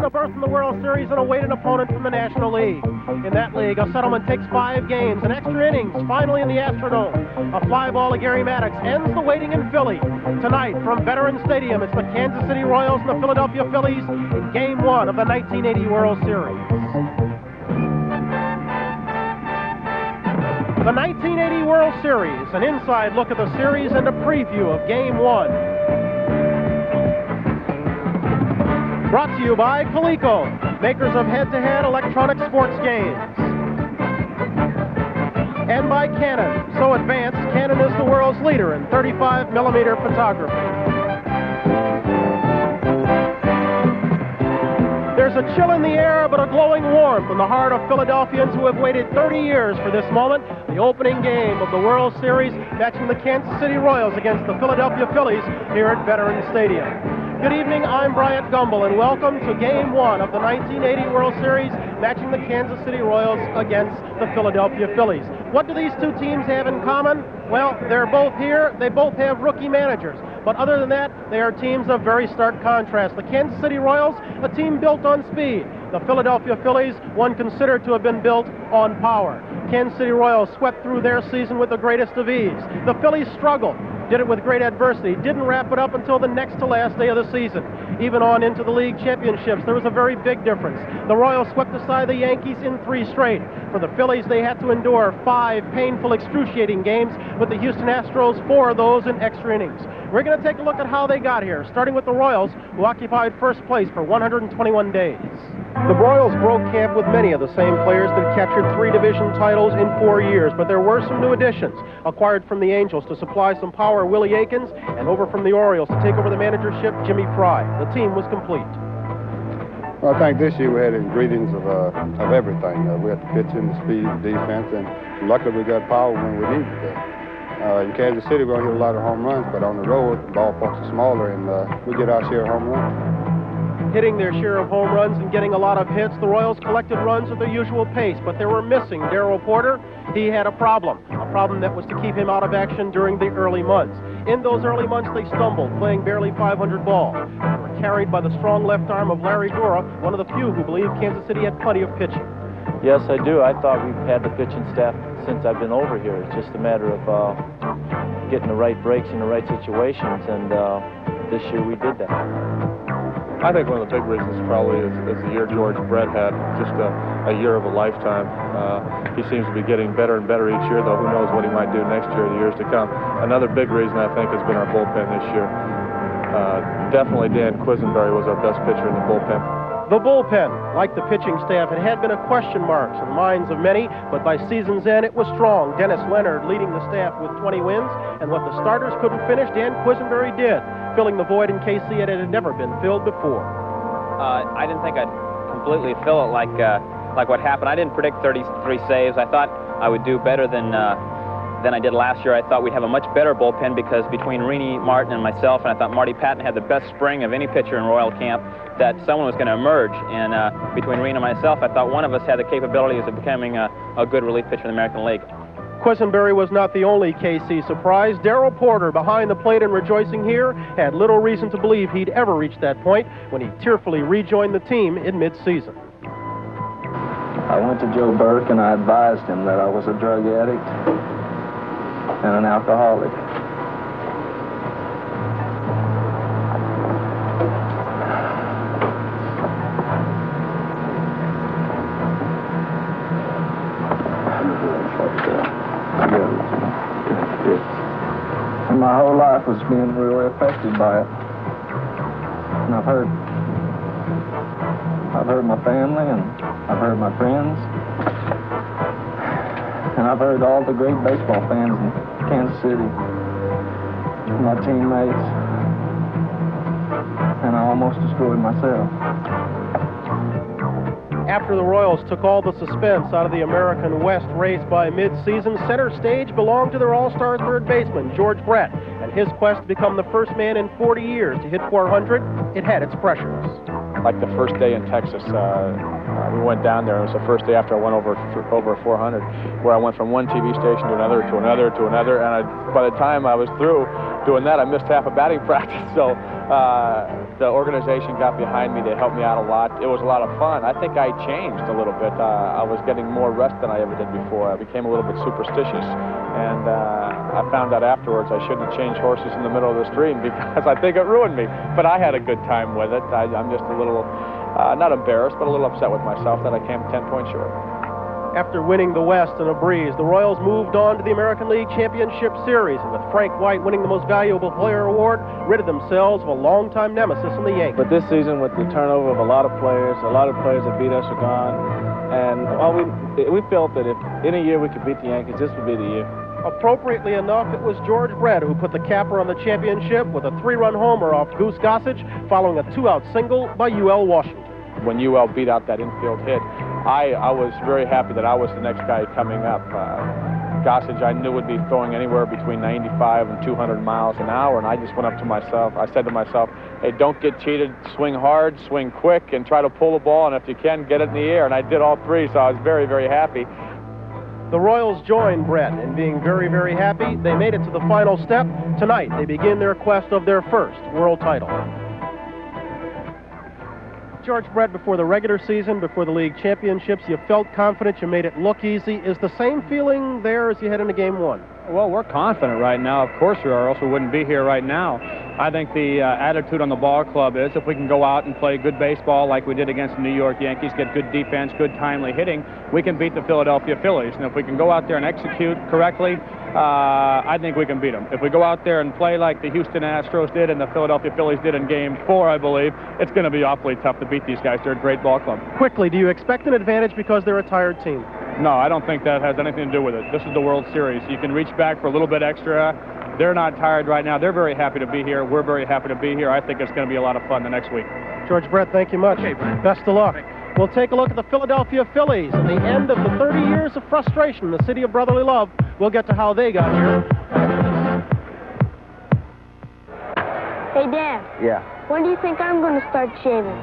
a berth in the World Series and await an opponent from the National League. In that league, a settlement takes 5 games, an extra innings, finally in the Astrodome. A fly ball to Gary Maddox ends the waiting in Philly. Tonight, from Veterans Stadium, it's the Kansas City Royals and the Philadelphia Phillies in Game 1 of the 1980 World Series. The 1980 World Series, an inside look at the series and a preview of Game 1. Brought to you by Coleco, makers of head-to-head electronic sports games. And by Canon, so advanced, Canon is the world's leader in 35mm photography. There's a chill in the air, but a glowing warmth in the heart of Philadelphians who have waited 30 years for this moment, the opening game of the World Series, matching the Kansas City Royals against the Philadelphia Phillies here at Veterans Stadium. Good evening, I'm Bryant Gumble, and welcome to Game 1 of the 1980 World Series, matching the Kansas City Royals against the Philadelphia Phillies. What do these two teams have in common? Well, they're both here. They both have rookie managers. But other than that, they are teams of very stark contrast. The Kansas City Royals, a team built on speed. The Philadelphia Phillies, one considered to have been built on power. Kansas City Royals swept through their season with the greatest of ease. The Phillies struggled. Did it with great adversity, didn't wrap it up until the next to last day of the season. Even on into the league championships, there was a very big difference. The Royals swept aside the Yankees in 3 straight. For the Phillies, they had to endure 5 painful, excruciating games, with the Houston Astros 4 of those in extra innings. We're going to take a look at how they got here, starting with the Royals, who occupied first place for 121 days. The Royals broke camp with many of the same players that captured 3 division titles in 4 years, but there were some new additions. Acquired from the Angels to supply some power, Willie Aikens, and over from the Orioles to take over the managership, Jimmy Frey. The team was complete. Well, I think this year we had ingredients of everything. We had the pitching, the speed, the defense, and luckily we got power when we needed it. In Kansas City, we don't hit a lot of home runs, but on the road, the ballparks are smaller, and we get our share of home runs. Hitting their share of home runs and getting a lot of hits, the Royals collected runs at their usual pace, but they were missing Darrell Porter. He had a problem that was to keep him out of action during the early months. In those early months, they stumbled, playing barely 500 ball. They were carried by the strong left arm of Larry Dora, one of the few who believed Kansas City had plenty of pitching. Yes, I do. I thought we've had the pitching staff since I've been over here. It's just a matter of getting the right breaks in the right situations, and this year we did that. I think one of the big reasons probably is the year George Brett had, just a year of a lifetime. He seems to be getting better and better each year, though who knows what he might do next year or the years to come. Another big reason, I think, has been our bullpen this year. Definitely Dan Quisenberry was our best pitcher in the bullpen. The bullpen, like the pitching staff, it had been a question mark in the minds of many, but by season's end it was strong. Dennis Leonard leading the staff with 20 wins, and what the starters couldn't finish, Dan Quisenberry did, filling the void in KC it had never been filled before. I didn't think I'd completely fill it like what happened. I didn't predict 33 saves. I thought I would do better than I did last year. I thought we'd have a much better bullpen because between Rennie Martin and myself, and I thought Marty Patton had the best spring of any pitcher in Royal camp, that someone was going to emerge. And between Rennie and myself, I thought one of us had the capabilities of becoming a good relief pitcher in the American League. Quisenberry was not the only KC surprise. Darrell Porter, behind the plate and rejoicing here, had little reason to believe he'd ever reach that point when he tearfully rejoined the team in mid-season. I went to Joe Burke and I advised him that I was a drug addict and an alcoholic. And my whole life was being really affected by it. And I've hurt my family, and I've hurt my friends, and I've hurt all the great baseball fans in Kansas City, my teammates, and I almost destroyed myself. After the Royals took all the suspense out of the American West race by mid-season, center stage belonged to their all-star third baseman, George Brett, and his quest to become the first man in 40 years to hit 400, it had its pressures. Like the first day in Texas, we went down there. It was the first day after I went over 400, where I went from one TV station to another, and by the time I was through, doing that, I missed half a batting practice. So the organization got behind me. They helped me out a lot. It was a lot of fun. I think I changed a little bit. I was getting more rest than I ever did before. I became a little bit superstitious. And I found out afterwards I shouldn't have changed horses in the middle of the stream because I think it ruined me. But I had a good time with it. I'm just a little, not embarrassed, but a little upset with myself that I came 10 points short. After winning the West in a breeze, the Royals moved on to the American League Championship Series, and with Frank White winning the Most Valuable Player award, rid themselves of a longtime nemesis in the Yankees. But this season, with the turnover of a lot of players that beat us are gone, and well, we felt that if any year we could beat the Yankees, this would be the year. Appropriately enough, it was George Brett who put the capper on the championship with a 3-run homer off Goose Gossage, following a 2-out single by UL Washington. When UL beat out that infield hit, I was very happy that I was the next guy coming up. Gossage, I knew, would be throwing anywhere between 95 and 200 miles an hour, and I just went up to myself. I said to myself, hey, don't get cheated. Swing hard, swing quick, and try to pull the ball, and if you can, get it in the air. And I did all three, so I was very, very happy. The Royals joined Brett in being very, very happy. They made it to the final step. Tonight, they begin their quest of their first world title. George Brett, before the regular season, before the league championships, you felt confident, you made it look easy. Is the same feeling there as you head into Game 1? Well, we're confident right now. Of course we are, or else we wouldn't be here right now. I think the attitude on the ball club is if we can go out and play good baseball like we did against the New York Yankees, get good defense, good timely hitting, we can beat the Philadelphia Phillies. And if we can go out there and execute correctly, I think we can beat them. If we go out there and play like the Houston Astros did and the Philadelphia Phillies did in Game 4, I believe, it's going to be awfully tough to beat these guys. They're a great ball club. Quickly, do you expect an advantage because they're a tired team? No, I don't think that has anything to do with it. This is the World Series. You can reach back for a little bit extra. They're not tired right now. They're very happy to be here. We're very happy to be here. I think it's going to be a lot of fun the next week. George Brett, thank you much. Okay, Brett. Best of luck. We'll take a look at the Philadelphia Phillies and the end of the 30 years of frustration in the city of brotherly love. We'll get to how they got here. Hey, Dad. Yeah. When do you think I'm going to start shaving?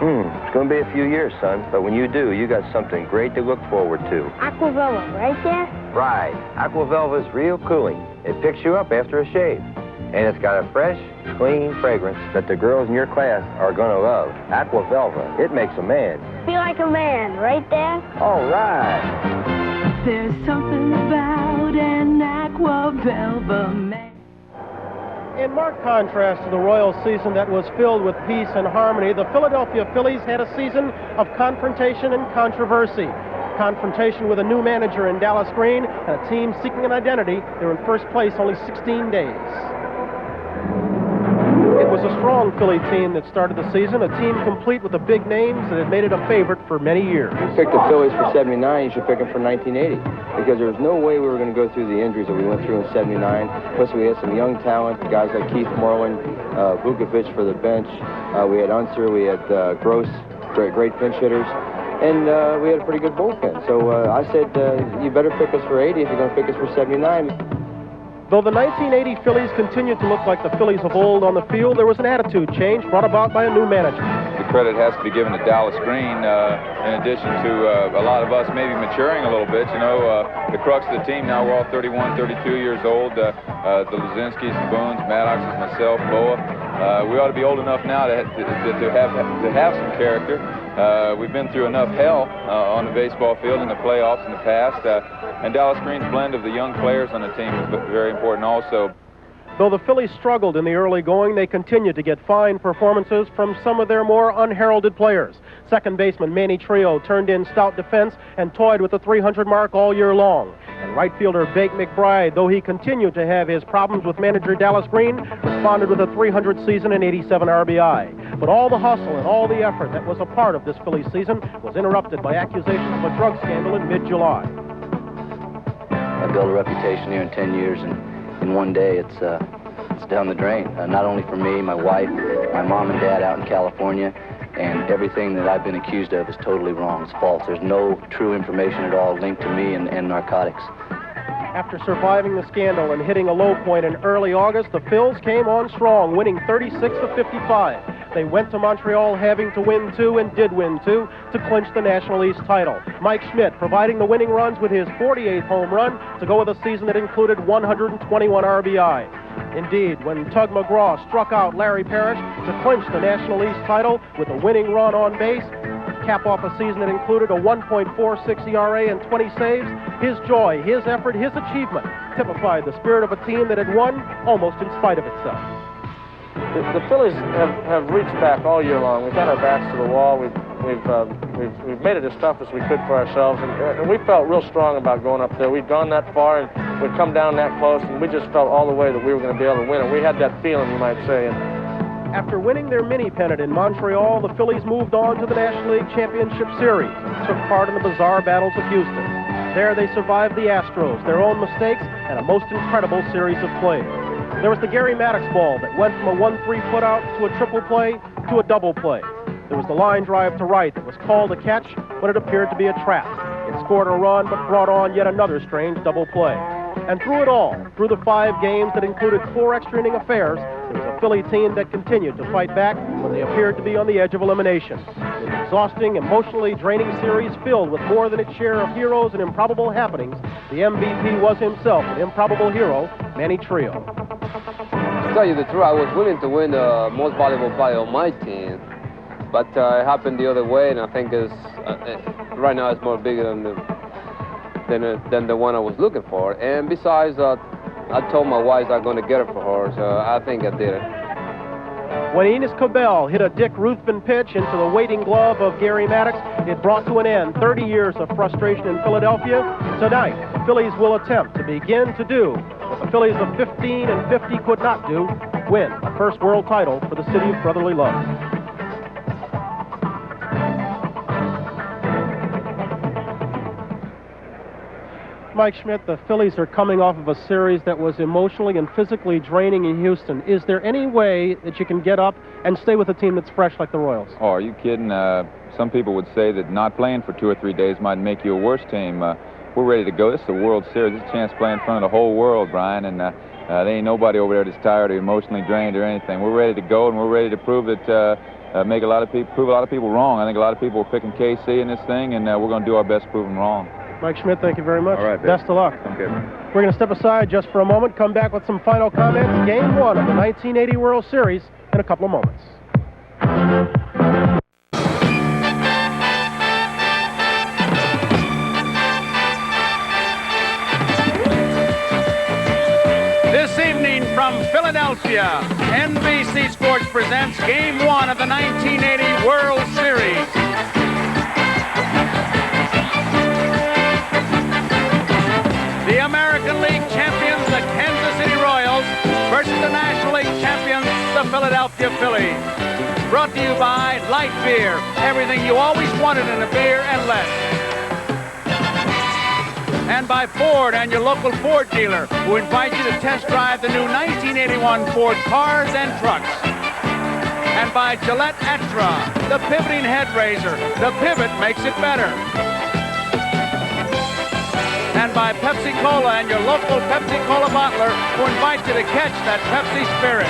It's going to be a few years, son. But when you do, you got something great to look forward to. Aquavella, right, Dad? Right. Aquavelva's real cooling. It picks you up after a shave. And it's got a fresh, clean fragrance that the girls in your class are going to love. Aquavelva, it makes a man feel like a man, right, Dad? All right. There's something about an Aquavelva man. In marked contrast to the Royals season that was filled with peace and harmony, the Philadelphia Phillies had a season of confrontation and controversy. Confrontation with a new manager in Dallas Green and a team seeking an identity. They're in first place only 16 days. It was a strong Philly team that started the season, a team complete with the big names that had made it a favorite for many years. You picked the Phillies for 79, you should pick them for 1980. Because there was no way we were going to go through the injuries that we went through in 79. Plus, we had some young talent, guys like Keith Moreland, Vukovic for the bench. We had Unser, we had Gross, great pinch hitters. And we had a pretty good bullpen. So I said, you better pick us for 80 if you're going to pick us for 79. Though the 1980 Phillies continued to look like the Phillies of old on the field, there was an attitude change brought about by a new manager. The credit has to be given to Dallas Green, in addition to a lot of us maybe maturing a little bit. You know, the crux of the team now, we're all 31, 32 years old. The Luzinskis, the Boones, Maddoxes, myself, Boa. We ought to be old enough now to have some character. We've been through enough hell on the baseball field in the playoffs in the past. And Dallas Green's blend of the young players on the team is very important also. Though the Phillies struggled in the early going, they continued to get fine performances from some of their more unheralded players. Second baseman Manny Trio turned in stout defense and toyed with the 300 mark all year long. And right fielder Bake McBride, though he continued to have his problems with manager Dallas Green, responded with a 300 season and 87 RBI. But all the hustle and all the effort that was a part of this Phillies season was interrupted by accusations of a drug scandal in mid-July. I built a reputation here in 10 years, and in one day it's down the drain. Not only for me, my wife, my mom and dad out in California, and everything that I've been accused of is totally wrong. It's false. There's no true information at all linked to me and narcotics. After surviving the scandal and hitting a low point in early August, the Phils came on strong, winning 36 of 55. They went to Montreal having to win 2 and did win 2 to clinch the National East title. Mike Schmidt providing the winning runs with his 48th home run to go with a season that included 121 RBI. Indeed, when Tug McGraw struck out Larry Parrish to clinch the National East title with a winning run on base, cap off a season that included a 1.46 ERA and 20 saves, his joy, his effort, his achievement typified the spirit of a team that had won almost in spite of itself. The Phillies have reached back all year long. We've had our backs to the wall. We've made it as tough as we could for ourselves, and we felt real strong about going up there. We'd gone that far, and we'd come down that close, and we just felt all the way that we were going to be able to win it. We had that feeling, you might say. After winning their mini-pennant in Montreal, the Phillies moved on to the National League Championship Series and took part in the bizarre battles of Houston. There they survived the Astros, their own mistakes, and a most incredible series of plays. There was the Gary Maddox ball that went from a 1-3 putout to a triple play to a double play. There was the line drive to right that was called a catch when it appeared to be a trap. It scored a run but brought on yet another strange double play. And through it all, through the 5 games that included 4 extra inning affairs, there was a Philly team that continued to fight back when they appeared to be on the edge of elimination. An exhausting, emotionally draining series filled with more than its share of heroes and improbable happenings, the MVP was himself an improbable hero, Manny Trio. To tell you the truth, I was willing to win the most valuable player on my team, but it happened the other way, and I think right now it's more bigger than the one I was looking for. And besides, I told my wife I'm going to get it for her, so I think I did it. When Enos Kubek hit a Dick Ruthven pitch into the waiting glove of Gary Maddox, it brought to an end 30 years of frustration in Philadelphia. Tonight, the Phillies will attempt to begin to do what the Phillies of 15 and 50 could not do, win a first world title for the city of brotherly love. Mike Schmidt, the Phillies are coming off of a series that was emotionally and physically draining in Houston. Is there any way that you can get up and stay with a team that's fresh like the Royals? Oh, are you kidding? Some people would say that not playing for 2 or 3 days might make you a worse team. We're ready to go. This is the World Series. This is a chance to play in front of the whole world, Brian, and there ain't nobody over there that's tired or emotionally drained or anything. We're ready to go, and we're ready to prove that prove a lot of people wrong. I think a lot of people are picking KC in this thing, and we're going to do our best to prove them wrong. Mike Schmidt, thank you very much. All right, best of luck. Okay. We're going to step aside just for a moment, come back with some final comments. Game 1 of the 1980 World Series in a couple of moments. This evening from Philadelphia, NBC Sports presents Game 1 of the 1980 World Series. The American League champions, the Kansas City Royals, versus the National League champions, the Philadelphia Phillies. Brought to you by Light Beer, everything you always wanted in a beer and less. And by Ford and your local Ford dealer, who invite you to test drive the new 1981 Ford cars and trucks. And by Gillette Etra, the pivoting head razor. The pivot makes it better. And by Pepsi Cola and your local Pepsi Cola bottler, who invite you to catch that Pepsi spirit.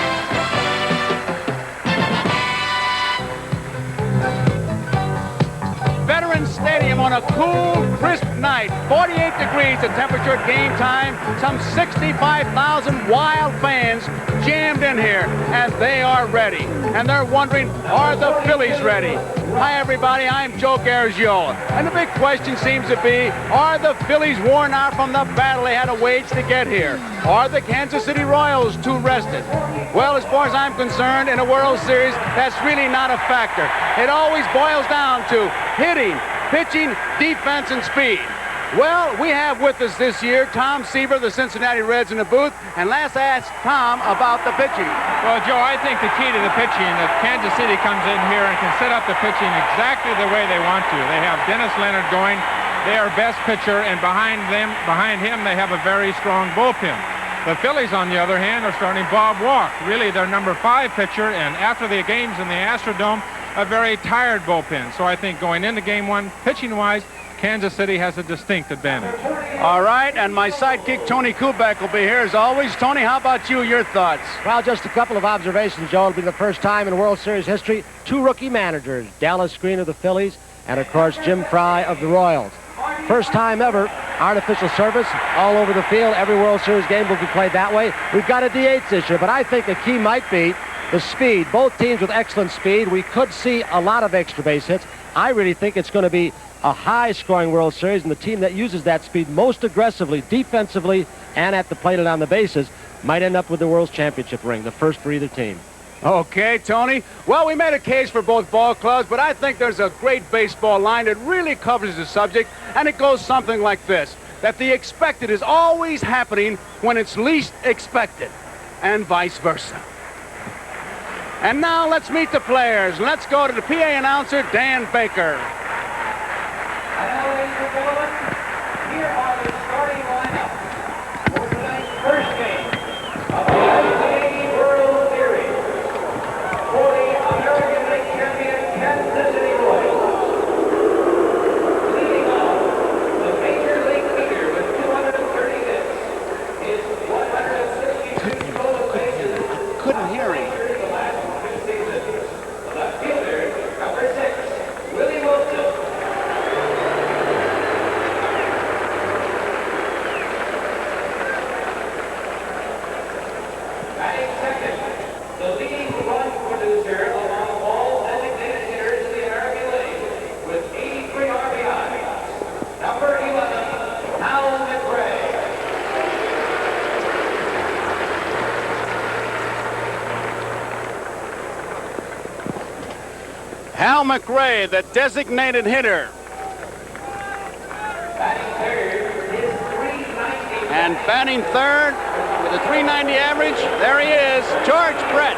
Veterans Stadium on a cool, crisp night. 48 degrees the temperature at game time. Some 65,000 wild fans jammed in here, and they are ready. And they're wondering, are the Phillies ready? Hi, everybody. I'm Joe Garagiola. And the big question seems to be, are the Phillies worn out from the battle they had to wage to get here? Are the Kansas City Royals too rested? Well, as far as I'm concerned, in a World Series, that's really not a factor. It always boils down to hitting, pitching, defense, and speed. Well, we have with us this year Tom Seaver, the Cincinnati Reds, in the booth. And last I asked Tom about the pitching. Well, Joe, I think the key to the pitching, if Kansas City comes in here and can set up the pitching exactly the way they want to. They have Dennis Leonard going. They are best pitcher, and behind him, they have a very strong bullpen. The Phillies, on the other hand, are starting Bob Walk, really their number 5 pitcher, and after the games in the Astrodome, a very tired bullpen. So I think going into Game 1, pitching-wise, Kansas City has a distinct advantage. All right, and my sidekick, Tony Kubek, will be here as always. Tony, how about you, your thoughts? Well, just a couple of observations, Joe. It'll be the first time in World Series history, 2 rookie managers, Dallas Green of the Phillies and, of course, Jim Frey of the Royals. First time ever artificial surface all over the field. Every World Series game will be played that way. We've got a DH this year, but I think the key might be the speed. Both teams with excellent speed. We could see a lot of extra base hits. I really think it's going to be a high-scoring World Series, and the team that uses that speed most aggressively, defensively, and at the plate and on the bases might end up with the World Championship ring, the first for either team. Okay, Tony. Well, we made a case for both ball clubs, but I think there's a great baseball line that really covers the subject, and it goes something like this, that the expected is always happening when it's least expected, and vice versa. And now let's meet the players. Let's go to the PA announcer, Dan Baker. Here are the starting lineup for tonight's first game of the NBC World Series for the American League champion Kansas City Royals. Leading off, the Major League leader with 230 hits is 162 stolen bases. Couldn't hear him. Left fielder, number 6, Willie Aikens. Batting second, the leading run producer among all designated hitters in the American League with 83 RBIs, number 11, Tug McGraw. Hal McRae, the designated hitter. And batting third with a 390 average, there he is, George Brett.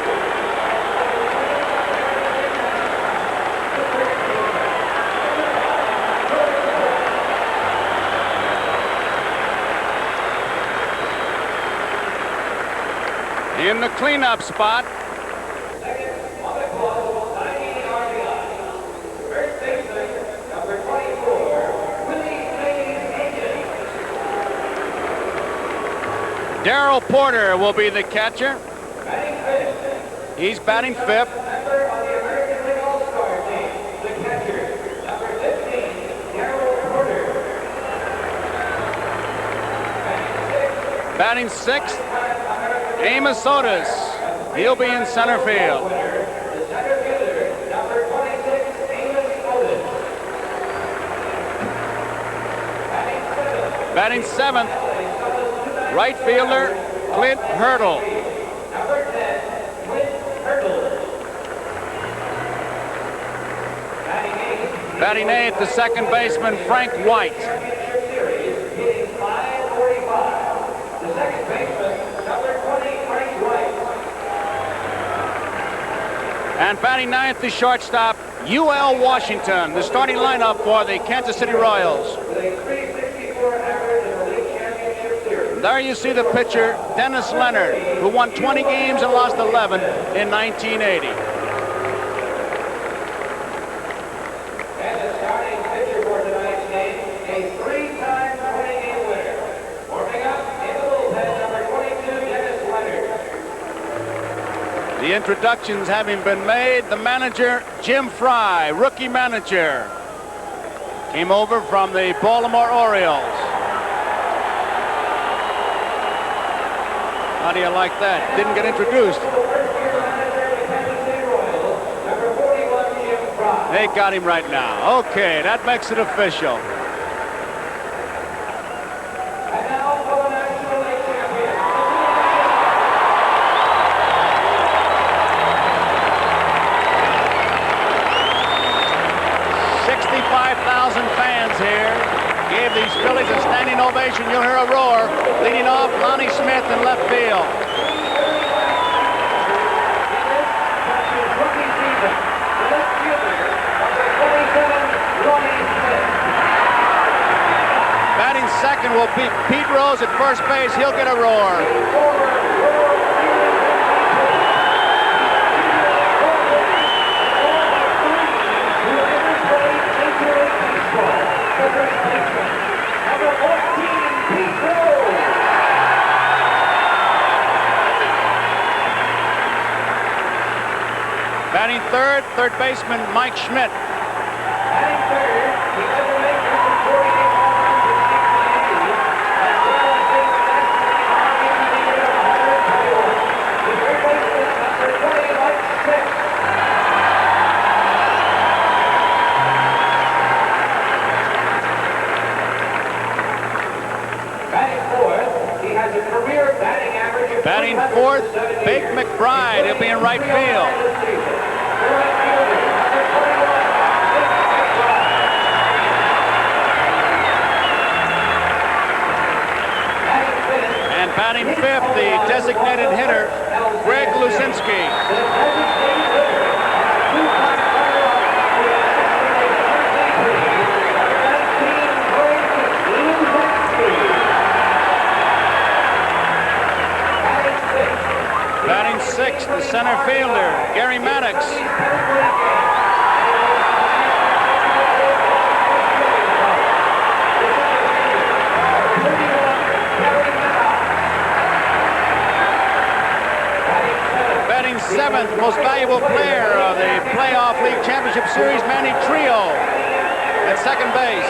In the cleanup spot, Darrell Porter will be the catcher. He's batting fifth. Batting sixth, Amos Otis. He'll be in center field. Batting seventh, right fielder, Clint Hurdle. Batting eighth, the second baseman, Frank White. And batting ninth, the shortstop, U.L. Washington, the starting lineup for the Kansas City Royals. There you see the pitcher, Dennis Leonard, who won 20 games and lost 11 in 1980. And the starting pitcher for tonight's game, a 3-time 20-game winner. Warming up in the bullpen, number 22, Dennis Leonard. The introductions having been made, the manager, Jim Frey, rookie manager, came over from the Baltimore Orioles. How do you like that? Didn't get introduced. They got him right now. Okay, that makes it official. And now for the National League champion. 65,000 fans here. Gave these Phillies a standing ovation. You'll hear a roar. Leading off, Lonnie Smith in left field. Batting second will be Pete Rose at first base. He'll get a roar. Batting third, third baseman Mike Schmidt. Batting third, the ever maker for 40 home runs in 1980, Batting fourth, Bake McBride. He'll be in right field. And batting fifth, the designated hitter, Greg Luzinski. Batting sixth, the center fielder, Gary Maddox. Batting seventh, most valuable player of the Playoff League Championship Series, Manny Trio at second base.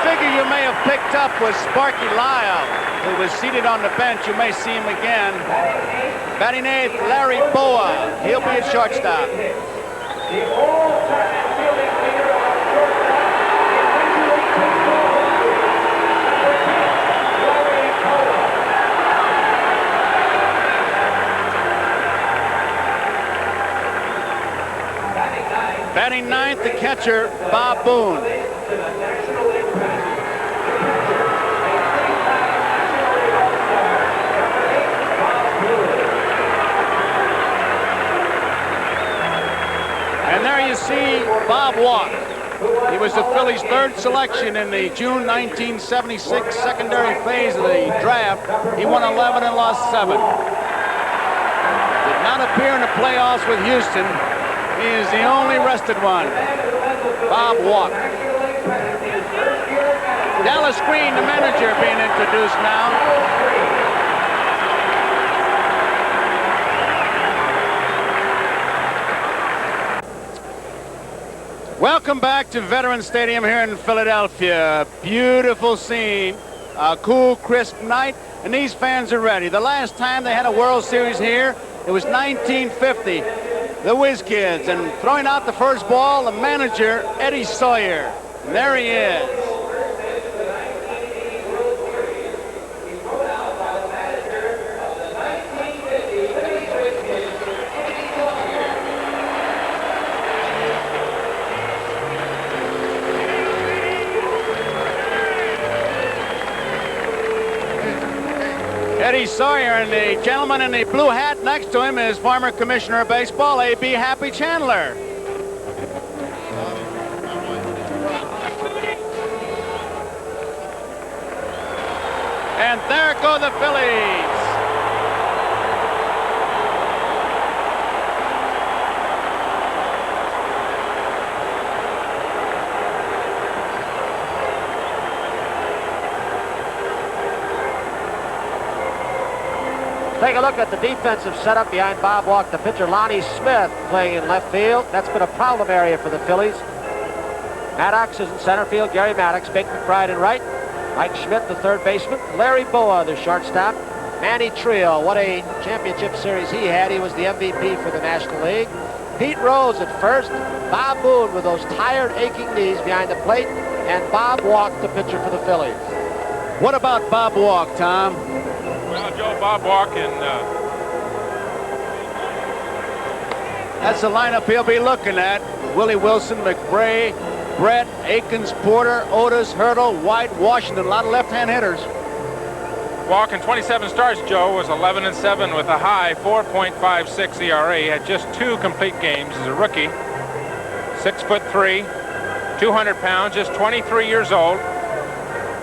Figure you may have picked up was Sparky Lyle, who was seated on the bench. You may see him again. Batting eighth, Larry Boa. He'll be at shortstop. Batting ninth, the catcher, Bob Boone. And there you see Bob Walk. He was the Phillies' third selection in the June 1976 secondary phase of the draft. He won 11 and lost 7. Did not appear in the playoffs with Houston. He is the only rested one. Bob Walk. Dallas Green, the manager, being introduced now. Welcome back to Veterans Stadium here in Philadelphia. Beautiful scene, a cool, crisp night, and these fans are ready. The last time they had a World Series here, it was 1950. The Whiz Kids, and throwing out the first ball, the manager, Eddie Sawyer. And there he is. Eddie Sawyer, and the gentleman in the blue hat next to him is former Commissioner of Baseball, A.B. Happy Chandler. And there go the Phillies. Take a look at the defensive setup behind Bob Walk. The pitcher, Lonnie Smith, playing in left field. That's been a problem area for the Phillies. Maddox is in center field. Gary Maddox, Bake McBride in right. Mike Schmidt, the third baseman. Larry Boa, the shortstop. Manny Trio, what a championship series he had. He was the MVP for the National League. Pete Rose at first. Bob Boone with those tired, aching knees behind the plate. And Bob Walk, the pitcher for the Phillies. What about Bob Walk, Tom? Well, Joe, Bob Walk, and that's the lineup he'll be looking at. Willie Wilson, McBride, Brett, Aikens, Porter, Otis, Hurdle, White, Washington. A lot of left-hand hitters. Walk in 27 starts, Joe, was 11-7 with a high 4.56 ERA. He had just 2 complete games as a rookie. 6'3", 200 pounds, just 23 years old.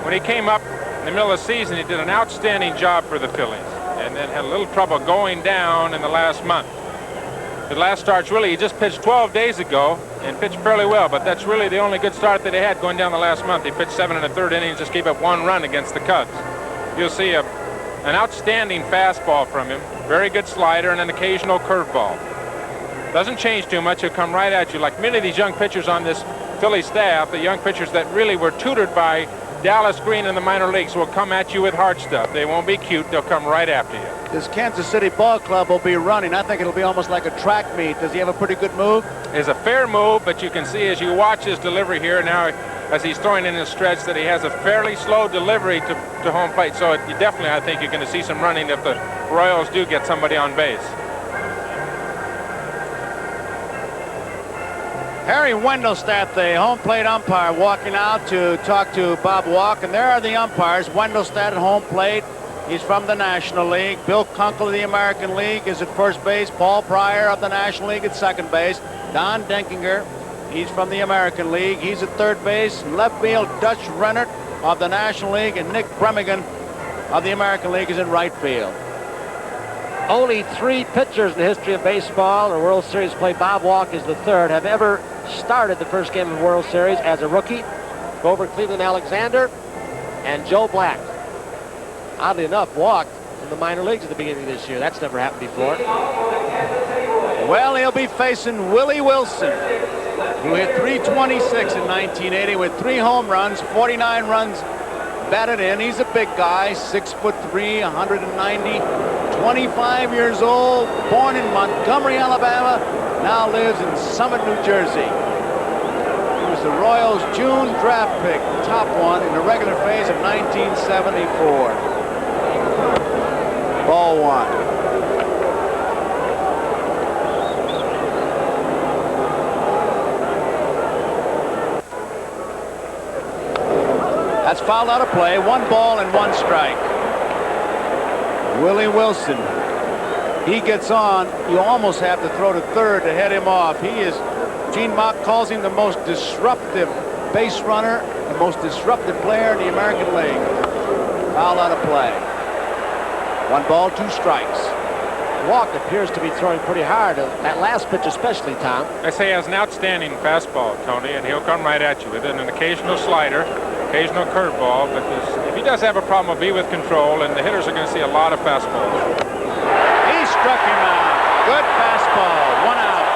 When he came up in the middle of the season, he did an outstanding job for the Phillies, and then had a little trouble going down in the last month. The last starts, really, he just pitched 12 days ago and pitched fairly well, but that's really the only good start that he had going down the last month. He pitched 7 1/3 innings, just gave up 1 run against the Cubs. You'll see an outstanding fastball from him, very good slider, and an occasional curveball. Doesn't change too much. He'll come right at you, like many of these young pitchers on this Philly staff, the young pitchers that really were tutored by Dallas Green in the minor leagues will come at you with hard stuff. They won't be cute. They'll come right after you. This Kansas City ball club will be running. I think it'll be almost like a track meet. Does he have a pretty good move? It's a fair move, but you can see as you watch his delivery here now, as he's throwing in his stretch, that he has a fairly slow delivery to home plate. So you definitely, I think, you're going to see some running if the Royals do get somebody on base. Harry Wendelstedt, the home plate umpire, walking out to talk to Bob Walk, and there are the umpires. Wendelstedt at home plate. He's from the National League. Bill Kunkel of the American League is at first base. Paul Pryor of the National League at second base. Don Denkinger, he's from the American League. He's at third base. Left field, Dutch Rennert of the National League, and Nick Bremigan of the American League is in right field. Only 3 pitchers in the history of baseball or World Series play, Bob Walk is the third, have ever started the first game of the World Series as a rookie. Grover Cleveland Alexander and Joe Black. Oddly enough, Walk in the minor leagues at the beginning of this year. That's never happened before. Well, he'll be facing Willie Wilson, who hit .326 in 1980 with 3 home runs, 49 runs batted in. He's a big guy, 6'3", 190, 25 years old, born in Montgomery, Alabama, now lives in Summit, New Jersey. He was the Royals' June draft pick, the top one in the regular phase of 1974. Ball 1. That's fouled out of play. 1 ball and 1 strike. Willie Wilson. He gets on. You almost have to throw to third to head him off. He is, Gene Mock calls him the most disruptive base runner, the most disruptive player in the American League. Foul out of play. 1 ball, 2 strikes. Walk appears to be throwing pretty hard. That last pitch especially, Tom. I say he has an outstanding fastball, Tony, and he'll come right at you with an occasional slider, occasional curveball, but if he does have a problem, he'll be with control, and the hitters are going to see a lot of fastballs. He struck him out. Good fastball. 1 out.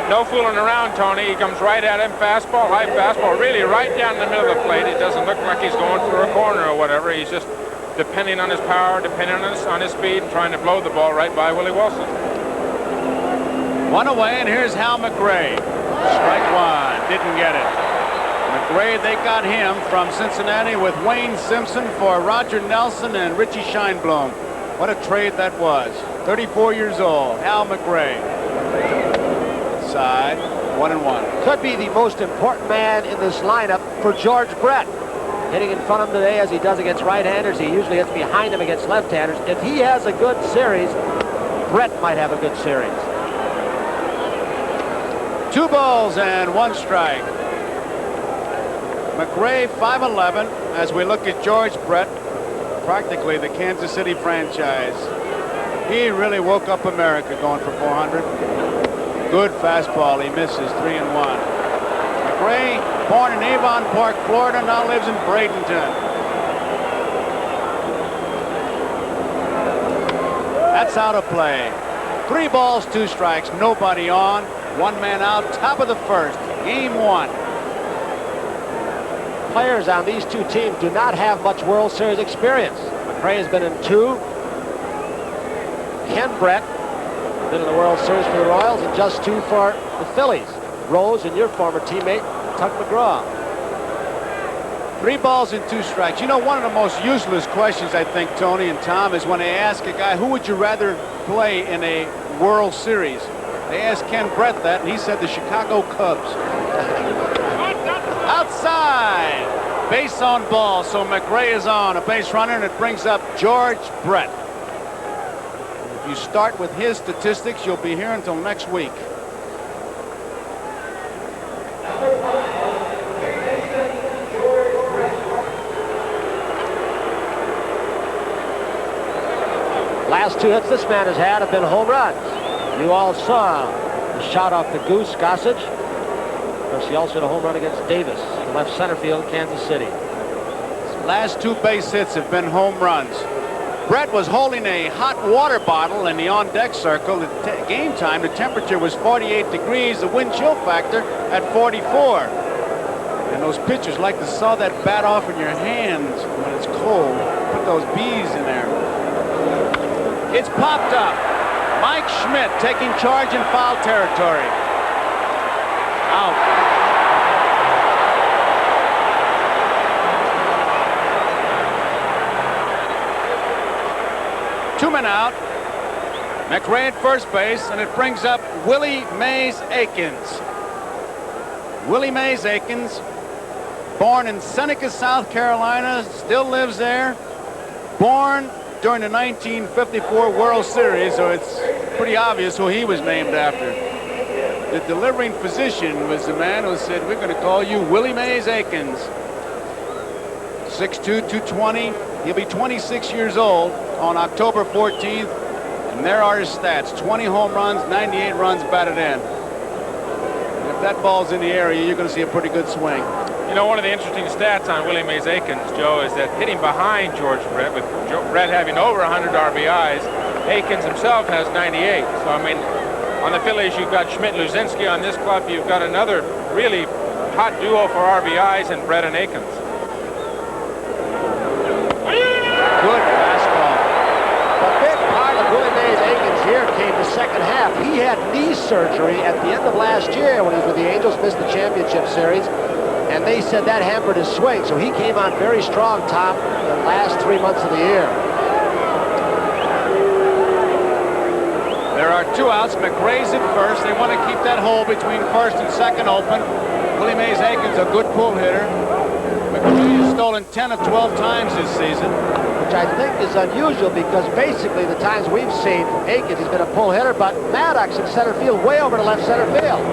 No fooling around, Tony. He comes right at him, fastball, high fastball, really right down the middle of the plate. It doesn't look like he's going through a corner or whatever. He's just depending on his power, depending on his speed, and trying to blow the ball right by Willie Wilson. 1 away, and here's Hal McRae. Strike 1. Didn't get it. McRae, they got him from Cincinnati with Wayne Simpson for Roger Nelson and Richie Scheinblum. What a trade that was. 34 years old, Hal McRae. Side, 1-1. Could be the most important man in this lineup for George Brett. Hitting in front of him today as he does against right-handers. He usually hits behind him against left-handers. If he has a good series, Brett might have a good series. 2 balls and 1 strike. McRae 5'11", as we look at George Brett, practically the Kansas City franchise. He really woke up America going for 400. Good fastball. He misses. 3-1. McRae, born in Avon Park, Florida, now lives in Bradenton. That's out of play. 3 balls, 2 strikes. Nobody on. 1 man out. Top of the first. Game 1. Players on these 2 teams do not have much World Series experience. McRae has been in 2. Ken Brett been in the World Series for the Royals and just 2 for the Phillies. Rose and your former teammate, Tug McGraw. 3 balls and 2 strikes. You know, one of the most useless questions, I think, Tony and Tom, is when they ask a guy, who would you rather play in a World Series? They asked Ken Brett that, and he said the Chicago Cubs. Outside. Base on ball, so McRae is on, a base runner, and it brings up George Brett. If you start with his statistics, you'll be here until next week. Last 2 hits this man has had have been home runs. You all saw the shot off the Goose Gossage. Of course, he also hit a home run against Davis, the left center field, Kansas City. His last 2 base hits have been home runs. Brett was holding a hot water bottle in the on-deck circle. At game time, the temperature was 48 degrees, the wind chill factor at 44. And those pitchers like to saw that bat off in your hands when it's cold. Put those bees in there. It's popped up. Mike Schmidt taking charge in foul territory. Out. Two men out. McRae at first base, and it brings up Willie Mays Aikens. Willie Mays Aikens, born in Seneca, South Carolina, still lives there. Born during the 1954 World Series, so it's pretty obvious who he was named after. The delivering physician was the man who said, we're going to call you Willie Mays Aikens. 6'2", 220. He'll be 26 years old on October 14th, and there are his stats. 20 home runs, 98 runs batted in. And if that ball's in the area, you're going to see a pretty good swing. You know, one of the interesting stats on Willie Mays Aikens, Joe, is that hitting behind George Brett, with Brett having over 100 RBIs, Aikens himself has 98. So, I mean, on the Phillies, you've got Schmidt-Luzinski. On this club, you've got another really hot duo for RBIs in Brett and Aikens. Good fastball. The big part of Willie Mays Aikens here came the second half. He had knee surgery at the end of last year when he was with the Angels, missed the championship series, and they said that hampered his swing. So he came on very strong, Tom, the last 3 months of the year. There are two outs. McRae's at first. They want to keep that hole between first and second open. Willie Mays Aikens, a good pull hitter. McRae has stolen 10 of 12 times this season. Which I think is unusual because basically the times we've seen Aikens, he's been a pull hitter, but Maddox in center field, way over to left center field.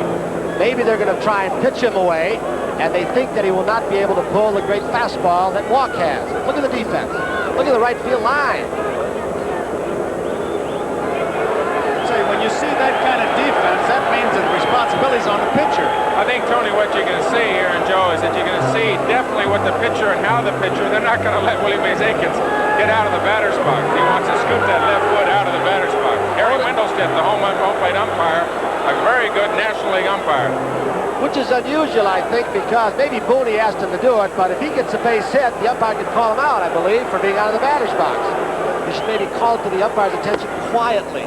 Maybe they're going to try and pitch him away, and they think that he will not be able to pull the great fastball that Walk has. Look at the defense. Look at the right field line. Say, when you see that kind of defense, that means that the responsibility's on the pitcher. I think, Tony, what you're going to see here, and Joe, is that you're going to see definitely what the pitcher and how the pitcher, they're not going to let Willie Mays Aikens get out of the batter's box. He wants to scoop that left foot out of the batter's box. Harry Wendelstedt, the home plate umpire, a very good National League umpire. Which is unusual, I think, because maybe Boone asked him to do it, but if he gets a base hit, the umpire can call him out, I believe, for being out of the batter's box. He should maybe call it to the umpire's attention quietly.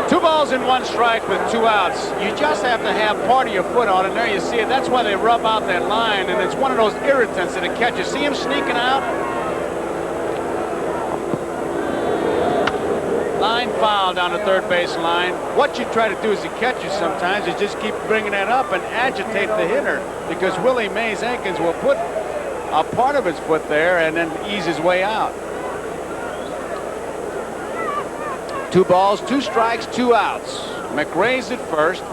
2 balls and 1 strike with 2 outs. You just have to have part of your foot on it. There you see it. That's why they rub out that line, and it's one of those irritants that it catches. See him sneaking out? Line foul down the third base line. What you try to do as a catcher sometimes is just keep bringing that up and agitate the hitter, because Willie Mays Aikens will put a part of his foot there and then ease his way out. 2 balls, 2 strikes, 2 outs. McRae's at first.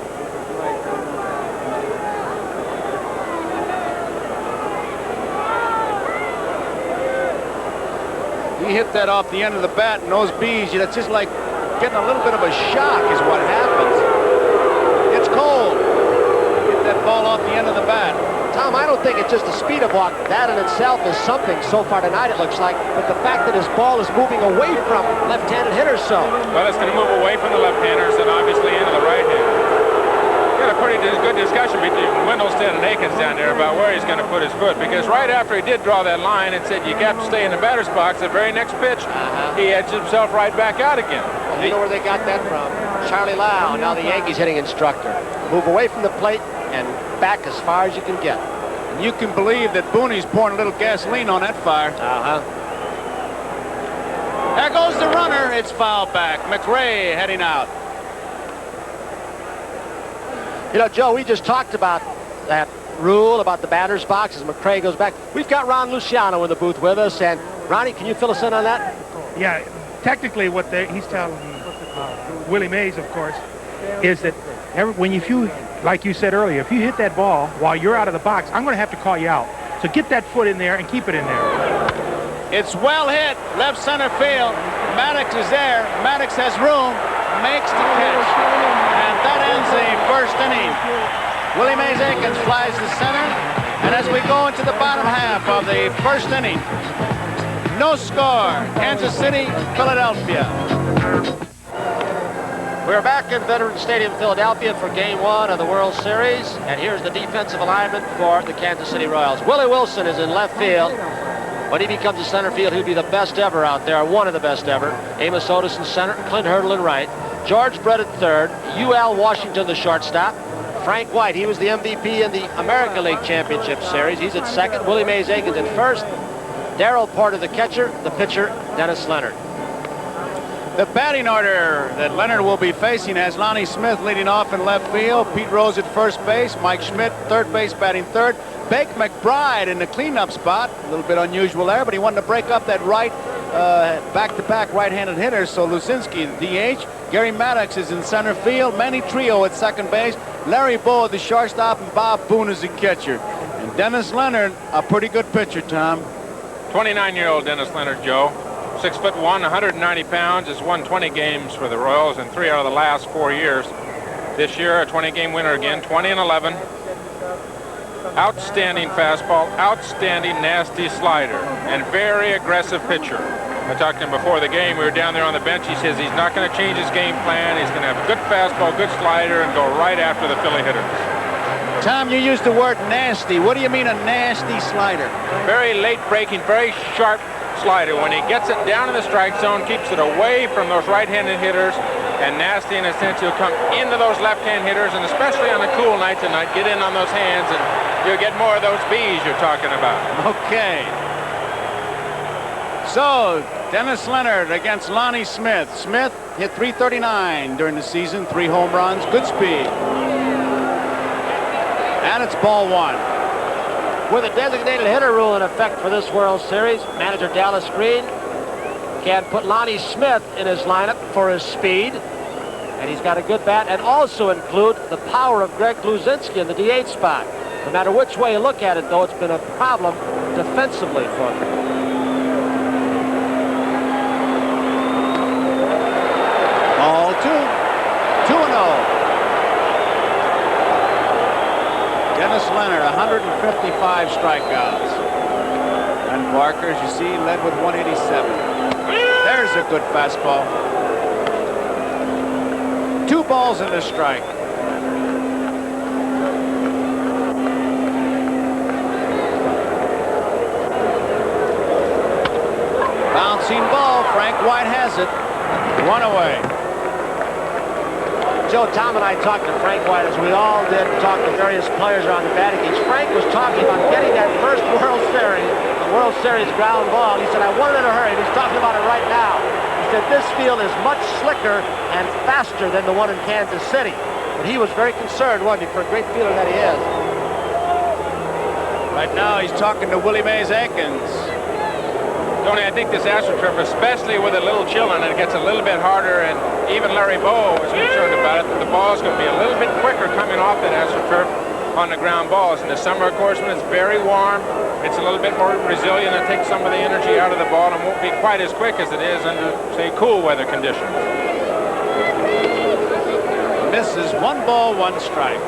He hit that off the end of the bat, and those bees, it's just like getting a little bit of a shock is what happens. It's cold. Hit that ball off the end of the bat. Tom, I don't think it's just the speed of Walk. That in itself is something so far tonight, it looks like. But the fact that his ball is moving away from left-handed hitters so. Well, it's going to move away from the left-handers and obviously into the right-handers. Got a pretty good discussion between Wendelstedt and Aikens down there about where he's going to put his foot, because right after he did draw that line and said you got to stay in the batter's box, the very next pitch, he edged himself right back out again. Well, you know where they got that from? Charlie Lau, now the Yankees hitting instructor. Move away from the plate and back as far as you can get. And you can believe that Boone's pouring a little gasoline on that fire. There goes the runner. It's foul back. McRae heading out. You know, Joe, we just talked about that rule about the batter's box as McRae goes back. We've got Ron Luciano in the booth with us, and Ronnie, can you fill us in on that? Yeah, technically what he's telling Willie Mays, of course, is that if you, like you said earlier, if you hit that ball while you're out of the box, I'm going to have to call you out. So get that foot in there and keep it in there. It's well hit, left center field. Maddox is there. Maddox has room, makes the catch, and that ends the first inning. Willie Mays Aikens flies to center, and as we go into the bottom half of the first inning, No score. Kansas City, Philadelphia. We're back in Veterans Stadium, Philadelphia for Game 1 of the World Series. And here's the defensive alignment for the Kansas City Royals. Willie Wilson is in left field. When he becomes a center field, he'll be the best ever out there, one of the best ever. Amos Otis in center, Clint Hurdle in right. George Brett at third. U.L. Washington, the shortstop. Frank White, he was the MVP in the American League Championship Series. He's at second. Willie Mays Aikens at first. Darrell Porter, the catcher. The pitcher, Dennis Leonard. The batting order that Leonard will be facing has Lonnie Smith leading off in left field, Pete Rose at first base, Mike Schmidt third base batting third, Bake McBride in the cleanup spot. A little bit unusual there, but he wanted to break up that right back-to-back right-handed hitter. So Luzinski, the DH, Gary Maddox is in center field, Manny Trio at second base, Larry Bowe at the shortstop, and Bob Boone is the catcher. And Dennis Leonard, a pretty good pitcher, Tom. 29-year-old Dennis Leonard, Joe. 6'1", 190 pounds, has won 20 games for the Royals in 3 out of the last 4 years. This year, a 20-game winner again, 20-11. Outstanding fastball, outstanding nasty slider, and very aggressive pitcher. I talked to him before the game. We were down there on the bench. He says he's not going to change his game plan. He's going to have a good fastball, good slider, and go right after the Philly hitters. Tom, you used the word nasty. What do you mean a nasty slider? Very late breaking, very sharp slider. When he gets it down in the strike zone, keeps it away from those right-handed hitters, and nasty in a sense, he'll come into those left-hand hitters, and especially on a cool night tonight, get in on those hands, and you'll get more of those B's you're talking about. Okay. So, Dennis Leonard against Lonnie Smith. Smith hit .339 during the season, 3 home runs, good speed. And it's ball 1. With a designated hitter rule in effect for this World Series, manager Dallas Green can put Lonnie Smith in his lineup for his speed. And he's got a good bat, and also include the power of Greg Luzinski in the DH spot. No matter which way you look at it, though, it's been a problem defensively for them. Ball 2. 2-0. Dennis Leonard, 155 strikeouts. And Barker, as you see, led with 187. There's a good fastball. 2 balls in the strike. Bouncing ball. Frank White has it. 1 away. Joe, Tom and I talked to Frank White, as we all did, talk to various players around the batting cage. Frank was talking about getting that first World Series ground ball. He said, I want it in a hurry. He's talking about it right now. He said, this field is much slicker and faster than the one in Kansas City. And he was very concerned, wasn't he, for a great fielder that he is. Right now, he's talking to Willie Mays Aikens. Tony, I think this AstroTurf, especially with a little chill in it, it gets a little bit harder, and even Larry Bowe is concerned about it, that the ball's going to be a little bit quicker coming off that AstroTurf on the ground balls. In the summer, of course, when it's very warm, it's a little bit more resilient and takes some of the energy out of the ball and won't be quite as quick as it is under, say, cool weather conditions. Misses. 1 ball, 1 strike.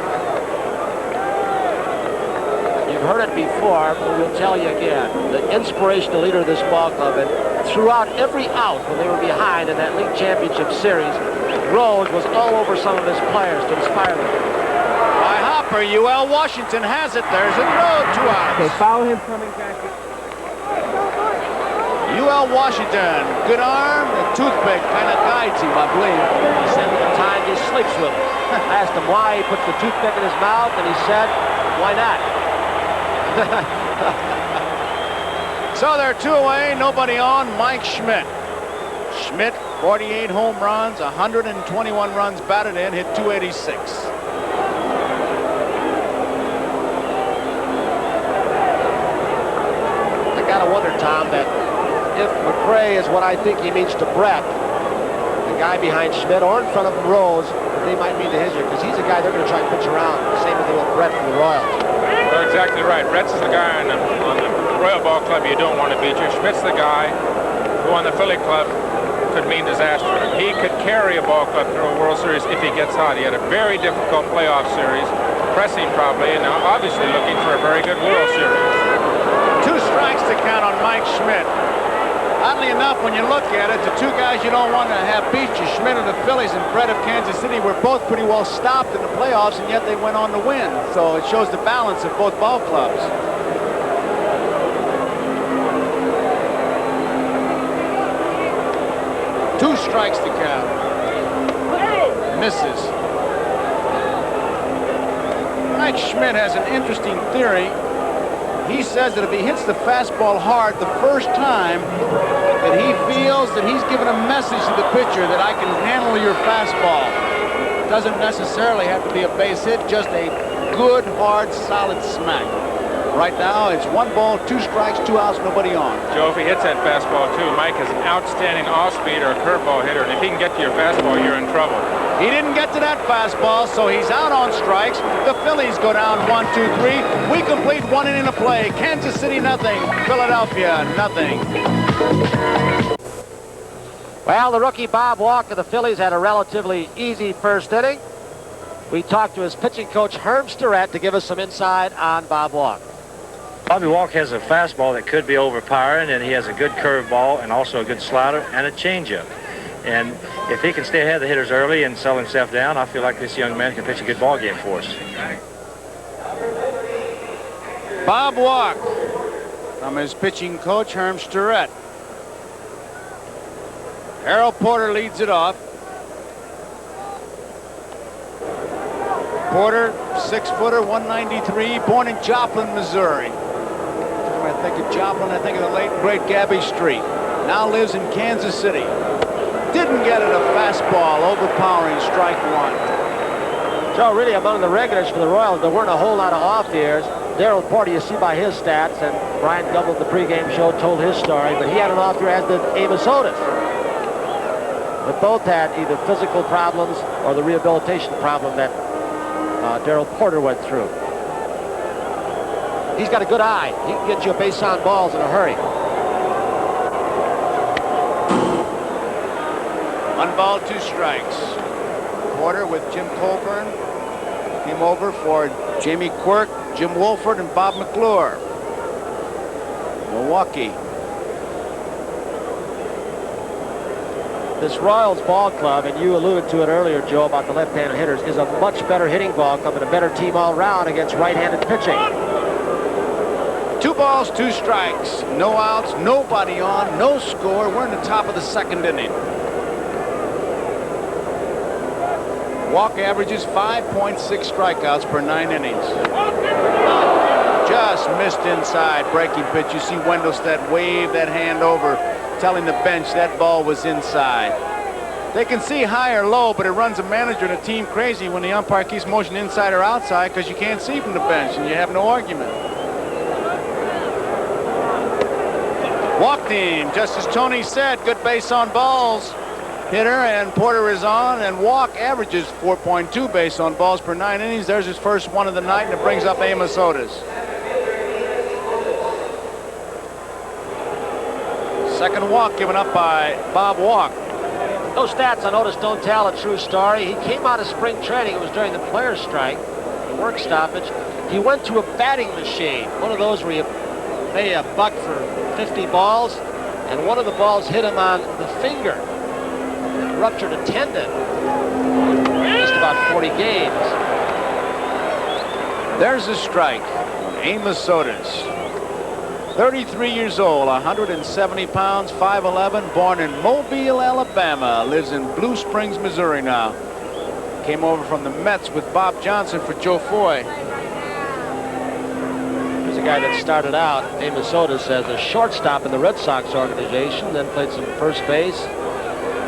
You've heard it before, but we'll tell you again. The inspirational leader of this ball club, and throughout every out when they were behind in that league championship series, Rose was all over some of his players to inspire them. By Hopper, UL Washington has it. There's a throw, 2 outs. They foul him coming back. UL Washington, good arm, the toothpick kind of guides him, I believe. He said at the time he sleeps with it. I asked him why he puts the toothpick in his mouth, and he said, why not? So they're 2 away, nobody on. Mike Schmidt. Schmidt, 48 home runs, 121 runs batted in, hit .286. I gotta wonder, Tom, that if McRae is what I think he means to Brett, the guy behind Schmidt or in front of him, Rose, that they might mean to his year, because he's a guy they're going to try and pitch around, the same as they with Brett from the Royals. Well, exactly right. Brett's the guy on the Royal Ball Club you don't want to beat you. Schmidt's the guy who on the Philly Club could mean disaster. He could carry a ball club through a World Series if he gets hot. He had a very difficult playoff series, pressing probably, and now obviously looking for a very good World Series. 2 strikes to count on Mike Schmidt. Oddly enough, when you look at it, the two guys you don't want to have beat you, Schmidt of the Phillies and Brett of Kansas City, were both pretty well stopped in the playoffs, and yet they went on to win. So it shows the balance of both ball clubs. Two strikes to count. Misses. Mike Schmidt has an interesting theory. He says that if he hits the fastball hard the first time, that he feels that he's given a message to the pitcher that I can handle your fastball. It doesn't necessarily have to be a base hit, just a good, hard, solid smack. Right now, it's 1 ball, 2 strikes, 2 outs, nobody on. Joe, if he hits that fastball too, Mike is an outstanding off-speed or a curveball hitter, and if he can get to your fastball, you're in trouble. He didn't get to that fastball, so he's out on strikes. The Phillies go down 1, 2, 3. We complete 1 inning of play. Kansas City, nothing. Philadelphia, nothing. Well, the rookie Bob Walk of the Phillies had a relatively easy first inning. We talked to his pitching coach, Herm Starrett, to give us some insight on Bob Walk. Bobby Walk has a fastball that could be overpowering, and he has a good curveball and also a good slider and a changeup. And if he can stay ahead of the hitters early and settle himself down, I feel like this young man can pitch a good ball game for us. Bob Walk from his pitching coach, Herm Starrett. Harold Porter leads it off. Porter, 6-footer, 193, born in Joplin, Missouri. When I think of Joplin, I think of the late, great Gabby Street. Now lives in Kansas City. Didn't get it a fastball, overpowering, strike 1. Joe, really among the regulars for the Royals, there weren't a whole lot of off-years. Darryl Porter, you see by his stats, and Bryant Gumble at the pregame show told his story, but he had an off-year, as did Amos Otis. But both had either physical problems or the rehabilitation problem that Darryl Porter went through. He's got a good eye. He can get you a base on balls in a hurry. 1 ball, 2 strikes. Porter with Jim Colburn came over for Jamie Quirk, Jim Wolford, and Bob McClure. Milwaukee. This Royals ball club, and you alluded to it earlier, Joe, about the left-handed hitters, is a much better hitting ball club and a better team all around against right-handed pitching. 2 balls, 2 strikes. No outs, nobody on, no score. We're in the top of the 2nd inning. Walk averages 5.6 strikeouts per 9 innings. Just missed inside. Breaking pitch. You see Wendelstedt wave that hand over, telling the bench that ball was inside. They can see high or low, but it runs a manager and a team crazy when the umpire keeps motion inside or outside because you can't see from the bench and you have no argument. Walk team, just as Tony said, good base on balls hitter, and Porter is on, and Walk averages 4.2 base on balls per 9 innings. There's his first one of the night, and it brings up Amos Otis. Second walk given up by Bob Walk. Those stats on Otis don't tell a true story. He came out of spring training. It was during the players' strike, the work stoppage. He went to a batting machine, one of those where you pay $1 for 50 balls, and one of the balls hit him on the finger. Ruptured a tendon. Just about 40 games. There's a strike. Amos Otis. 33 years old, 170 pounds, 5'11", born in Mobile, Alabama, lives in Blue Springs, Missouri now. Came over from the Mets with Bob Johnson for Joe Foy. Here's a guy that started out, Amos Otis, as a shortstop in the Red Sox organization, then played some first base,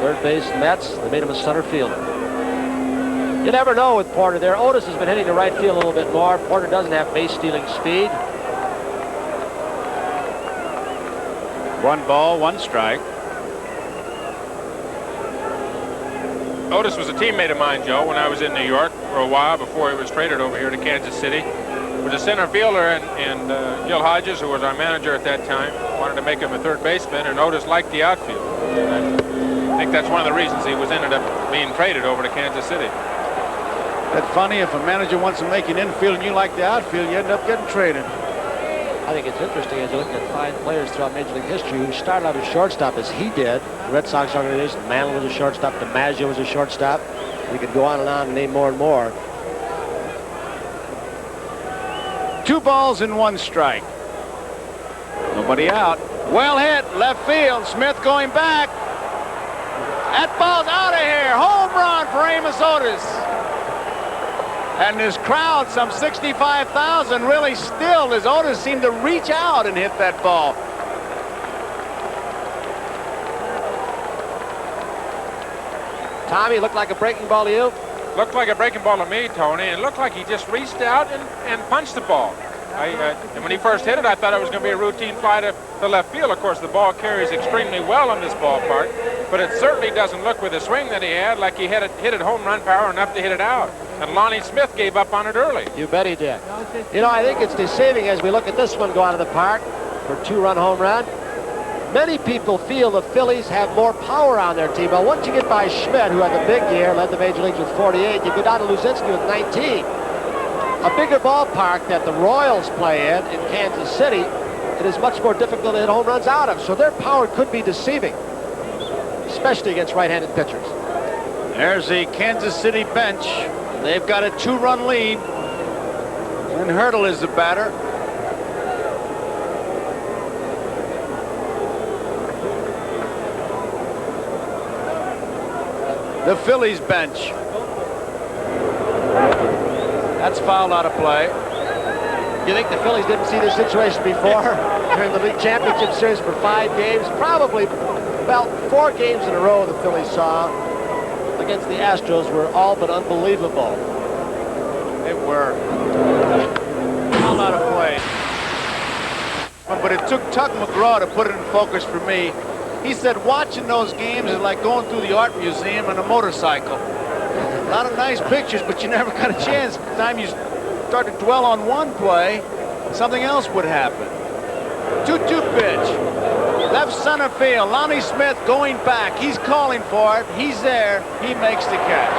third base, Mets. They made him a center fielder. You never know with Porter there. Otis has been hitting the right field a little bit more. Porter doesn't have base-stealing speed. 1 ball, 1 strike. Otis was a teammate of mine, Joe, when I was in New York for a while before he was traded over here to Kansas City. He was a center fielder, and Gil Hodges, who was our manager at that time, wanted to make him a third baseman, and Otis liked the outfield. And I think that's one of the reasons he was ended up being traded over to Kansas City. That's funny, if a manager wants to make an infield and you like the outfield, you end up getting traded. I think it's interesting as you look at 5 players throughout Major League history who started out as shortstop as he did. The Red Sox organization, Mantle was a shortstop, DiMaggio was a shortstop. You could go on and name more and more. 2 balls and 1 strike. Nobody out. Well hit, left field. Smith going back. That ball's out of here. Home run for Amos Otis. And this crowd, some 65,000, really stilled as Otis seemed to reach out and hit that ball. Tommy, looked like a breaking ball to you? Looked like a breaking ball to me, Tony, and looked like he just reached out and punched the ball. And when he first hit it, I thought it was going to be a routine fly to the left field. Of course, the ball carries extremely well in this ballpark, but it certainly doesn't look with the swing that he had like he hit it home run power enough to hit it out. And Lonnie Smith gave up on it early. You bet he did. You know, I think it's deceiving as we look at this one go out of the park for a 2-run home run. Many people feel the Phillies have more power on their team. But once you get by Schmidt, who had the big year, led the major leagues with 48, you go down to Luzinski with 19. A bigger ballpark that the Royals play in Kansas City, it is much more difficult to hit home runs out of. So their power could be deceiving, especially against right-handed pitchers. There's the Kansas City bench. They've got a 2-run lead. And Hurdle is the batter. The Phillies bench. That's fouled out of play. You think the Phillies didn't see this situation before during the league championship series for 5 games? Probably about 4 games in a row the Phillies saw against the Astros were all but unbelievable. They were. Fouled out of play. But it took Tug McGraw to put it in focus for me. He said watching those games is like going through the art museum on a motorcycle. A lot of nice pictures, but you never got a chance. By the time you start to dwell on one play, something else would happen. 2-2 pitch. Left center field. Lonnie Smith going back. He's calling for it. He's there. He makes the catch.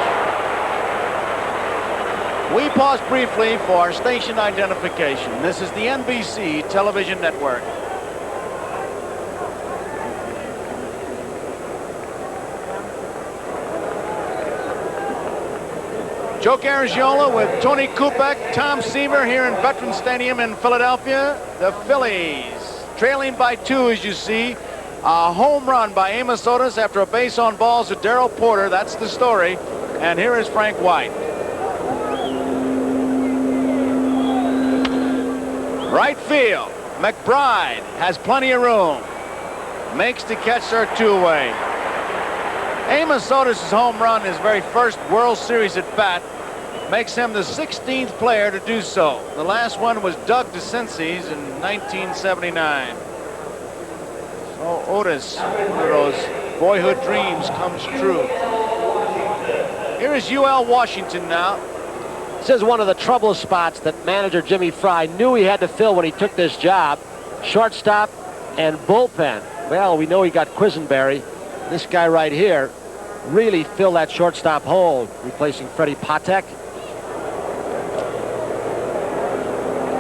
We pause briefly for station identification. This is the NBC television network. Joe Garagiola with Tony Kubek, Tom Seaver here in Veterans Stadium in Philadelphia. The Phillies trailing by 2, as you see. A home run by Amos Otis after a base on balls to Darrell Porter. That's the story. And here is Frank White. Right field. McBride has plenty of room. Makes the catch their 2-way. Amos Otis' home run, his very first World Series at bat, makes him the 16th player to do so. The last one was Doug DeCinces in 1979. So Otis, one of those boyhood dreams comes true. Here is UL Washington now. This is one of the trouble spots that manager Jimmy Frey knew he had to fill when he took this job. Shortstop and bullpen. Well, we know he got Quisenberry. This guy right here really filled that shortstop hole, replacing Freddie Patek.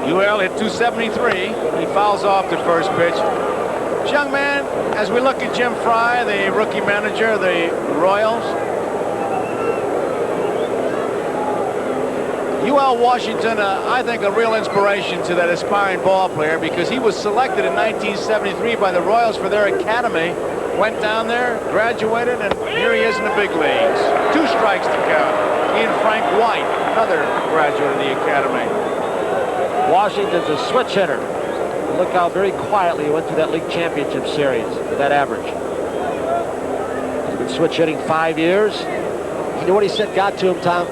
UL hit 273. He fouls off the first pitch. This young man, as we look at Jim Frey, the rookie manager of the Royals, UL Washington, I think a real inspiration to that aspiring ball player, because he was selected in 1973 by the Royals for their academy. Went down there, graduated, and here he is in the big leagues. 2 strikes to count. He and Frank White, another graduate of the academy. Washington's a switch hitter. Look how very quietly he went through that league championship series with that average. He's been switch hitting 5 years. You know what he said got to him, Tom?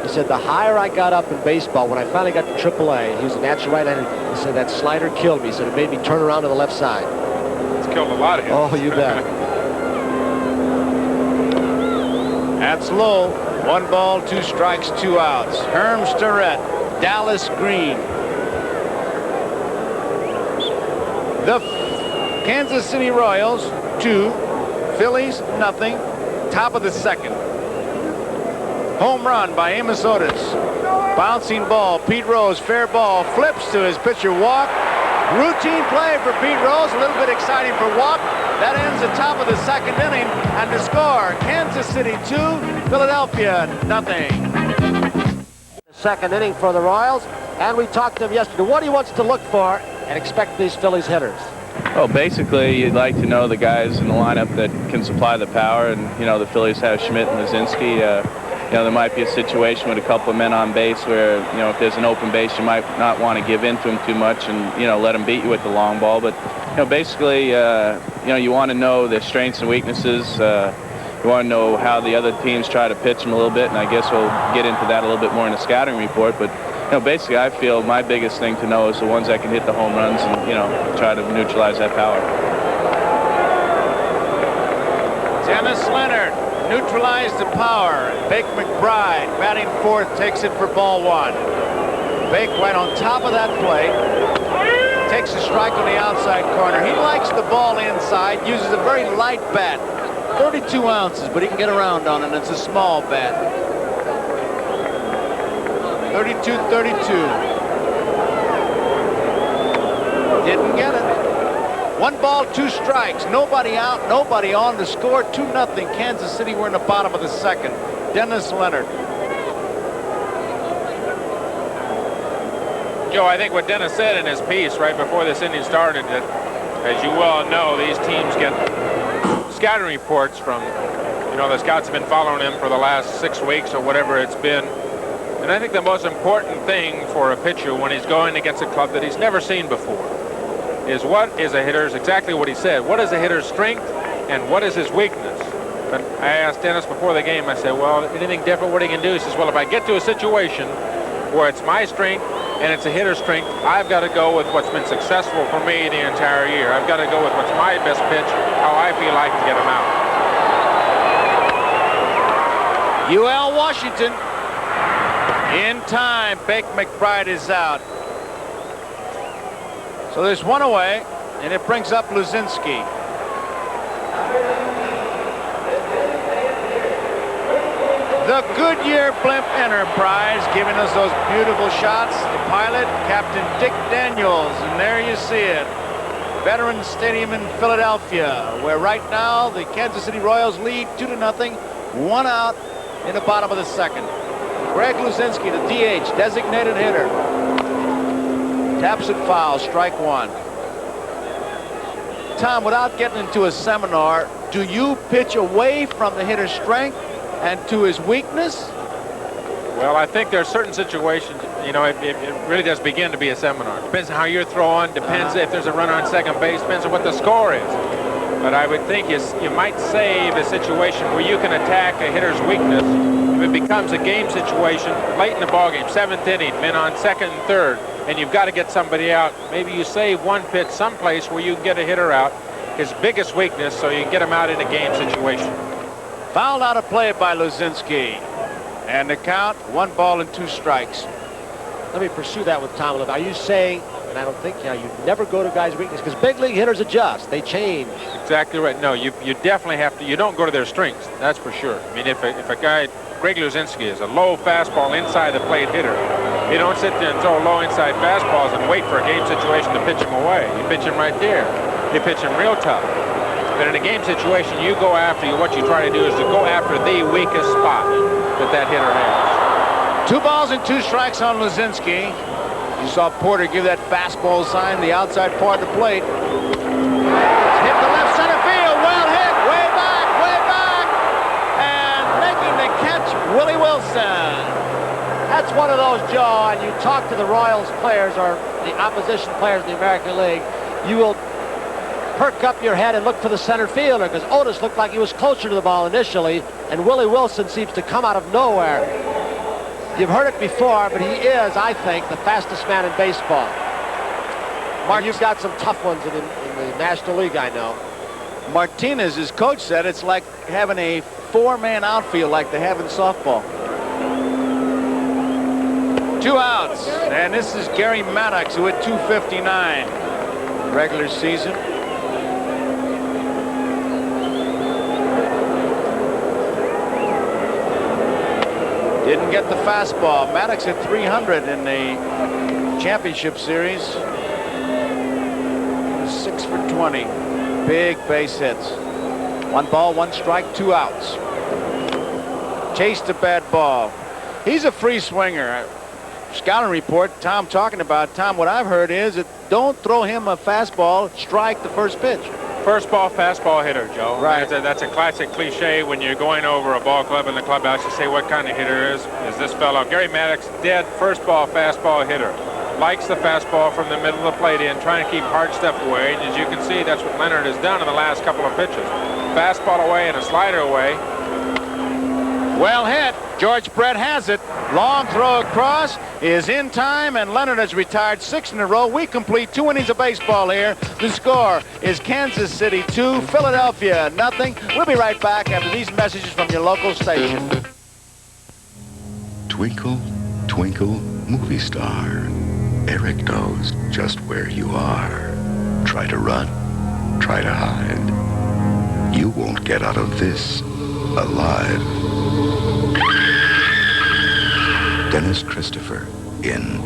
He said, the higher I got up in baseball, when I finally got to AAA, he was a natural right-hander. He said, that slider killed me. He said, it made me turn around to the left side. It's killed a lot of him. Oh, you bet. That's low. 1 ball, 2 strikes, 2 outs. Herm Starrett, Dallas Green. The Kansas City Royals, 2. Phillies, nothing. Top of the 2nd. Home run by Amos Otis. Bouncing ball. Pete Rose, fair ball. Flips to his pitcher walk. Routine play for Pete Rose, a little bit exciting for Walk. That ends the top of the second inning, and the score, Kansas City 2, Philadelphia nothing. Second inning for the Royals, and we talked to him yesterday. What he wants to look for and expect these Phillies hitters. Well, basically, you'd like to know the guys in the lineup that can supply the power, and, you know, the Phillies have Schmidt and Luzinski. You know, there might be a situation with a couple of men on base where, you know, if there's an open base, you might not want to give in to them too much and, you know, let them beat you with the long ball. But, you know, basically, you know, you want to know their strengths and weaknesses. You want to know how the other teams try to pitch them a little bit, and I guess we'll get into that a little bit more in the scouting report. But, you know, basically, I feel my biggest thing to know is the ones that can hit the home runs and, you know, try to neutralize that power. Dennis Leonard neutralized the power. Bake McBride, batting fourth, takes it for ball one. Bake right on top of that plate. Takes a strike on the outside corner. He likes the ball inside, uses a very light bat. 32 ounces, but he can get around on it. It's a small bat. 32-32. Didn't get it. 1 ball, 2 strikes. Nobody out, nobody on. The score 2-0. Kansas City, we're in the bottom of the second. Dennis Leonard. Joe, I think what Dennis said in his piece right before this inning started, that, as you well know, these teams get scouting reports from, you know, the scouts have been following him for the last 6 weeks or whatever it's been. And I think the most important thing for a pitcher when he's going against a club that he's never seen before is what is a hitter's, exactly what he said, what is a hitter's strength and what is his weakness. But I asked Dennis before the game, I said, well, anything different, what he can do? He says, well, if I get to a situation where it's my strength and it's a hitter's strength, I've got to go with what's been successful for me the entire year. I've got to go with what's my best pitch, how I feel I can get him out. UL Washington. In time, Bake McBride is out. So there's one away, and it brings up Luzinski. The Goodyear Blimp Enterprise giving us those beautiful shots. The pilot, Captain Dick Daniels, and there you see it. Veterans Stadium in Philadelphia, where right now the Kansas City Royals lead 2-0, 1 out in the bottom of the second. Greg Luzinski, the DH, designated hitter. Taps it foul, strike one. Tom, without getting into a seminar, do you pitch away from the hitter's strength and to his weakness? Well, I think there are certain situations, you know, it really does begin to be a seminar. Depends on how you're throwing, depends if there's a runner on second base, depends on what the score is. But I would think you might save a situation where you can attack a hitter's weakness if it becomes a game situation late in the ballgame, 7th inning, men on second and third, and you've got to get somebody out. Maybe you save one pitch someplace where you can get a hitter out, his biggest weakness, so you can get him out in a game situation. Fouled out of play by Luzinski. And the count, 1 ball and 2 strikes. Let me pursue that with Tom a little bit. Are you saying, and I don't think, you never go to guys' weakness, because big league hitters adjust, they change. Exactly right. No, you definitely have to, you don't go to their strengths, that's for sure. I mean, if a guy, Greg Luzinski, is a low fastball inside the plate hitter, you don't sit there and throw low inside fastballs and wait for a game situation to pitch him away. You pitch him right there. You pitch him real tough. But in a game situation, you go after, what you try to do is to go after the weakest spot that hitter has. 2 balls and 2 strikes on Luzinski. You saw Porter give that fastball sign, the outside part of the plate. Hit the left center field, well hit, way back, and making the catch, Willie Wilson. That's one of those, Joe, and you talk to the Royals players or the opposition players in the American League, you will perk up your head and look for the center fielder, because Otis looked like he was closer to the ball initially, and Willie Wilson seems to come out of nowhere. You've heard it before, but he is, I think, the fastest man in baseball. Mark, you've got some tough ones in the National League, I know. Martinez, his coach, said it's like having a 4-man outfield like they have in softball. 2 outs, and this is Gary Maddox, who hit .259 regular season. Didn't get the fastball. Maddox hit .300 in the championship series. 6 for 20. Big base hits. 1 ball, 1 strike, 2 outs. Chased a bad ball. He's a free swinger. Scouting report, Tom talking about, Tom, what I've heard is that don't throw him a fastball, strike the first pitch. First ball, fastball hitter, Joe. Right. That's a classic cliche when you're going over a ball club in the clubhouse. You say, what kind of hitter is this fellow? Gary Maddox, dead first ball, fastball hitter. Likes the fastball from the middle of the plate in, trying to keep hard stuff away. And as you can see, that's what Leonard has done in the last couple of pitches. Fastball away and a slider away. Well hit. George Brett has it. Long throw across is in time, and Leonard has retired 6 in a row. We complete 2 innings of baseball here. The score is Kansas City 2, Philadelphia nothing. We'll be right back after these messages from your local station. Twinkle, twinkle, movie star. Eric knows just where you are. Try to run, try to hide. You won't get out of this alive. Dennis Christopher in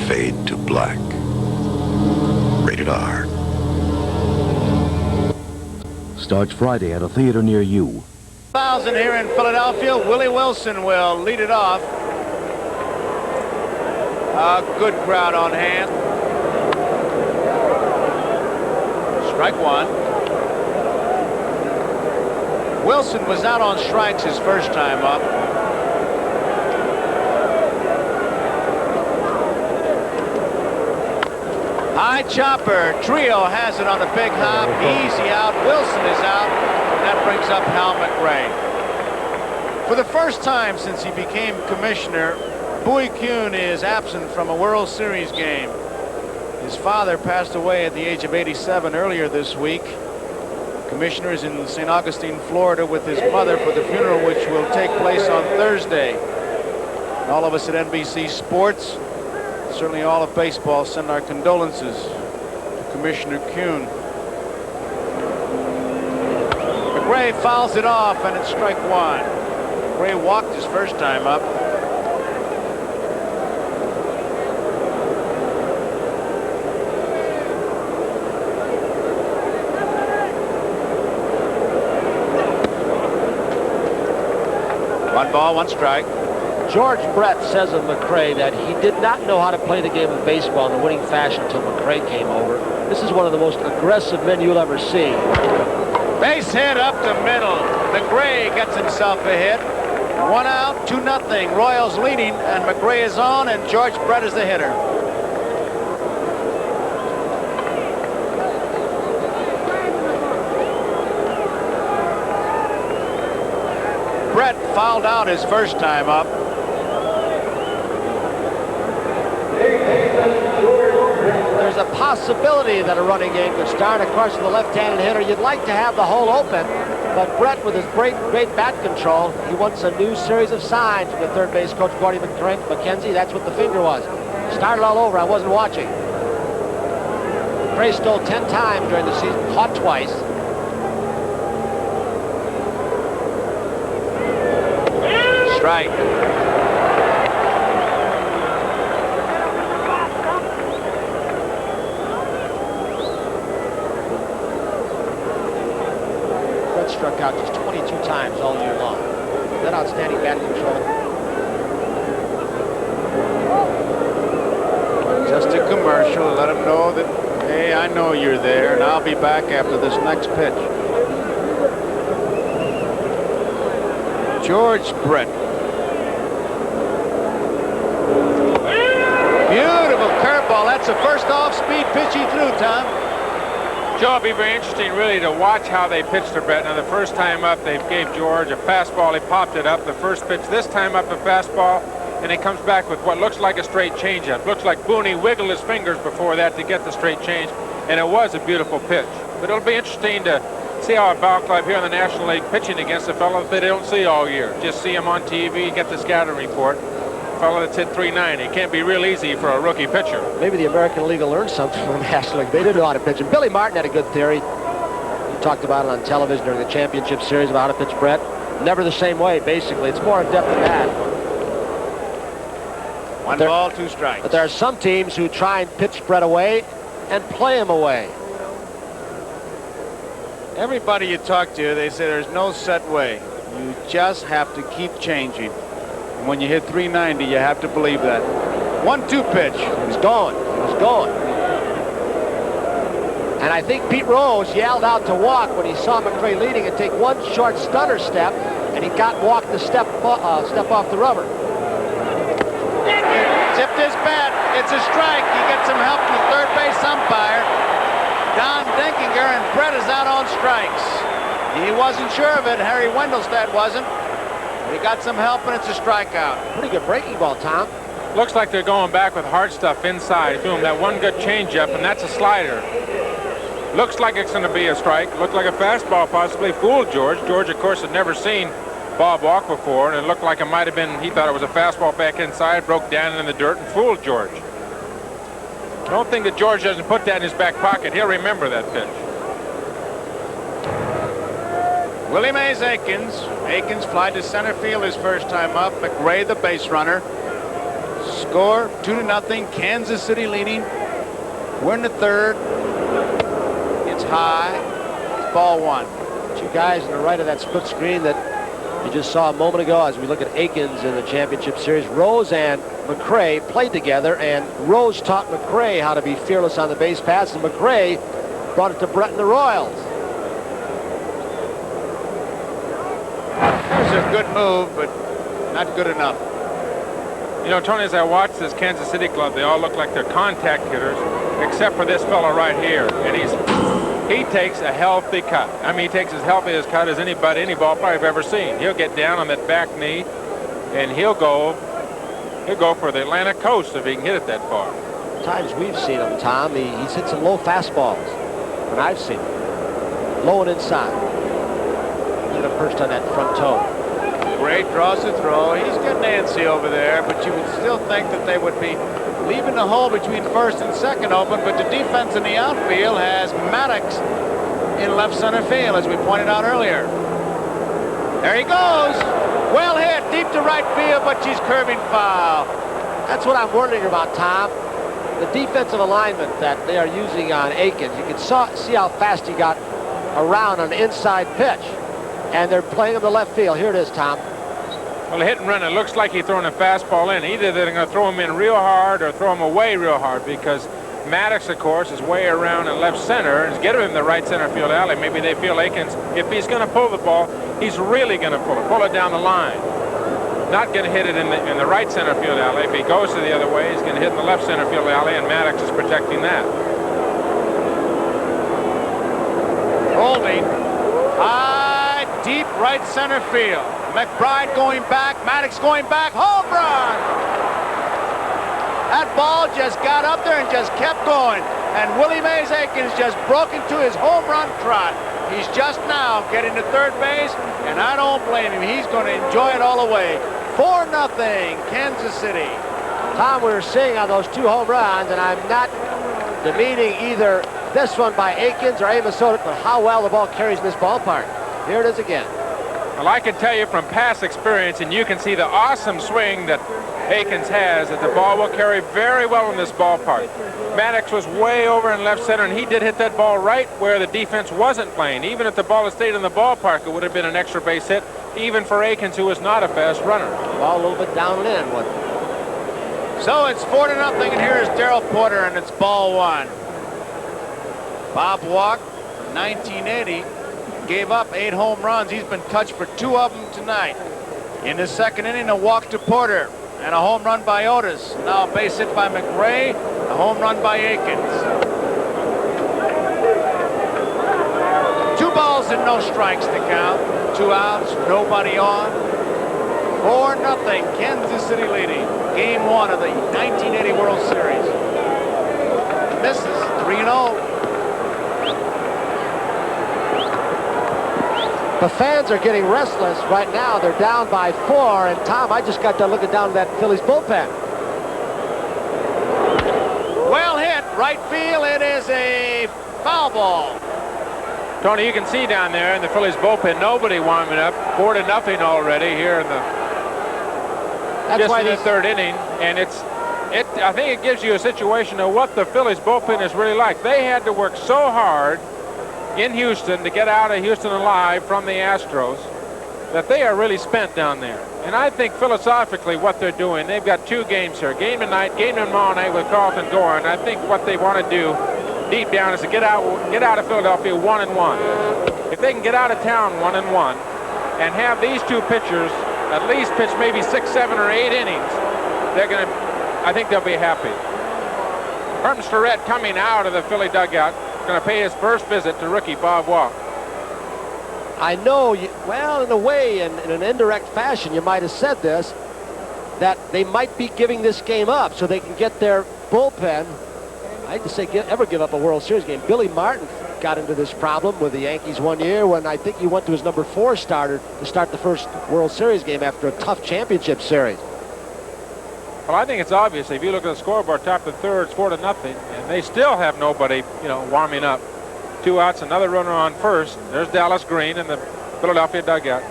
Fade to Black. Rated R. Starts Friday at a theater near you. 1,000 here in Philadelphia. Willie Wilson will lead it off. A good crowd on hand. Strike 1. Wilson was out on strikes his first time up. High chopper. Trio has it on a big hop. Easy out. Wilson is out. And that brings up Hal McRae. For the first time since he became commissioner, Bowie Kuhn is absent from a World Series game. His father passed away at the age of 87 earlier this week. Commissioner is in St. Augustine, Florida with his mother for the funeral, which will take place on Thursday. All of us at NBC Sports, certainly all of baseball, send our condolences to Commissioner Kuhn. McRae fouls it off, and it's strike 1. McRae walked his first time up. One ball, 1 strike. George Brett says of McRae that he did not know how to play the game of baseball in a winning fashion until McRae came over. This is one of the most aggressive men you'll ever see. Base hit up the middle. McRae gets himself a hit. 1 out, 2-0. Royals leading, and McRae is on, and George Brett is the hitter. Brett fouled out his first time up. There's a possibility that a running game could start. Of course, with the left-handed hitter, you'd like to have the hole open, but Brett, with his great bat control, he wants a new series of signs from the third base coach, Gordy McKenzie. That's what the finger was. Started all over. I wasn't watching. McRae stole 10 times during the season, caught twice. Strike. Brett struck out just 22 times all year long. That outstanding bat control. Just a commercial to let them know that, hey, I know you're there, and I'll be back after this next pitch. George Brett. Beautiful curveball. That's the first off-speed pitch he threw, Tom. Joe, it'll be very interesting, really, to watch how they pitched to Brett. Now, the first time up, they gave George a fastball. He popped it up. The first pitch, this time up, a fastball, and he comes back with what looks like a straight changeup. Looks like Boone wiggled his fingers before that to get the straight change, and it was a beautiful pitch. But it'll be interesting to see how a ball club here in the National League pitching against a fellow that they don't see all year. Just see him on TV, get the scouting report. Fellow that's hit .390. It can't be real easy for a rookie pitcher. Maybe the American League will learn something from the National League. They didn't know how to pitch. And Billy Martin had a good theory. He talked about it on television during the championship series about how to pitch Brett. Never the same way, basically. It's more in depth than that. One ball, 2 strikes. But there are some teams who try and pitch Brett away and play him away. Everybody you talk to, they say there's no set way. You just have to keep changing. And when you hit 390, you have to believe that. 1-2 pitch. He's going. He's going. And I think Pete Rose yelled out to Walk when he saw McRae leading and take one short stunner step, and he got Walk to step off the rubber. Tipped his bat. It's a strike. He gets some help from the third base umpire. Don Denkinger, and Brett is out on strikes. He wasn't sure of it. Harry Wendelstedt wasn't. He got some help, and it's a strikeout. Pretty good breaking ball, Tom. Looks like they're going back with hard stuff inside to him. That one good changeup, and that's a slider. Looks like it's going to be a strike. Looked like a fastball possibly fooled George. George, of course, had never seen Bob Walk before, and it looked like it might have been, he thought it was a fastball back inside, broke down in the dirt and fooled George. Don't think that George doesn't put that in his back pocket. He'll remember that pitch. Willie Mays Aikens. Aikens fly to center field his first time up. McRae, the base runner. Score 2-0. Kansas City leading. We're in the third. It's high. It's ball 1. 2 guys on the right of that split screen that you just saw a moment ago as we look at Aikens in the championship series. Rose and McRae played together, and Rose taught McRae how to be fearless on the base paths, and McRae brought it to Brett and the Royals. There's a good move, but not good enough. You know, Tony, as I watch this Kansas City club, they all look like they're contact hitters, except for this fellow right here. And he takes a healthy cut. I mean, he takes as healthy a cut as any ball player I've ever seen. He'll get down on that back knee, and he'll go for the Atlantic coast if he can hit it that far. Times we've seen him, Tom, he's hit some low fastballs when I've seen him. Low and inside. Should have perched on that front toe. Great draws the throw. He's getting antsy over there, but you would still think that they would be leaving the hole between first and second open, but the defense in the outfield has Maddox in left center field, as we pointed out earlier. There he goes. Well hit, deep to right field, but she's curving foul. That's what I'm wondering about, Tom. The defensive alignment that they are using on Aikens. You can see how fast he got around on the inside pitch. And they're playing on the left field. Here it is, Tom. Well, hit and run, it looks like he's throwing a fastball in. Either they're going to throw him in real hard or throw him away real hard, because Maddox, of course, is way around in left center and is getting him in the right center field alley. Maybe they feel Aikens, if he's going to pull the ball, he's really going to pull it down the line. Not going to hit it in the right center field alley. If he goes to the other way, he's going to hit in the left center field alley, and Maddox is protecting that. Holding. High, deep right center field. McBride going back, Maddox going back, home run! That ball just got up there and just kept going. And Willie Mays Aikens just broke into his home run trot. He's just now getting to third base, and I don't blame him. He's going to enjoy it all the way. 4-0, Kansas City. Tom, we were seeing on those 2 home runs, and I'm not demeaning either this one by Aikens or Amos Otis, but how well the ball carries in this ballpark. Here it is again. Well, I can tell you from past experience, and you can see the awesome swing that Aikens has, that the ball will carry very well in this ballpark. Maddox was way over in left center, and he did hit that ball right where the defense wasn't playing. Even if the ball had stayed in the ballpark, it would have been an extra base hit, even for Aikens, who is not a fast runner. Ball a little bit down and in, wasn't it? So it's 4-0, and here is Darrell Porter, and it's ball 1. Bob Walk, 1980. Gave up 8 home runs. He's been touched for 2 of them tonight. In the second inning, a walk to Porter and a home run by Otis. Now a base hit by McRae, a home run by Aikens. 2 balls and no strikes to count. 2 outs, nobody on. 4-0, Kansas City leading. Game 1 of the 1980 World Series. Misses 3-0. The fans are getting restless right now. They're down by 4, and Tom, I just got done looking down at that Phillies bullpen. Well hit, right field. It is a foul ball. Tony, you can see down there in the Phillies bullpen, nobody warming up. 4-0 already here in the That's why the 3rd inning, and it's I think it gives you a situation of what the Phillies bullpen is really like. They had to work so hard in Houston to get out of Houston alive from the Astros that they are really spent down there. And I think philosophically what they're doing, they've got 2 games here, game tonight, game tomorrow night with Carlton Doran. I think what they want to do deep down is to get out of Philadelphia 1-1. If they can get out of town 1-1 and have these 2 pitchers at least pitch maybe 6, 7, or 8 innings, I think they'll be happy. Herm Starrett coming out of the Philly dugout, going to pay his first visit to rookie Bob Walk. I know, well, in a way, in an indirect fashion, you might have said this, that they might be giving this game up so they can get their bullpen. I hate to say ever give up a World Series game. Billy Martin got into this problem with the Yankees one year when I think he went to his number 4 starter to start the first World Series game after a tough championship series. Well, I think it's obvious. If you look at the scoreboard, top of the 3rd, it's 4-0, and they still have nobody, warming up. 2 outs, another runner on first. There's Dallas Green in the Philadelphia dugout.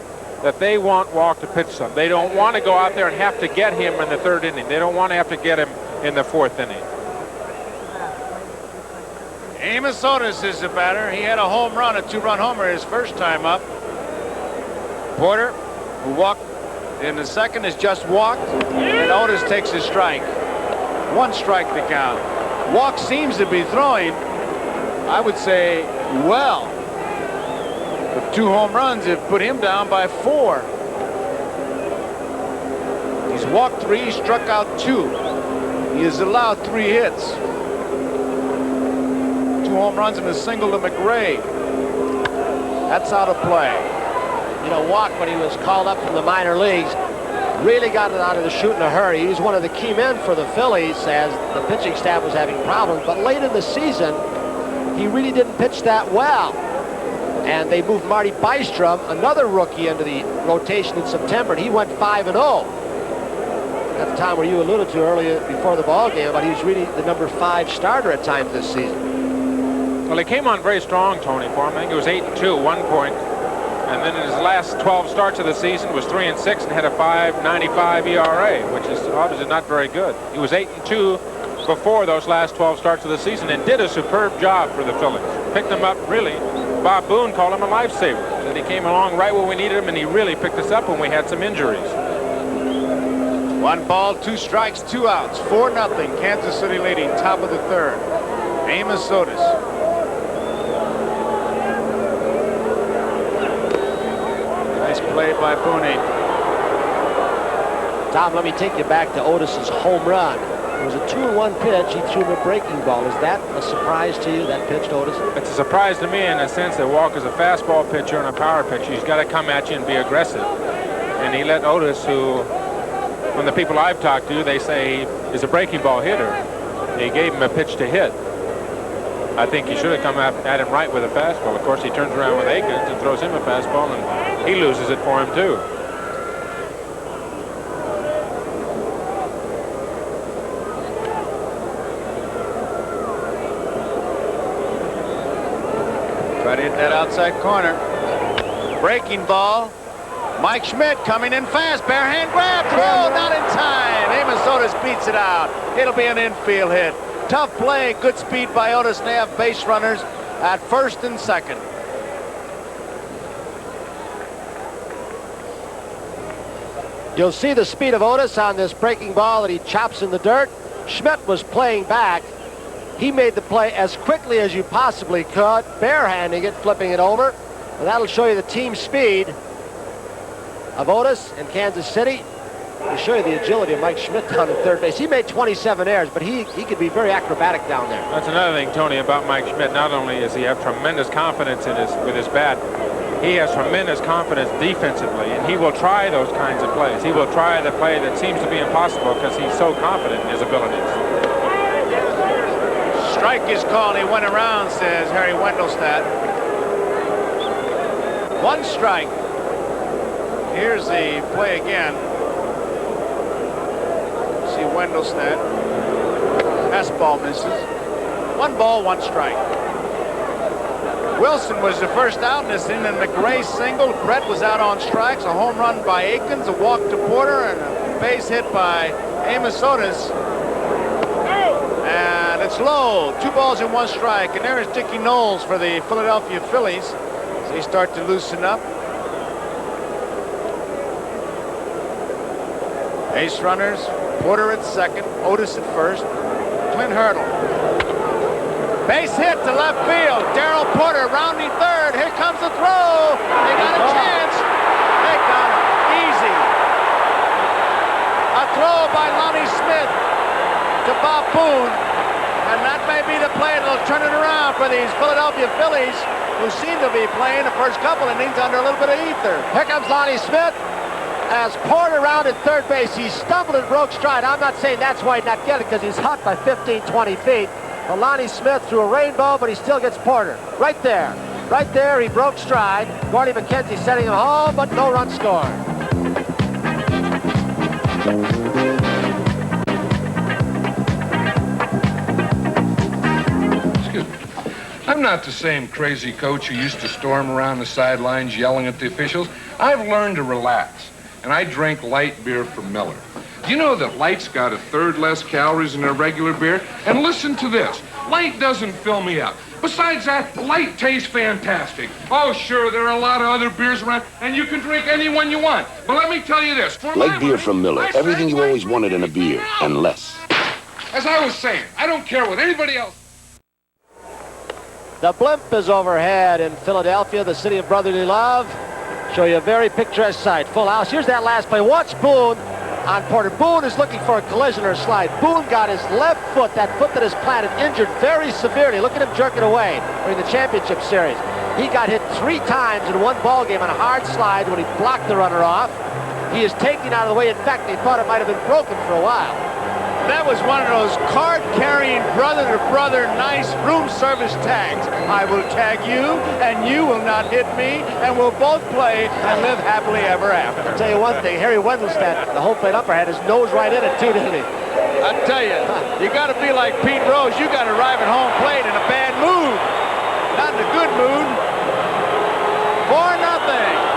That they want Walk to pitch some. They don't want to go out there and have to get him in the 3rd inning. They don't want to have to get him in the 4th inning. Amos Otis is the batter. He had a home run, a 2-run homer his first time up. Porter, who walked in the second, has just walked, and Otis takes his strike. 1 strike to count. Walk seems to be throwing, I would say, well. The 2 home runs have put him down by 4. He's walked 3, struck out 2. He has allowed 3 hits. 2 home runs and a single to McGraw. That's out of play. Walk, when he was called up from the minor leagues, really got it out of the chute in a hurry. He was one of the key men for the Phillies as the pitching staff was having problems. But late in the season, he really didn't pitch that well. And they moved Marty Bystrom, another rookie, into the rotation in September, and he went 5-0. At the time where you alluded to earlier before the ball game, but he was really the number 5 starter at times this season. Well, he came on very strong, Tony, for him. I think it was 8-2 at one point. And then in his last 12 starts of the season was 3-6 and had a 5.95 ERA, which is obviously not very good. He was 8-2 before those last 12 starts of the season and did a superb job for the Phillies. Picked them up, really. Bob Boone called him a lifesaver. And he came along right where we needed him, and he really picked us up when we had some injuries. 1 ball, 2 strikes, 2 outs. 4-0. Kansas City leading, top of the 3rd. Amos Otis. Nice play by Boone. Tom, let me take you back to Otis's home run. It was a 2-1 pitch. He threw him a breaking ball. Is that a surprise to you, that pitch to Otis? It's a surprise to me in the sense that Walker's a fastball pitcher and a power pitcher. He's got to come at you and be aggressive. And he let Otis, who, from the people I've talked to, they say is a breaking ball hitter. He gave him a pitch to hit. I think he should have come at him right with a fastball. Of course, he turns around with Aikens and throws him a fastball, and he loses it for him, too. Try to hit that outside corner. Breaking ball. Mike Schmidt coming in fast. Bare hand grab. Throw, not in time. Amos Otis beats it out. It'll be an infield hit. Tough play. Good speed by Otis. They have base runners at 1st and 2nd. You'll see the speed of Otis on this breaking ball that he chops in the dirt. Schmidt was playing back. He made the play as quickly as you possibly could, barehanding it, flipping it over. And that'll show you the team speed of Otis in Kansas City. It'll show you the agility of Mike Schmidt down at 3rd base. He made 27 errors, but he could be very acrobatic down there. That's another thing, Tony, about Mike Schmidt. Not only does he have tremendous confidence with his bat, he has tremendous confidence defensively, and he will try those kinds of plays. He will try the play that seems to be impossible because he's so confident in his abilities. Strike is called. He went around, says Harry Wendelstedt. 1 strike. Here's the play again. See Wendelstedt. Fastball misses. 1 ball, 1 strike. Wilson was the first out in this inning, and McGraw singled. Brett was out on strikes. A home run by Aikens, a walk to Porter, and a base hit by Amos Otis. And it's low. 2 balls and 1 strike. And there is Dickie Knowles for the Philadelphia Phillies. As they start to loosen up. Ace runners. Porter at second. Otis at first. Clint Hurdle. Base hit to left field. Darrell Porter rounding third. Here comes the throw. They got a chance. They got it. Easy. A throw by Lonnie Smith to Bob Boone. And that may be the play that'll turn it around for these Philadelphia Phillies, who seem to be playing the first couple innings under a little bit of ether. Here comes Lonnie Smith. As Porter rounded third base, he stumbled and broke stride. I'm not saying that's why he did not get it, because he's hot by 15, 20 feet. But Lonnie Smith threw a rainbow, but he still gets Porter. Right there. Right there, he broke stride. Gordy McKenzie sending him home, but no run scored. Excuse me. I'm not the same crazy coach who used to storm around the sidelines yelling at the officials. I've learned to relax, and I drink light beer from Miller. Do you know that light's got 1/3 less calories than a regular beer? And listen to this. Light doesn't fill me up. Besides that, light tastes fantastic. Oh, sure, there are a lot of other beers around, and you can drink any one you want. But let me tell you this. For light beer from Miller. Everything you always wanted in a beer, and less. As I was saying, I don't care what anybody else... The blimp is overhead in Philadelphia, the city of brotherly love. Show you a very picturesque sight. Full house. Here's that last play. Watch Boone on Porter. Boone is looking for a collision or a slide. Boone got his left foot, that foot that is planted, injured very severely. Look at him jerk it away during the championship series. He got hit 3 times in one ball game on a hard slide when he blocked the runner off. He is taken out of the way. In fact, he thought it might have been broken for a while. That was one of those card-carrying brother-to-brother nice room service tags. I will tag you, and you will not hit me, and we'll both play and live happily ever after. I'll tell you one thing, Harry Wendelstedt, the home plate umpire, had his nose right in it too, didn't he? I tell you, you got to be like Pete Rose. You got to arrive at home plate in a bad mood, not in a good mood. 4-0,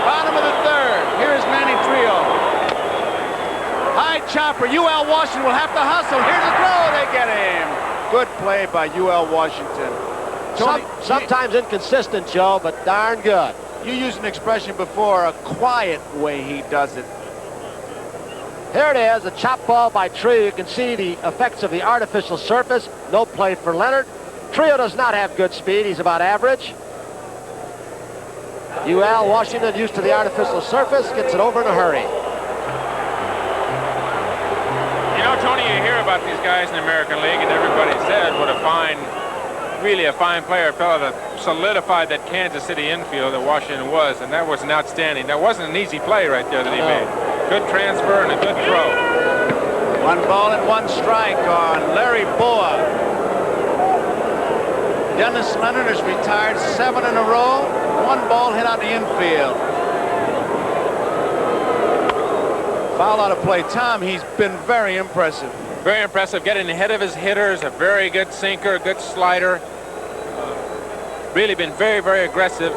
bottom of the third. Here's Manny Trio. High chopper, UL Washington will have to hustle. Here's a throw, they get him. Good play by UL Washington. Sometimes inconsistent, Joe, but darn good. You used an expression before, a quiet way he does it. Here it is, a chop ball by Trio. You can see the effects of the artificial surface. No play for Leonard. Trio does not have good speed. He's about average. UL Washington, used to the artificial surface, gets it over in a hurry. You know, Tony, you hear about these guys in the American League, and everybody said what a fine, really a fine player, a fellow that solidified that Kansas City infield that Washington was, and that was an outstanding. That wasn't an easy play right there that he made. Good transfer and a good throw. 1 ball and 1 strike on Larry Boa. Dennis Leonard has retired 7 in a row. 1 ball hit on the infield. Foul out of play. Tom, he's been very impressive. Very impressive, getting ahead of his hitters, a very good sinker, a good slider. Really been very, very aggressive.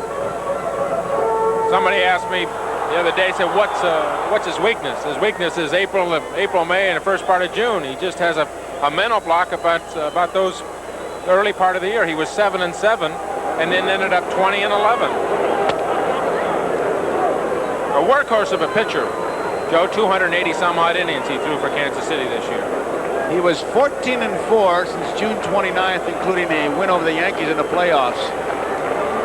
Somebody asked me the other day, said, what's his weakness? His weakness is April, May, and the first part of June. He just has a mental block about the early part of the year. He was 7-7, and then ended up 20-11. A workhorse of a pitcher. Joe, 280 some odd innings he threw for Kansas City this year. He was 14-4 since June 29th, including a win over the Yankees in the playoffs.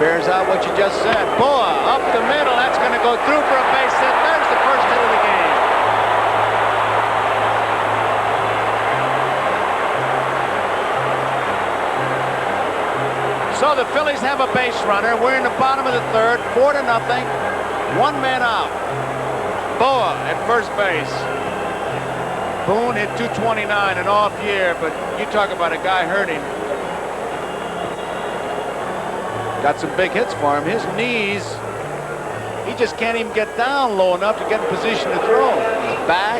Bears out what you just said. Boa up the middle. That's going to go through for a base hit. There's the first hit of the game. So the Phillies have a base runner. We're in the bottom of the third, 4-0. 1 man out. Boa at first base. Boone hit 229, an off year, but you talk about a guy hurting. Got some big hits for him. His knees, he just can't even get down low enough to get in position to throw. He's back.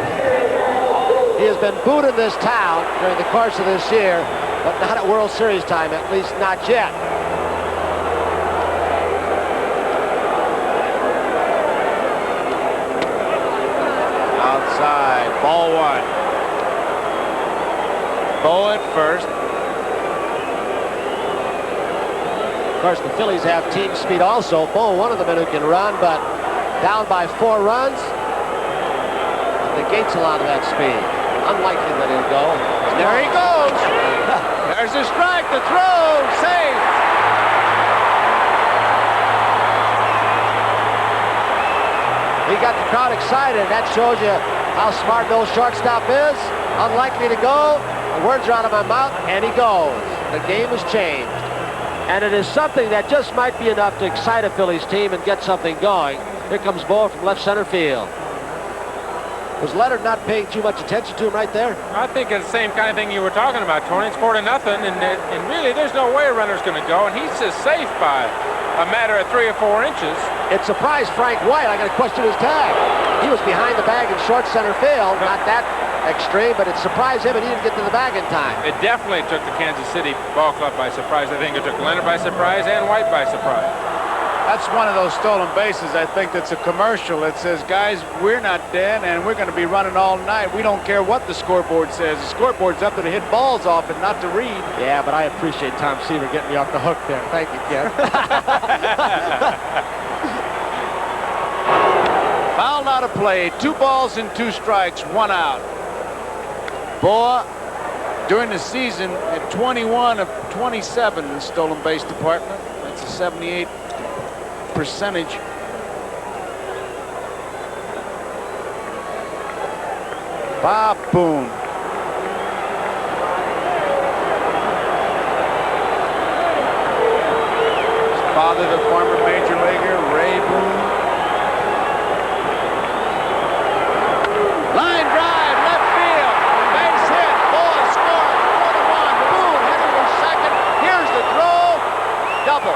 He has been booed in this town during the course of this year, but not at World Series time, at least not yet. Outside, ball 1. Boa at first. course, the Phillies have team speed also. Boone, one of the men who can run, but down by 4 runs. Negates a lot of that speed. Unlikely that he'll go. There he goes. There's a strike. The throw. Safe. He got the crowd excited. That shows you how smart the old shortstop is. Unlikely to go. The words are out of my mouth, and he goes. The game has changed. And it is something that just might be enough to excite a Phillies team and get something going. Here comes Boone from left center field. Was Leonard not paying too much attention to him right there? I think it's the same kind of thing you were talking about, Tony. It's 4-0, and really there's no way a runner's going to go, and he's just safe by a matter of 3 or 4 inches. It surprised Frank White. I got to question his tag. He was behind the bag in short center field. Not that extreme, but it surprised him, and he didn't get to the bag in time. It definitely took the Kansas City ball club by surprise. I think it took Leonard by surprise and White by surprise. That's one of those stolen bases, I think, that's a commercial that says, guys, we're not dead, and we're going to be running all night. We don't care what the scoreboard says. The scoreboard's up there to hit balls off and not to read. Yeah, but I appreciate Tom Seaver getting me off the hook there. Thank you, Ken. Fouled out of play. 2 balls and 2 strikes, 1 out. Boa, during the season, at 21 of 27 in the stolen base department. That's a 78 percentage. Bob Boone. His father, the former major leaguer, Ray Boone. Line drive, left field, base hit, Boa scored, 4-1. Boone headed for second. Here's the throw, double.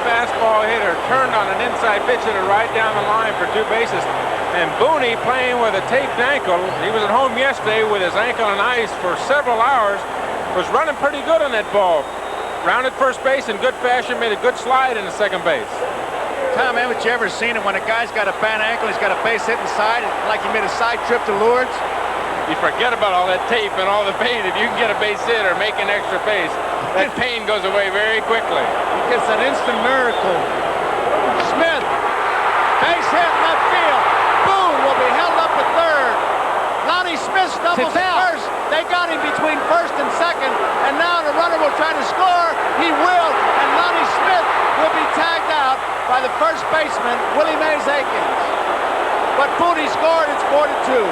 Fastball hitter turned on an inside pitch hitter right down the line for 2 bases. And Boone, playing with a taped ankle, he was at home yesterday with his ankle on ice for several hours, was running pretty good on that ball. Rounded first base in good fashion, made a good slide into second base. Tom, haven't you ever seen it when a guy's got a bad ankle, he's got a base hit inside, like he made a side trip to Lourdes? You forget about all that tape and all the pain. If you can get a base hit or make an extra base, that pain goes away very quickly. It's an instant miracle. Smith, base hit, left field. Boone will be held up at third. Lonnie Smith stumbles at first. They got him between first and second, and now the runner will try to score. He will, and Lonnie Smith will be tagged out by the first baseman, Willie Aikens. But Boone scored. It's 4-2.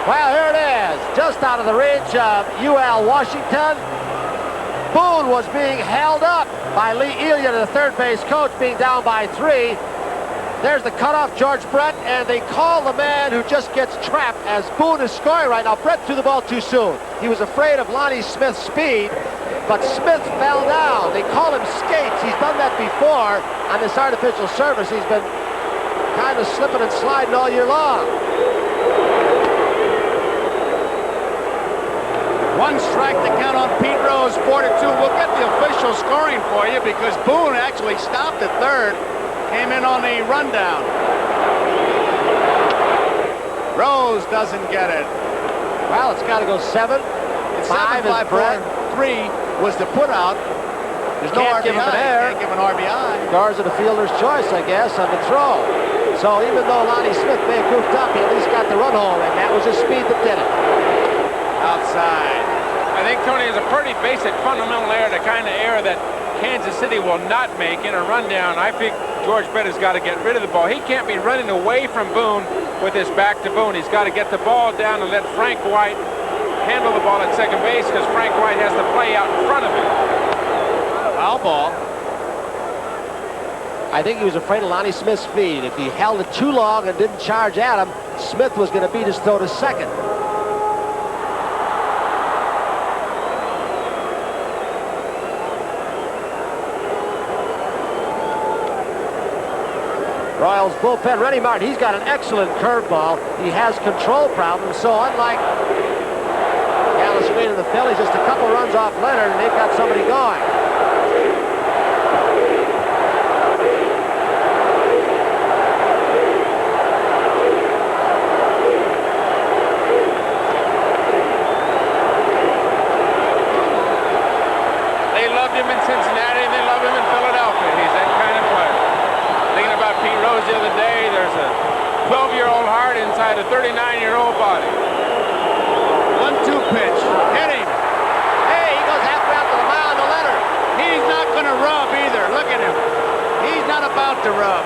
Well, here it is, just out of the reach of UL Washington. Boone was being held up by Lee Elia, the third base coach, being down by 3. There's the cutoff, George Brett, and they call the man who just gets trapped as Boone is scoring right now. Brett threw the ball too soon. He was afraid of Lonnie Smith's speed, but Smith fell down. They call him skates. He's done that before on this artificial surface. He's been kind of slipping and sliding all year long. 1 strike to count on Pete Rose, 4-2. We'll get the official scoring for you because Boone actually stopped at third, came in on the rundown. Rose doesn't get it. Well, it's got to go 7. It's 5 is Brett. 3 was the put out. There's no RBI. Can't give an RBI. Garza the fielder's choice, I guess, on the throw. So even though Lonnie Smith may have goofed up, he at least got the run home, and that was his speed that did it. Outside. I think, Tony, is a pretty basic fundamental error, the kind of error that Kansas City will not make in a rundown. I think George Brett has got to get rid of the ball. He can't be running away from Boone with his back to Boone. He's got to get the ball down and let Frank White handle the ball at second base because Frank White has to play out in front of him. Foul ball. I think he was afraid of Lonnie Smith's speed. If he held it too long and didn't charge at him, Smith was going to beat his throw to second. Royals bullpen, Rennie Martin, he's got an excellent curveball. He has control problems, so unlike Dallas Green and the Phillies, just a couple runs off Leonard, and they've got somebody going. They loved him in Cincinnati, and they love him in Philadelphia. He's that kind of player. Thinking about Pete Rose the other day, there's a 12-year-old heart inside a 39-year-old body. 1-2 pitch. Hit him. Hey, he goes halfway out to the mound to Leonard. He's not going to rub either. Look at him. He's not about to rub.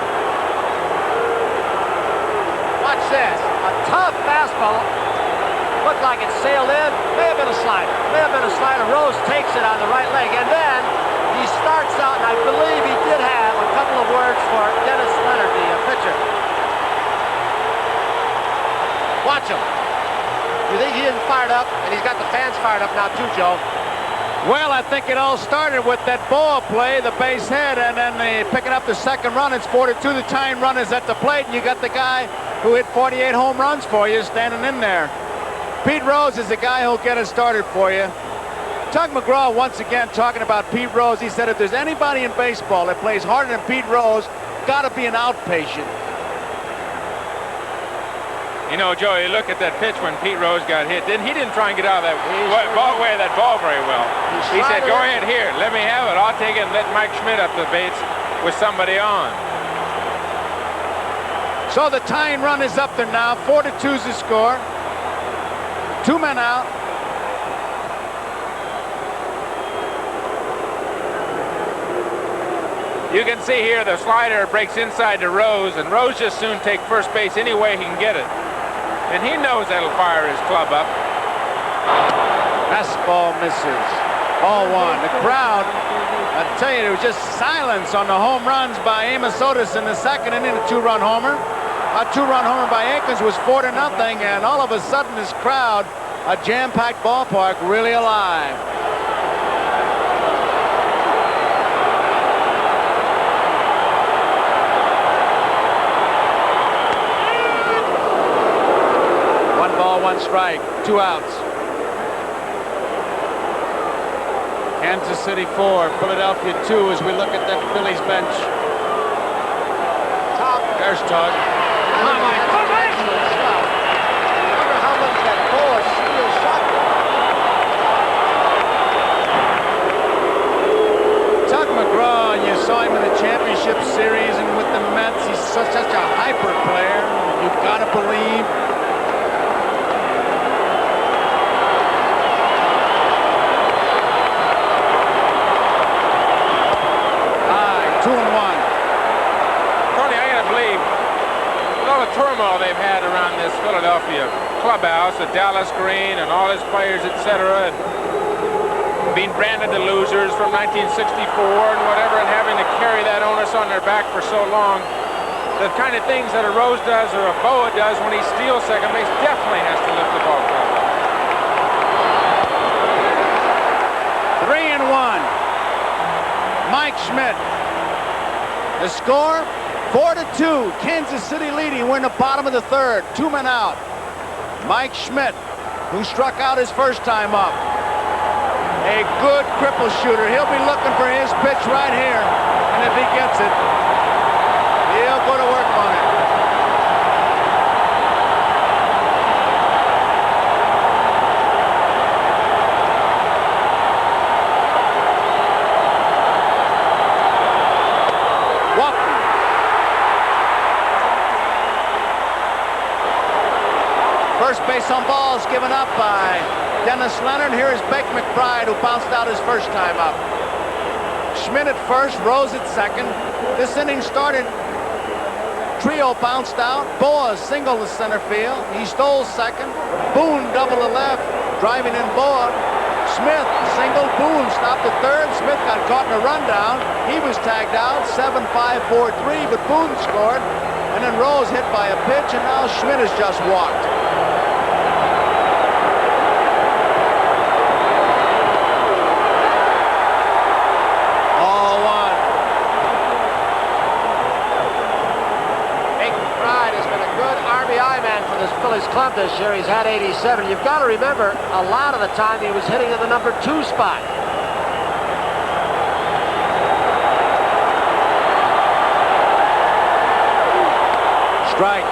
Watch this. A tough fastball. Looked like it sailed in. May have been a slider. May have been a slider. Rose takes it on the right leg. And then he starts out, and I believe he did have a couple of words for Dennis Leonard, the pitcher. Watch him. You think he isn't fired up? And he's got the fans fired up now too, Joe. Well, I think it all started with that ball play, the base hit, and then they picking up the second run. It's 4-2. The tying run is at the plate, and you got the guy who hit 48 home runs for you standing in there. Pete Rose is the guy who'll get it started for you. Tug McGraw, once again, talking about Pete Rose, he said if there's anybody in baseball that plays harder than Pete Rose, got to be an outpatient. You know, Joe, you look at that pitch when Pete Rose got hit. He didn't try and get out of that ball very well. He said, go ahead here, let me have it. I'll take it and let Mike Schmidt up the baits with somebody on. So the tying run is up there now. 4-2 is the score. 2 men out. You can see here the slider breaks inside to Rose, and Rose just soon take first base any way he can get it. And he knows that'll fire his club up. Fastball misses. Ball 1. The crowd, I tell you, there was just silence on the home runs by Amos Otis in the second inning, a 2-run homer. A 2-run homer by Aikens was 4-0, and all of a sudden this crowd, a jam-packed ballpark, really alive. One ball, one strike, 2 outs. Kansas City 4, Philadelphia 2 as we look at that Phillies bench. There's Tug. Tug McGraw, you saw him in the championship series and with the Mets. He's such a hyper player. You've got to believe. High, 2-1. Tony, I gotta believe with all the turmoil they've had around this Philadelphia clubhouse, the Dallas Green and all his players, etc., and being branded the losers from 1964 and whatever, and having to carry that onus on their back for so long, the kind of things that a Rose does or a Boa does when he steals second base definitely has to lift the ball club. 3-1. Mike Schmidt. The score, 4-2. Kansas City leading. We're in the bottom of the third. 2 men out. Mike Schmidt, who struck out his first time up. A good cripple shooter. He'll be looking for his pitch right here. And if he gets it, he'll go to work on it. Walking. First base on balls given up by Dennis Leonard. Here is Bake McBride, who bounced out his first time up. Schmidt at first, Rose at second. This inning started. Trio bounced out. Boa single to center field. He stole second. Boone double to left, driving in Boa. Smith single. Boone stopped at third. Smith got caught in a rundown. He was tagged out. 7-5-4-3, but Boone scored. And then Rose hit by a pitch, and now Schmidt has just walked. Phillies club this year. He's had 87. You've got to remember, a lot of the time he was hitting in the number 2 spot. Strike.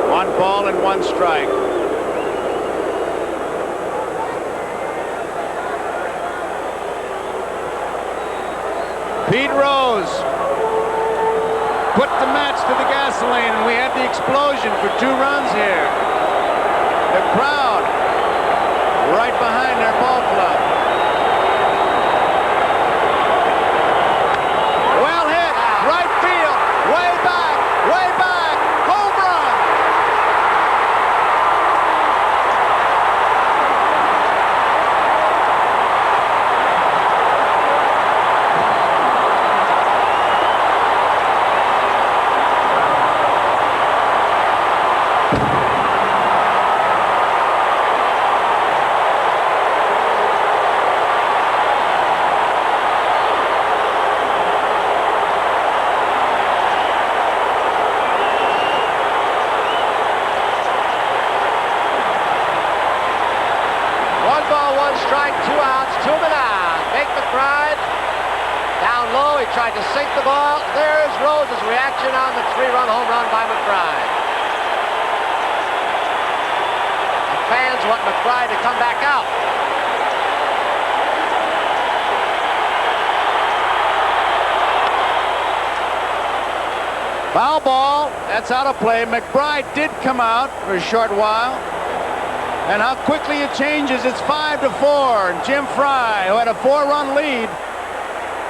1 ball and 1 strike. Pete Rose put the match to the gasoline, and we had the explosion for 2 runs here. The crowd right behind their ball club. Well hit, right field, way back, home run. Tried to sink the ball. There's Rose's reaction on the 3-run home run by McBride. The fans want McBride to come back out. Foul ball. That's out of play. McBride did come out for a short while. And how quickly it changes. It's 5-4. And Jim Frey, who had a 4-run lead,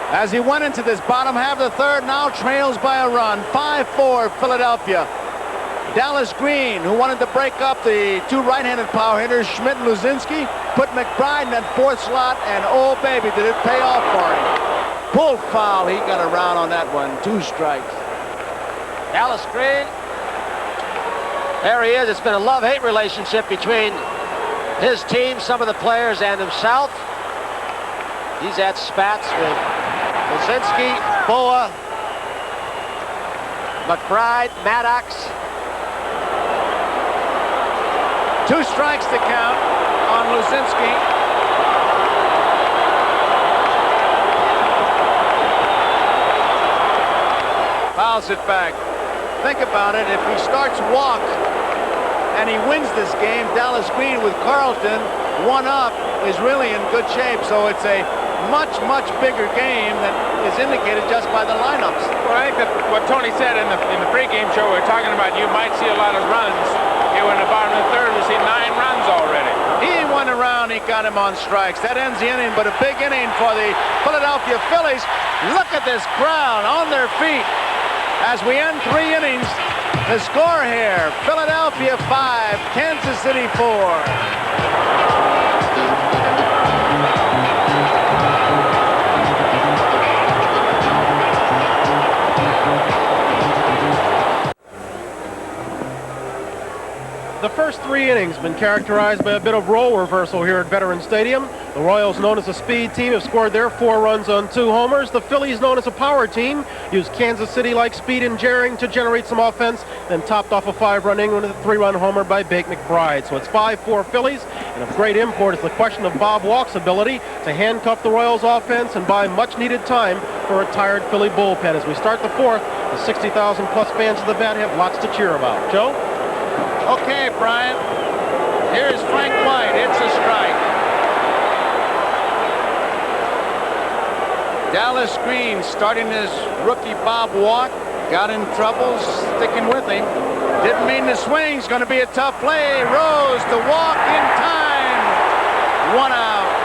as he went into this bottom half of the third, now trails by a run. 5-4 Philadelphia. Dallas Green, who wanted to break up the 2 right-handed power hitters, Schmidt and Luzinski, put McBride in that 4th slot, and oh baby, did it pay off for him. Pull foul, he got around on that one. 2 strikes. Dallas Green. There he is. It's been a love-hate relationship between his team, some of the players, and himself. He's at spats with Luzinski, Boa, McBride, Maddox. 2 strikes to count on Luzinski. Fouls it back. Think about it. If he starts walk and he wins this game, Dallas Green with Carlton 1 up is really in good shape. So it's a much bigger game than is indicated just by the lineups. Well, I think that what Tony said in the pregame show, we were talking about you might see a lot of runs. Here in the bottom of the third, we see 9 runs already. He went around, he got him on strikes. That ends the inning, but a big inning for the Philadelphia Phillies. Look at this crowd on their feet as we end 3 innings. The score here, Philadelphia 5, Kansas City 4. The first 3 innings been characterized by a bit of role reversal here at Veterans Stadium. The Royals, known as a speed team, have scored their 4 runs on 2 homers. The Phillies, known as a power team, used Kansas City-like speed and jarring to generate some offense, then topped off a 5-run inning with a 3-run homer by Bake McBride. So it's 5-4 Phillies, and of great import is the question of Bob Walk's ability to handcuff the Royals offense and buy much-needed time for a tired Philly bullpen. As we start the 4th, the 60,000-plus fans of the bat have lots to cheer about. Joe? Okay, Brian. Here's Frank White. It's a strike. Dallas Green, starting his rookie Bob Walk, got in trouble, sticking with him. Didn't mean the swing's going to be a tough play. Rose to walk in time. 1 out.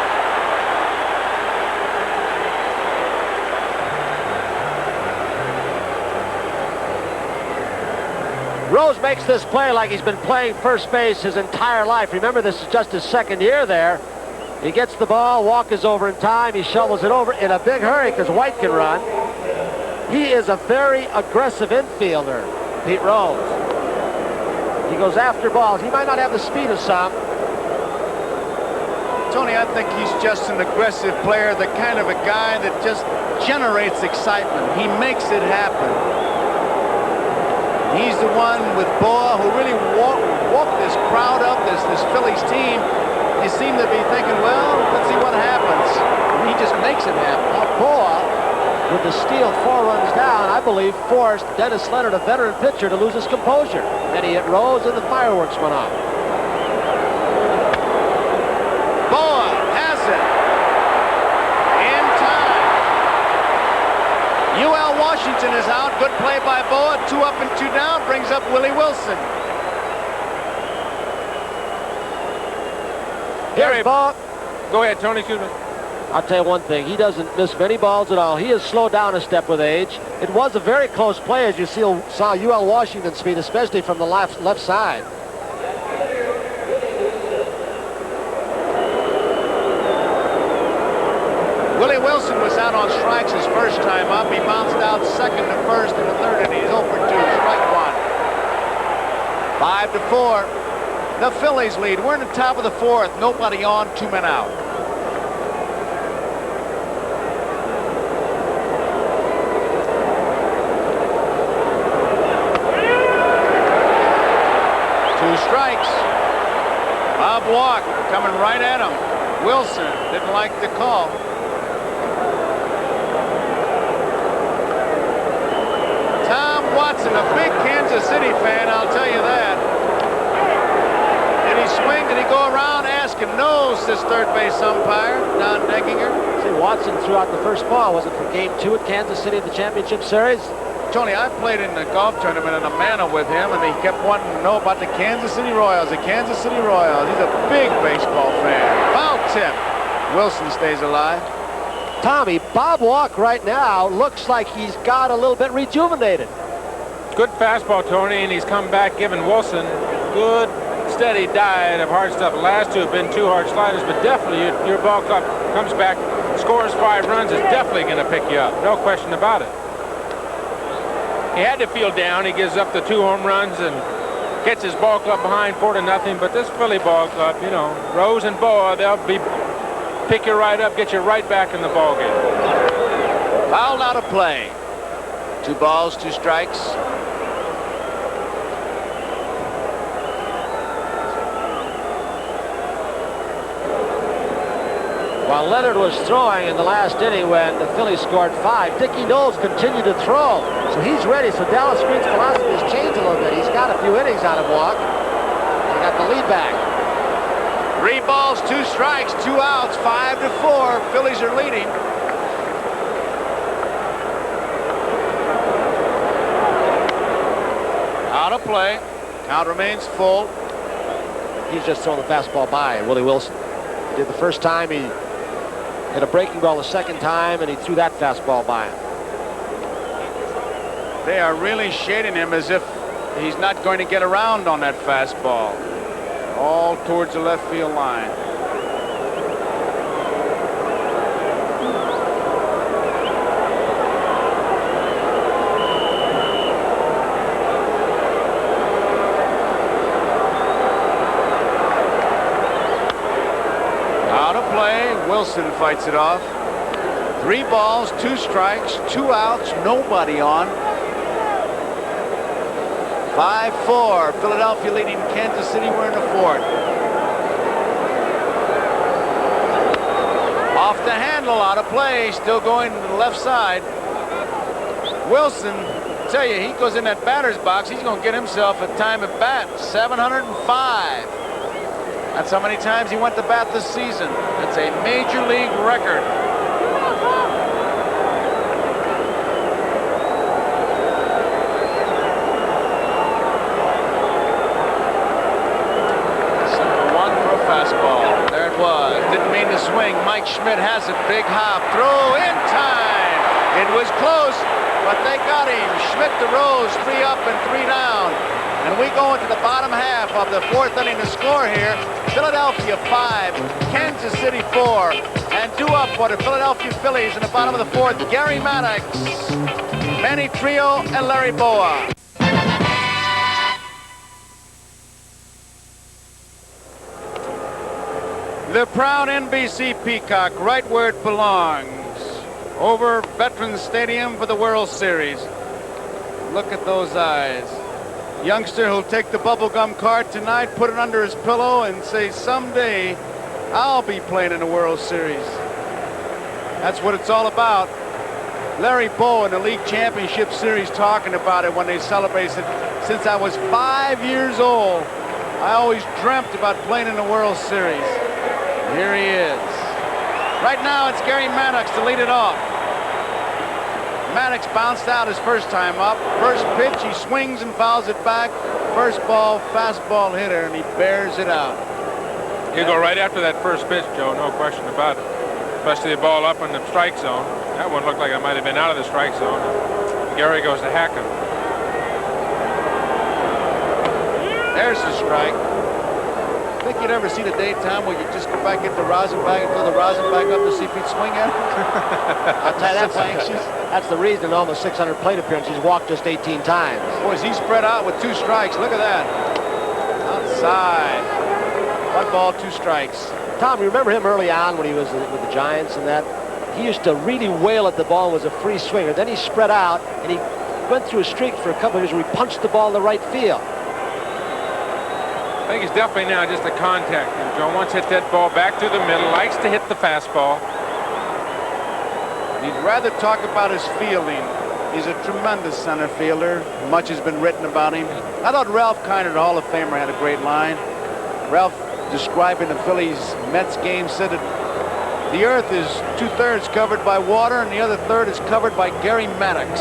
Rose makes this play like he's been playing first base his entire life. Remember, this is just his 2nd year there. He gets the ball, Walk is over in time, he shovels it over in a big hurry because White can run. He is a very aggressive infielder, Pete Rose. He goes after balls. He might not have the speed of some. Tony, I think he's just an aggressive player, the kind of a guy that just generates excitement. He makes it happen. He's the one with Boa who really woke this crowd up, this Phillies team. They seem to be thinking, well, let's see what happens. And he just makes it happen. Boa, with the steal 4 runs down, I believe forced Dennis Leonard, a veteran pitcher, to lose his composure. Then he hit Rose and the fireworks went off. Boa has it. In time. UL Washington is out. Good play by Boa. 2 up and 2 down. Brings up Willie Wilson. Here's Bob. Go ahead, Tony. Excuse me. I'll tell you one thing. He doesn't miss many balls at all. He has slowed down a step with age. It was a very close play, as you saw UL Washington speed, especially from the left side. Willie Wilson was out on strikes his first time up. He bounced out second to first in the third inning. He's 0 for 2, strike 1. 5-4. The Phillies lead. We're in the top of the 4th. Nobody on, 2 men out. Two strikes. Bob Walk coming right at him. Wilson didn't like the call. Tom Watson, a big Kansas City fan, I'll tell you that. Did he swing? Did he go around asking no, says third base umpire, Don Deckinger. See, Watson threw out the first ball. Was it for Game 2 at Kansas City in the championship series? Tony, I played in the golf tournament in Amana with him, and he kept wanting to know about the Kansas City Royals. The Kansas City Royals. He's a big baseball fan. Foul tip. Wilson stays alive. Tommy, Bob Walk right now looks like he's got a little bit rejuvenated. Good fastball, Tony, and he's come back giving Wilson good, steady diet of hard stuff. The last 2 have been 2 hard sliders, but definitely your ball club comes back, scores 5 runs, is definitely going to pick you up. No question about it. He had to feel down. He gives up the 2 home runs and gets his ball club behind 4-0. But this Philly ball club, you know, Rose and Boa, they'll pick you right up, get you right back in the ball game. Fouled out of play. 2 balls, 2 strikes. While Leonard was throwing in the last inning when the Phillies scored 5, Dickie Knowles continued to throw. So he's ready. So Dallas Green's philosophy has changed a little bit. He's got a few innings out of Walk. He got the lead back. 3 balls, 2 strikes, 2 outs, 5-4. Phillies are leading. Out of play. Count remains full. He's just throwing the fastball by Willie Wilson. He did the first time. He hit a breaking ball the second time, and he threw that fastball by him. They are really shading him as if he's not going to get around on that fastball. All towards the left field line. Out of play. Wilson fights it off. 3 balls, 2 strikes, 2 outs, nobody on. 5-4. Philadelphia leading Kansas City. We're in the 4th. Off the handle, out of play. Still going to the left side. Wilson, I tell you, he goes in that batter's box. He's going to get himself a time at bat. 705. That's how many times he went to bat this season. That's a major league record. Swing. Mike Schmidt has a big hop. Throw in time. It was close, but they got him. Schmidt to Rose, 3 up and 3 down. And we go into the bottom half of the 4th inning to score here. Philadelphia 5, Kansas City 4, and 2 up for the Philadelphia Phillies in the bottom of the 4th. Gary Maddox, Manny Trio, and Larry Boa. The proud NBC Peacock, right where it belongs, over Veterans Stadium for the World Series. Look at those eyes. youngster who'll take the bubblegum card tonight, put it under his pillow, and say, someday I'll be playing in the World Series. That's what it's all about. Larry Bowe in the League Championship Series talking about it when they celebrated. Since I was 5 years old, I always dreamt about playing in the World Series. Here he is. Right now, it's Gary Maddox to lead it off. Maddox bounced out his first time up. First pitch, he swings and fouls it back. First ball, fastball hitter, and he bears it out. You go right after that first pitch, Joe, no question about it. Especially the ball up in the strike zone. That one looked like it might have been out of the strike zone. Gary goes to hack him. There's the strike. Think you'd ever seen a daytime where you just go back into rosin bag and throw the rosin bag up to see if he'd swing at it? I'll tell you, that's the reason in almost 600 plate appearances, he's walked just 18 times. Boys, he's spread out with 2 strikes. Look at that. Outside. 1 ball, 2 strikes. Tom, you remember him early on when he was with the Giants and that? He used to really wail at the ball and was a free swinger. Then he spread out and he went through a streak for a couple of years where he punched the ball in the right field. I think he's definitely now just a contact. And Joe wants to hit that ball back through the middle, likes to hit the fastball. He'd rather talk about his fielding. He's a tremendous center fielder. Much has been written about him. I thought Ralph Kiner, the Hall of Famer, had a great line. Ralph, describing the Phillies Mets game, said that the earth is 2/3 covered by water and the other third is covered by Gary Maddox.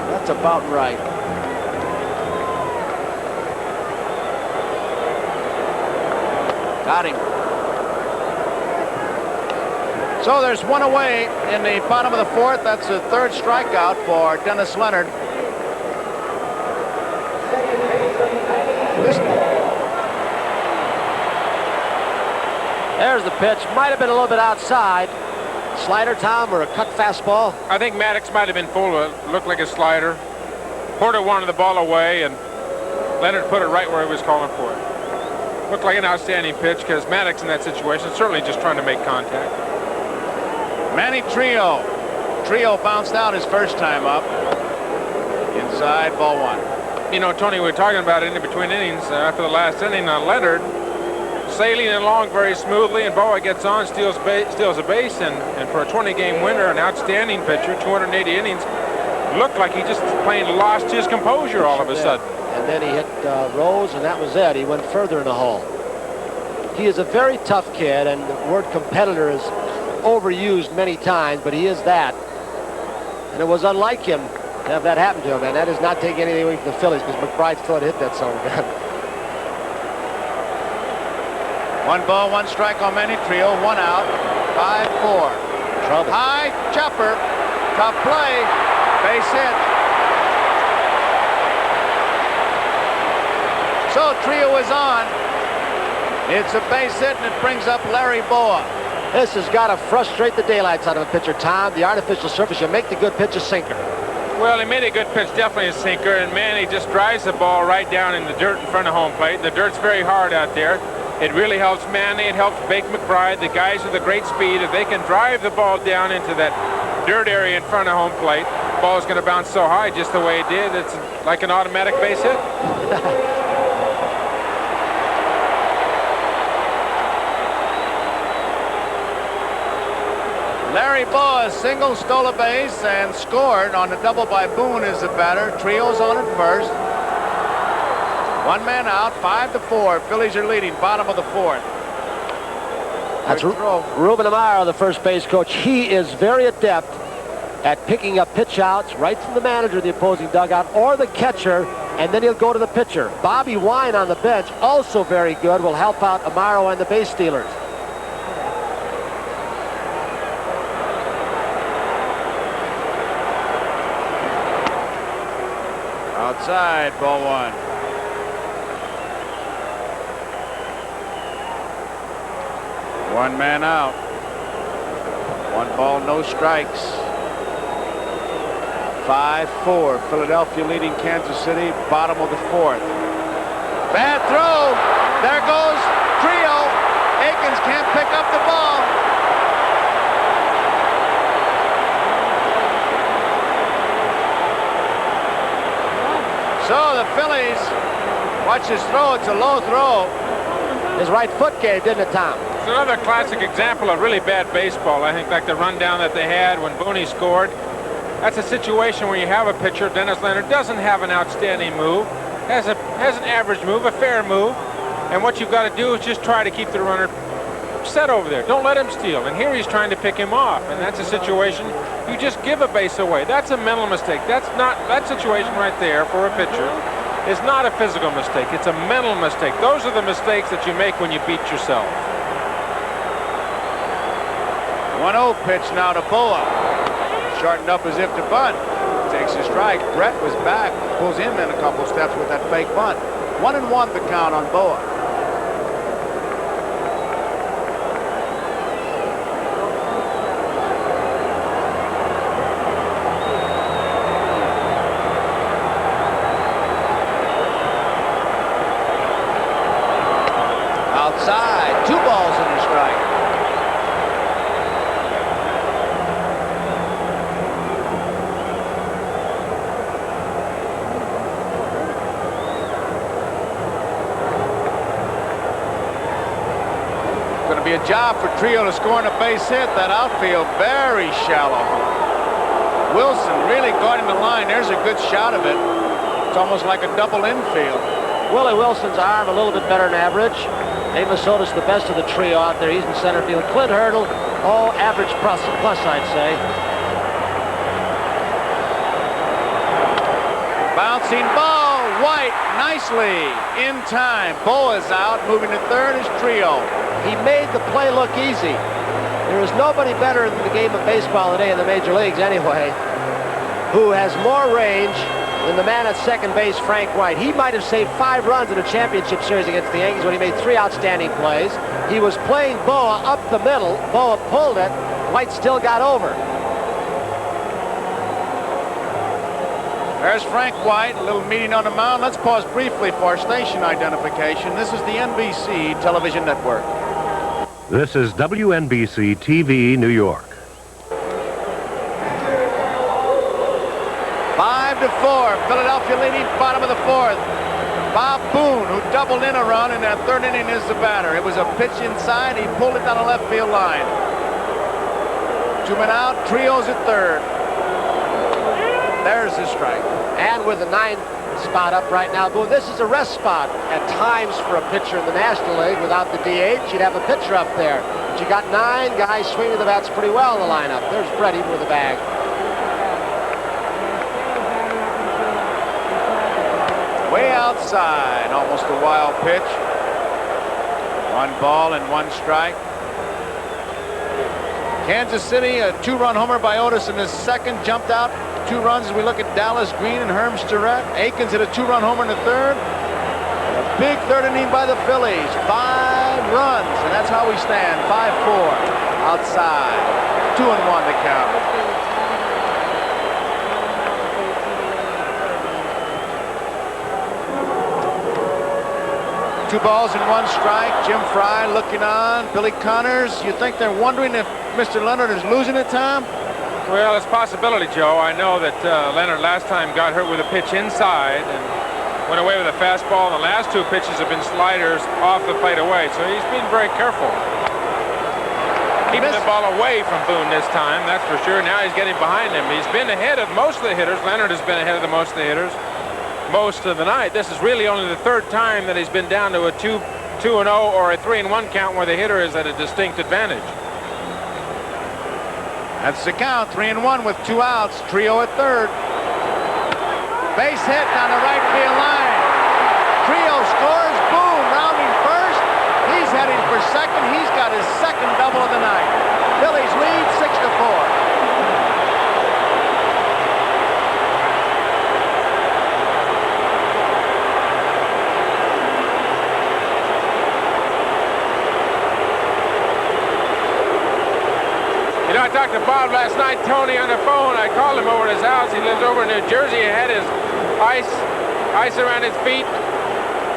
That's about right. Got him. So there's 1 away in the bottom of the 4th. That's the 3rd strikeout for Dennis Leonard. There's the pitch. Might have been a little bit outside. Slider, Tom, or a cut fastball? I think Maddox might have been full of it. Looked like a slider. Porter wanted the ball away, and Leonard put it right where he was calling for it. Looked like an outstanding pitch because Maddox in that situation certainly just trying to make contact. Manny Trio. Trio bounced out his first time up. Inside, ball 1. You know, Tony, we were talking about it in between innings. After the last inning, Leonard sailing along very smoothly, and Boa gets on, steals a base, and for a 20-game winner, an outstanding pitcher, 280 innings, looked like he just lost his composure all of a sudden. And then he hit Rose, and that was it. He went further in the hole. He is a very tough kid, and the word competitor is overused many times, but he is that. And it was unlike him to have that happen to him, and that is not taking anything away from the Phillies because McBride still had hit that son of a gun. 1 ball, 1 strike on Manny Trio, 1 out, 5-4. Trouble. High chopper, tough play, base hit. So Trio is on. It's a base hit, and it brings up Larry Boa. This has got to frustrate the daylights out of a pitcher, Tom. The artificial surface, you make the good pitch a sinker. Well, he made a good pitch, definitely a sinker, and Manny just drives the ball right down in the dirt in front of home plate. The dirt's very hard out there. It really helps Manny. It helps Bake McBride, the guys with the great speed. If they can drive the ball down into that dirt area in front of home plate, the ball is going to bounce so high just the way it did. It's like an automatic base hit. Larry Boa single, stole a base, and scored on the double by Boone as the batter. Trio's on at first. 1 man out, 5-4. Phillies are leading, bottom of the 4th. That's Ruben Amaro, the first base coach. He is very adept at picking up pitch outs right from the manager of the opposing dugout or the catcher, and then he'll go to the pitcher. Bobby Wine on the bench, also very good, will help out Amaro and the base stealers. Outside, ball 1. One man out. 1 ball, no strikes. 5-4. Philadelphia leading Kansas City, bottom of the 4th. Bad throw. There goes Trio. Aikens can't pick up the ball. So the Phillies, watch his throw. It's a low throw. His right foot gave, didn't it, Tom? It's another classic example of really bad baseball. I think like the rundown that they had when Boone scored. That's a situation where you have a pitcher, Dennis Leonard, doesn't have an outstanding move, has an average move, a fair move, and what you've got to do is just try to keep the runner set over there. Don't let him steal. And here he's trying to pick him off, and that's a situation you just give a base away. That's a mental mistake. That's not that situation right there for a pitcher. It's not a physical mistake. It's a mental mistake. Those are the mistakes that you make when you beat yourself. 1-0 pitch now to Boa. Shortened up as if to bunt. Takes a strike. Brett was back. Pulls him in a couple steps with that fake bunt. 1-1 the count on Boa. Outside. 2 balls and a strike. Be a job for Trio to score on a base hit. That outfield very shallow. Wilson really guarding the line. There's a good shot of it. It's almost like a double infield. Willie Wilson's arm a little bit better than average. Amos Otis the best of the trio out there. He's in center field. Clint Hurdle, average plus I'd say. Bouncing ball. White nicely in time. Boa's out. Moving to third is Trio. He made the play look easy. There is nobody better in the game of baseball today in the major leagues anyway who has more range than the man at second base, Frank White. He might have saved 5 runs in a championship series against the Yankees when he made 3 outstanding plays. He was playing Boa up the middle. Boa pulled it. White still got over. There's Frank White, a little meeting on the mound. Let's pause briefly for station identification. This is the NBC Television Network. This is WNBC TV, New York. 5-4, Philadelphia leading bottom of the 4th. Bob Boone, who doubled in a run in that 3rd inning, is the batter. It was a pitch inside. He pulled it down the left field line. 2 men out, Trio's at 3rd. There's the strike. And with the 9th spot up right now, Boone, this is a rest spot at times for a pitcher in the National League. Without the DH, you'd have a pitcher up there. But you got 9 guys swinging the bats pretty well in the lineup. There's Brett even with the bag. Way outside, almost a wild pitch. 1 ball and 1 strike. Kansas City, a 2-run homer by Otis in his second, jumped out 2 runs as we look at Dallas Green and Herm Starrett. Aikens hit a 2-run homer in the 3rd. A big 3rd inning by the Phillies. 5 runs, and that's how we stand. 5-4 outside. 2-1 the count. Two balls and 1 strike. Jim Frey looking on. Billy Connors. You think they're wondering if Mr. Leonard is losing it, Tom? Well, it's a possibility, Joe. I know that Leonard last time got hurt with a pitch inside and went away with a fastball. The last 2 pitches have been sliders off the plate away, so he's been very careful. Keeping the ball away from Boone this time, that's for sure. Now he's getting behind him. He's been ahead of most of the hitters. Leonard has been ahead of most of the hitters most of the night. This is really only the 3rd time that he's been down to a 2-0 or a 3-1 count where the hitter is at a distinct advantage. That's the count. 3-1 with 2 outs. Trio at 3rd. Base hit down the right field line. Trio scores. Boone rounding first. He's heading for second. He's got his 2nd double of the night. Phillies lead 6-4. You know, I talked to Bob last night, Tony, on the phone. I called him over at his house. He lives over in New Jersey. He had his ice around his feet.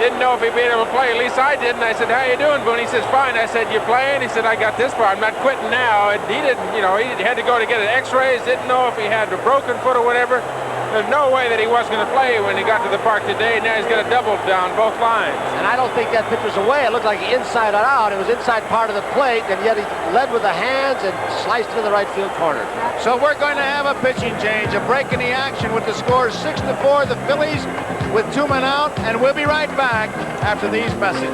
Didn't know if he'd be able to play. At least I didn't. I said, how you doing, Boone? He says, fine. I said, you playing? He said, I got this far. I'm not quitting now. And he didn't, you know, he had to go to get an x-rays. Didn't know if he had a broken foot or whatever. There's no way that he wasn't going to play when he got to the park today. Now he's got a double down both lines. And I don't think that pitch was away. It looked like inside or out. It was inside part of the plate, and yet he led with the hands and sliced it in the right field corner. So we're going to have a pitching change, a break in the action with the score 6-4, the Phillies with 2 men out, and we'll be right back after these messages.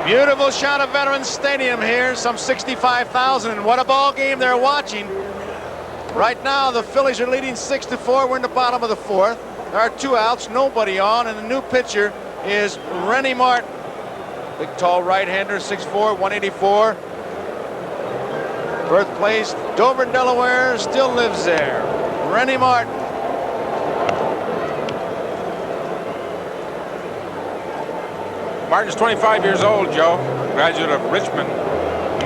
Beautiful shot of Veterans Stadium here, some 65,000, and what a ball game they're watching. Right now, the Phillies are leading 6-4. We're in the bottom of the 4th. There are 2 outs, nobody on, and the new pitcher is Rennie Martin. Big, tall right-hander, 6'4", 184. Birthplace, Dover, Delaware, still lives there. Rennie Martin. Martin's 25 years old, Joe. Graduate of Richmond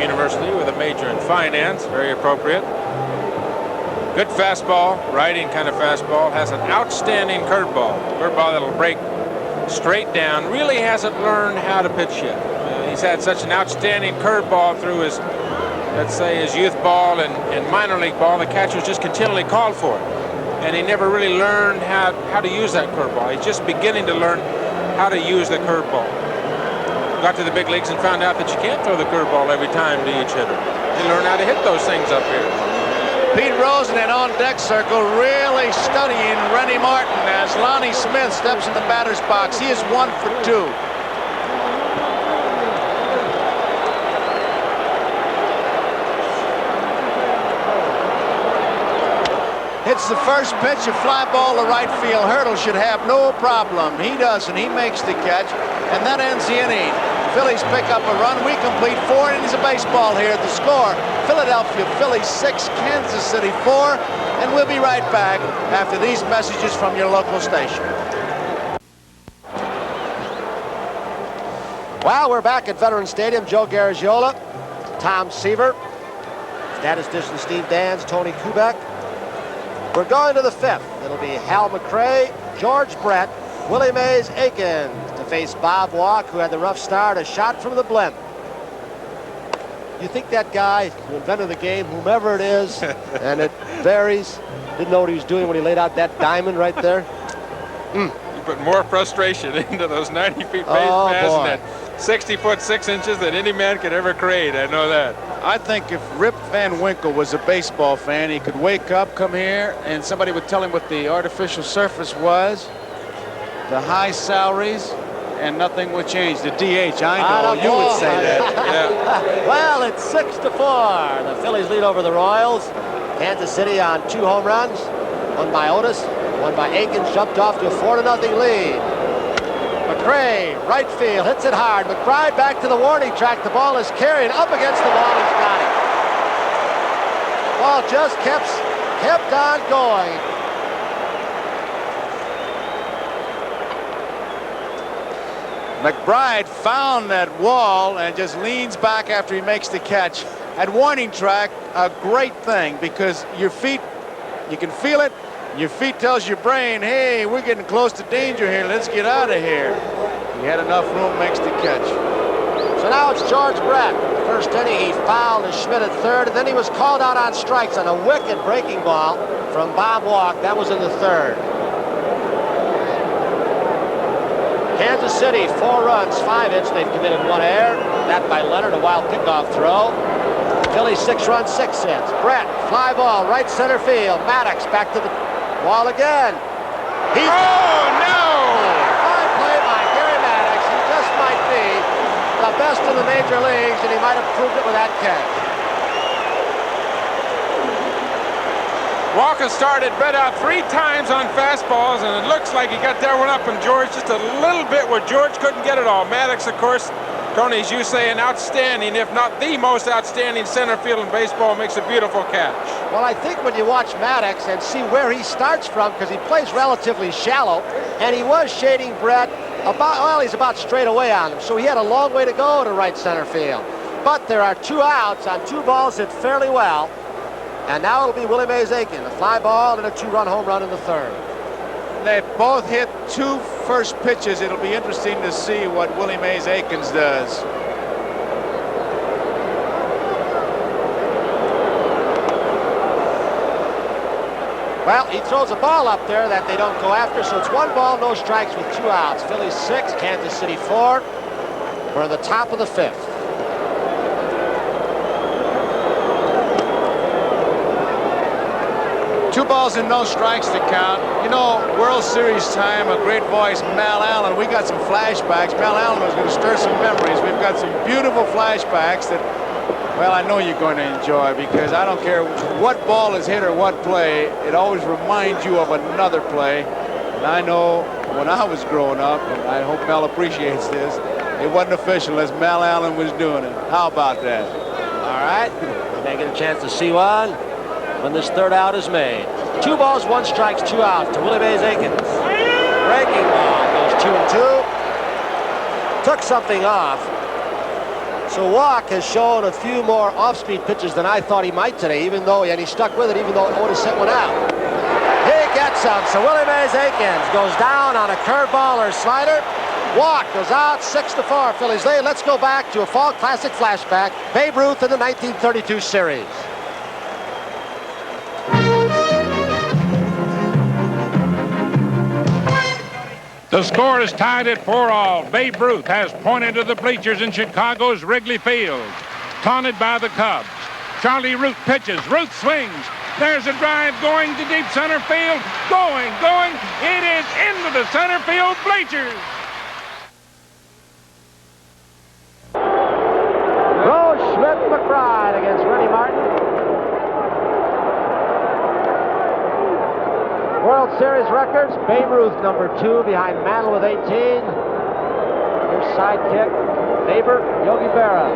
University with a major in finance. Very appropriate. Good fastball, riding kind of fastball. Has an outstanding curveball. Curveball that'll break straight down. Really hasn't learned how to pitch yet. He's had such an outstanding curveball through his, let's say, his youth ball and minor league ball. The catchers just continually called for it. And he never really learned how to use that curveball. He's just beginning to learn how to use the curveball. Got to the big leagues and found out that you can't throw the curveball every time to each hitter. You learn how to hit those things up here. Pete Rosen in on-deck circle really studying Rennie Martin as Lonnie Smith steps in the batter's box. He is 1 for 2. Hits the first pitch, a fly ball to right field. Hurdle should have no problem. He doesn't. He makes the catch, and that ends the inning. Phillies pick up a run. We complete 4 innings of baseball here. The score, Philadelphia Phillies 6, Kansas City 4, and we'll be right back after these messages from your local station. Well, we're back at Veterans Stadium. Joe Garagiola, Tom Seaver, statistician Steve Dans, Tony Kubek. We're going to the 5th. It'll be Hal McRae, George Brett, Willie Aikens to face Bob Walk, who had the rough start, a shot from the blimp. You think that guy who invented the game, whomever it is, and it varies, didn't know what he was doing when he laid out that diamond right there? You put more frustration into those 90 feet base pass and that 60 foot 6 inches than any man could ever create. I know that. I think if Rip Van Winkle was a baseball fan, he could wake up, come here, and somebody would tell him what the artificial surface was, the high salaries, and nothing would change. The DH, I know, you would say that. Yeah. Well, it's 6-4. The Phillies lead over the Royals. Kansas City on 2 home runs. One by Otis, one by Aikens, jumped off to a 4-0 lead. McRae, right field, hits it hard. McBride back to the warning track. The ball is carried up against the wall. He's got it. Ball just kept on going. McBride found that wall and just leans back after he makes the catch. At warning track, a great thing because your feet, you can feel it. Your feet tells your brain, hey, we're getting close to danger here. Let's get out of here. He had enough room, makes the catch. So now it's George Brett. First inning, he fouled to Schmidt at 3rd, and then he was called out on strikes on a wicked breaking ball from Bob Walk. That was in the 3rd. Kansas City, 4 runs, 5 hits. They've committed 1 error. That by Leonard, a wild pickoff throw. Phillies 6 runs, 6 hits. Brett, fly ball, right center field. Maddox back to the wall again. He's fine play by Gary Maddox. He just might be the best in the major leagues, and he might have proved it with that catch. Walker started Brett out 3 times on fastballs, and it looks like he got that one up from George just a little bit where George couldn't get it all. Maddox, of course, Tony, as you say, an outstanding, if not the most outstanding center field in baseball, makes a beautiful catch. Well, I think when you watch Maddox and see where he starts from, because he plays relatively shallow, and he was shading Brett he's about straight away on him, so he had a long way to go to right center field. But there are 2 outs on 2 balls hit fairly well, and now it'll be Willie Aikens, a fly ball and a 2-run home run in the 3rd. They both hit 2 first pitches. It'll be interesting to see what Willie Aikens does. Well, he throws a ball up there that they don't go after, so it's 1 ball, no strikes with 2 outs. Phillies 6, Kansas City 4. We're in the top of the 5th. Two balls and no strikes to count. You know, World Series time, a great voice, Mal Allen. We got some flashbacks. Mal Allen was going to stir some memories. We've got some beautiful flashbacks that, well, I know you're going to enjoy, because I don't care what ball is hit or what play, it always reminds you of another play. And I know when I was growing up, and I hope Mel appreciates this, it wasn't official as Mal Allen was doing it. How about that? All right, we may get a chance to see one when this 3rd out is made. 2 balls, 1 strikes, 2 outs to Willie Aikens. Breaking ball goes 2-2. Took something off. So Walk has shown a few more off-speed pitches than I thought he might today, and he stuck with it even though Otis hit one out. He gets some, so Willie Aikens goes down on a curveball or slider. Walk goes out, 6-4, Phillies lead. Let's go back to a Fall Classic flashback. Babe Ruth in the 1932 series. The score is tied at 4-all. Babe Ruth has pointed to the bleachers in Chicago's Wrigley Field. Taunted by the Cubs. Charlie Root pitches. Root swings. There's a drive going to deep center field. Going. It is into the center field bleachers. Schmidt McBride against Rennie Martin. World Series records, Babe Ruth number 2 behind Mantle with 18. Here's sidekick, neighbor, Yogi Berra.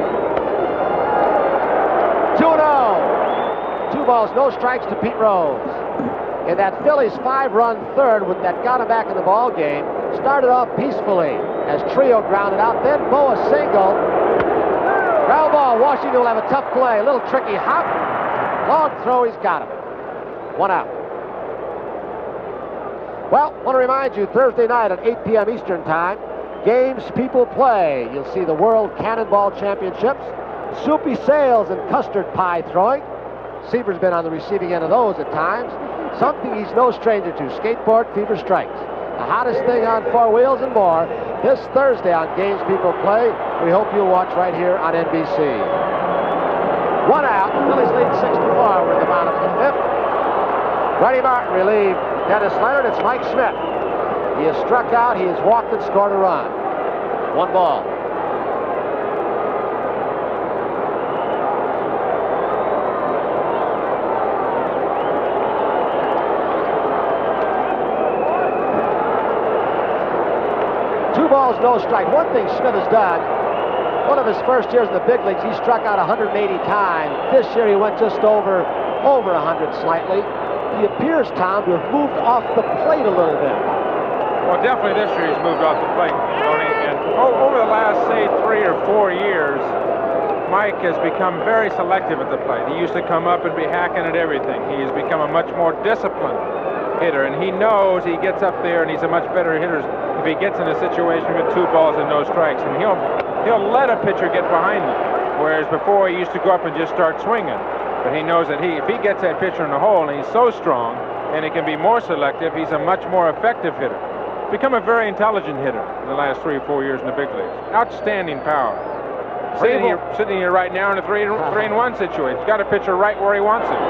2-0. 2 balls, no strikes to Pete Rose. In that Phillies 5-run 3rd that got him back in the ball game, started off peacefully as Trio grounded out, then Bo a single. Ground ball, Washington will have a tough play. A little tricky hop. Long throw, he's got him. 1 out. Well, I want to remind you, Thursday night at 8 p.m. Eastern Time, games people play. You'll see the World Cannonball Championships, soupy sales and custard pie throwing. Seaver's been on the receiving end of those at times. Something he's no stranger to, skateboard fever strikes. The hottest thing on 4 wheels and more this Thursday on Games People Play. We hope you'll watch right here on NBC. 1 out. Phillies lead 6-4. We're in the bottom of the 5th. Rennie Martin relieved Dennis Leonard. It's Mike Schmidt. He has struck out. He has walked and scored a run. 1 ball. No strike. One thing Schmidt has done, one of his first years in the big leagues, he struck out 180 times. This year he went just over 100 slightly. He appears, Tom, to have moved off the plate a little bit. Well, definitely this year he's moved off the plate, Tony. And over the last, say, 3 or 4 years, Mike has become very selective at the plate. He used to come up and be hacking at everything. He has become a much more disciplined hitter, and he knows he gets up there and he's a much better hitter if he gets in a situation with 2 balls and no strikes, and he'll let a pitcher get behind him, whereas before he used to go up and just start swinging. But he knows that if he gets that pitcher in the hole and he's so strong and he can be more selective, he's a much more effective hitter. Become a very intelligent hitter in the last 3 or 4 years in the big leagues. Outstanding power. Sitting here right now in a 3-1 situation. He's got a pitcher right where he wants him.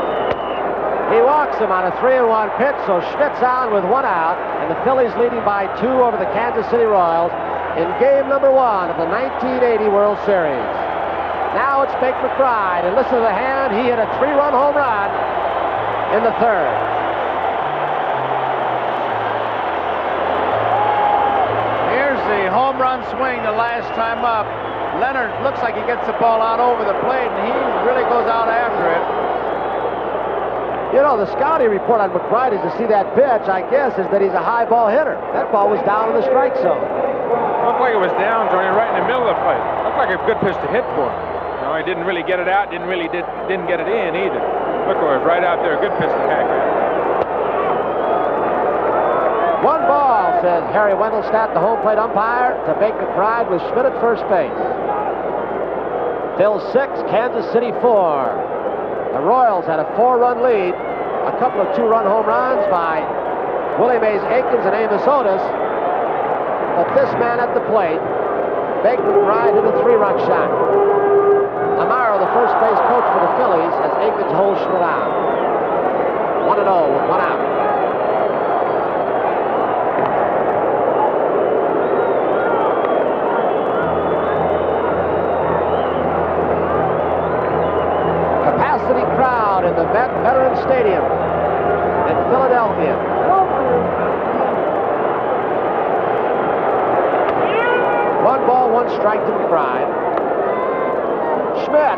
He walks him on a 3-1 pitch, so Schmidt's on with 1 out, and the Phillies leading by 2 over the Kansas City Royals in game number 1 of the 1980 World Series. Now it's Bake McBride, and listen to the hand. He hit a 3-run home run in the 3rd. Here's the home run swing the last time up. Leonard looks like he gets the ball out over the plate, and he really goes out after it. You know, the scouting report on McBride is to see that pitch, I guess, is that he's a high ball hitter. That ball was down in the strike zone. Looked like it was down, Tony, right in the middle of the plate. Looked like a good pitch to hit for him. You know, he didn't really get it out, didn't get it in either. Look, it was right out there, a good pitch to hack at. 1 ball, says Harry Wendelstadt, the home plate umpire, to Bake McBride with Schmidt at first base. Phil 6, Kansas City 4. The Royals had a 4-run lead a couple of two-run home runs by Willie Aikens and Amos Otis. But this man at the plate, Bake McBride, hit a three-run shot. Amaro, the first base coach for the Phillies, as Aikens holds Schmidt out. 1-0 with one out. Capacity crowd in the Veterans Stadium in Philadelphia. One ball, one strike to McBride. Schmidt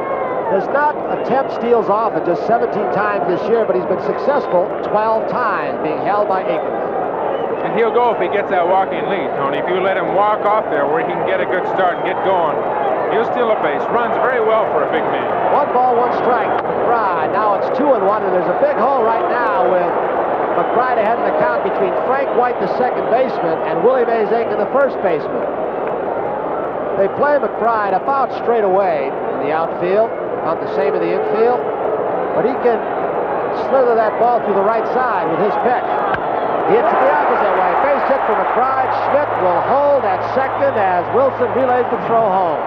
does not attempt steals often, just 17 times this year, but he's been successful 12 times, being held by Aikens. And he'll go if he gets that walking lead, Tony. If you let him walk off there where he can get a good start and get going, he'll steal a base. Runs very well for a big man. One ball, one strike. McBride. Now it's 2-1, and there's a big hole right now with McBride ahead in the count between Frank White, the second baseman, and Willie Aikens, the first baseman. They play McBride about straight away in the outfield, about the same in the infield, but he can slither that ball through the right side with his pitch. He hits it the opposite way. Base hit for McBride. Schmidt will hold at second as Wilson relays the throw home.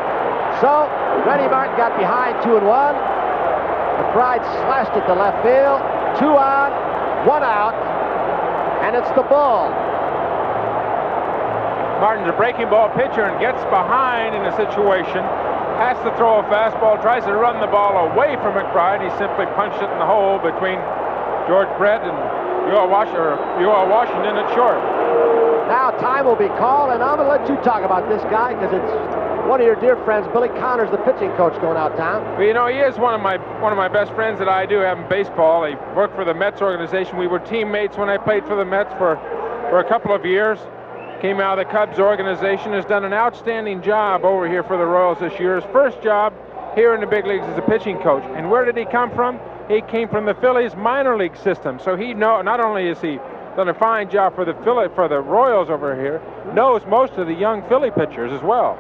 So, Rennie Martin got behind 2-1. McBride slashed it to left field. 2 on, 1 out, and it's the Bull. Martin's a breaking ball pitcher and gets behind in a situation, has to throw a fastball, tries to run the ball away from McBride. He simply punched it in the hole between George Brett and U.L. Washington at short. Now time will be called, and I'm going to let you talk about this guy because it's one of your dear friends, Billy Connors, the pitching coach, going out town. Well, you know, he is one of my best friends that I do have in baseball. He worked for the Mets organization. We were teammates when I played for the Mets for a couple of years. Came out of the Cubs organization, has done an outstanding job over here for the Royals this year. His first job here in the big leagues as a pitching coach. And where did he come from? He came from the Phillies minor league system. So he not only has he done a fine job for the Royals over here, knows most of the young Philly pitchers as well.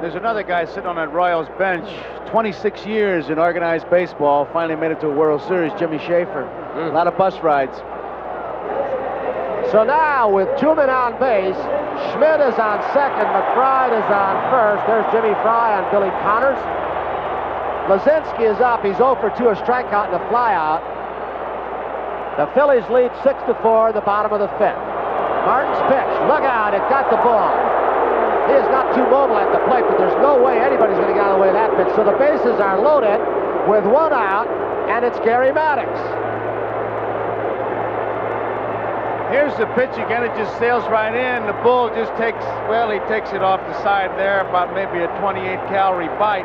There's another guy sitting on that Royals bench, 26 years in organized baseball, finally made it to a World Series, Jimmy Schaefer. A lot of bus rides. So now with 2 men on base, Schmidt is on second, McBride is on first. There's Jimmy Frey on Billy Connors. Lazinski is up. He's 0 for 2, a strikeout and a flyout. The Phillies lead 6-4 in the bottom of the 5th. Martin's pitch. Look out, it got the ball. He is not too mobile at the plate, but there's no way anybody's going to get out of the way of that pitch. So the bases are loaded with 1 out, and it's Gary Maddox. Here's the pitch again. It just sails right in. The Bull just takes it off the side there, about maybe a 28-calorie bite.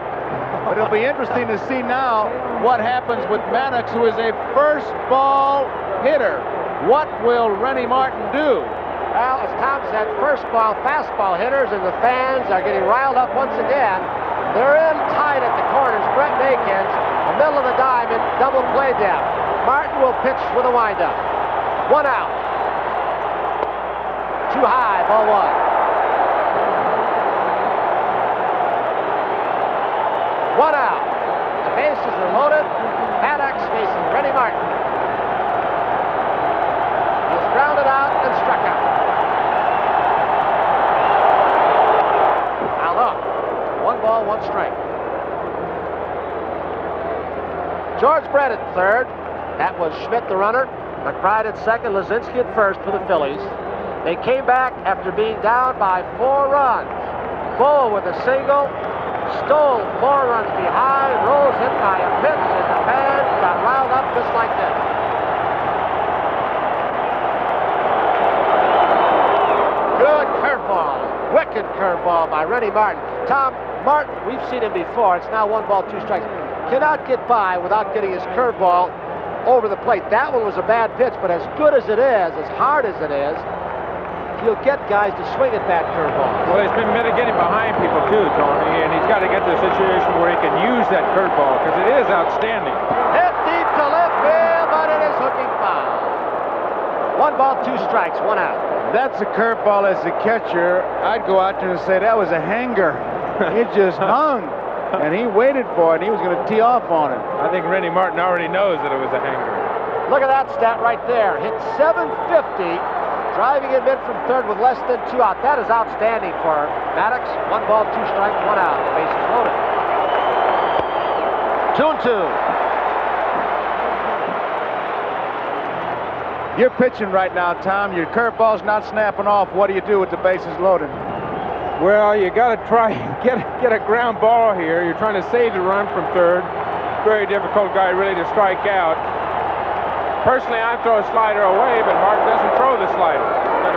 But it'll be interesting to see now what happens with Maddox, who is a first ball hitter. What will Rennie Martin do? Well, as Tom said, first ball, fastball hitters, and the fans are getting riled up once again. They're in tight at the corners. Brett Aikens, the middle of the diamond, double play depth. Martin will pitch with a windup. 1 out. Too high, ball 1. One out. The bases are loaded. Maddox facing Rennie Martin. He's grounded out and struck out. Now look, 1 ball, 1 strike. George Brett at third. That was Schmidt, the runner. McBride at second. Lazinski at first for the Phillies. They came back after being down by 4 runs. Bull with a single, Stoll 4 runs behind, Rose hit by a pitch, and the fans got riled up just like this. Good curveball, wicked curveball by Rennie Martin. Tom Martin, we've seen him before. It's now 1 ball, 2 strikes. Cannot get by without getting his curveball over the plate. That one was a bad pitch, but as good as it is, as hard as it is, he'll get guys to swing at that curveball. Well, he's been mitigating behind people too, Tony, and he's got to get to a situation where he can use that curveball because it is outstanding. Hit deep to left field, but it is hooking foul. 1 ball, 2 strikes, 1 out. That's a curveball as a catcher. I'd go out there and say that was a hanger. It just hung, and he waited for it, and he was going to tee off on it. I think Rennie Martin already knows that it was a hanger. Look at that stat right there. Hit .750, driving him in from third with less than 2 out. That is outstanding for Maddox. 1 ball, 2 strikes, 1 out. The bases loaded. 2-2. You're pitching right now, Tom. Your curveball's not snapping off. What do you do with the bases loaded? Well, you got to try and get a ground ball here. You're trying to save the run from third. Very difficult guy really to strike out. Personally, I throw a slider away, but Martin doesn't throw the slider.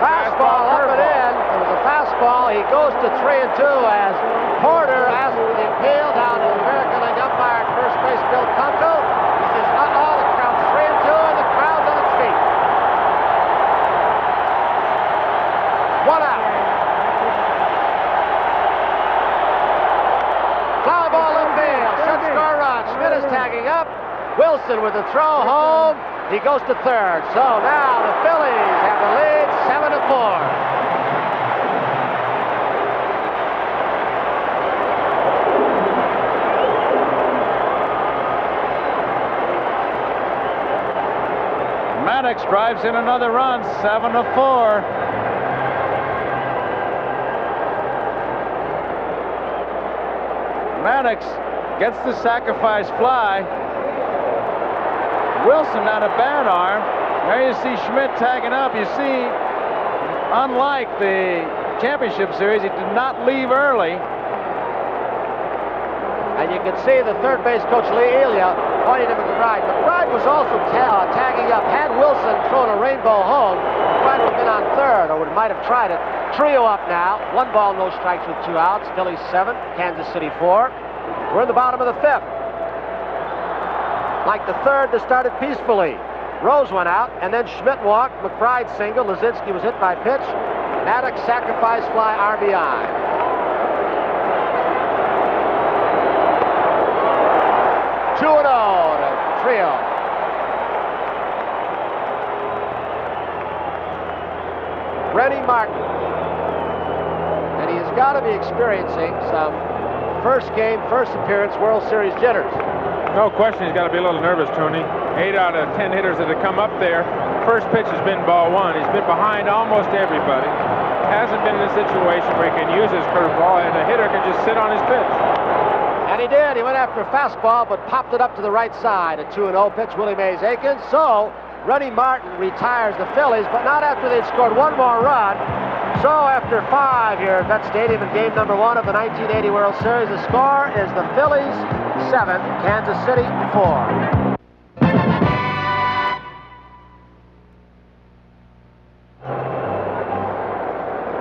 Fastball up and in. It was a fastball. He goes to 3-2 as Porter asks for the appeal down to the American League umpire at first base, Bill Kunkel. He says, uh-oh, the count's 3-2, and the crowd's on its feet. 1 out. Fly ball in field. Set score run. Schmidt is tagging up. Wilson with the throw home. He goes to third. So now the Phillies have the lead 7-4. Maddox drives in another run, 7-4. Maddox gets the sacrifice fly. Wilson on a bad arm. There you see Schmidt tagging up. You see, unlike the championship series, he did not leave early. And you can see the third base coach, Lee Elia, pointing to McBride. McBride was also tagging up. Had Wilson thrown a rainbow home, McBride would have been on third, or might have tried it. Trio up now. 1 ball, no strikes with 2 outs. Phillies 7, Kansas City 4. We're in the bottom of the 5th. Like the third that started peacefully. Rose went out, and then Schmidt walked. McBride single. Lazinski was hit by pitch. Maddox sacrifice fly RBI. Two and 0 to Trio. Rennie Martin. And he has got to be experiencing some first game, first appearance World Series jitters. No question, he's got to be a little nervous, Tony. 8 out of 10 hitters that have come up there. First pitch has been ball 1. He's been behind almost everybody. Hasn't been in a situation where he can use his curveball and the hitter can just sit on his pitch. And he did. He went after a fastball, but popped it up to the right side. A 2-0 pitch, Willie Mays Aikens. So, Rennie Martin retires the Phillies, but not after they'd scored 1 more run. So, after 5 here at Vet Stadium in game number 1 of the 1980 World Series, the score is the Phillies 7, Kansas City 4.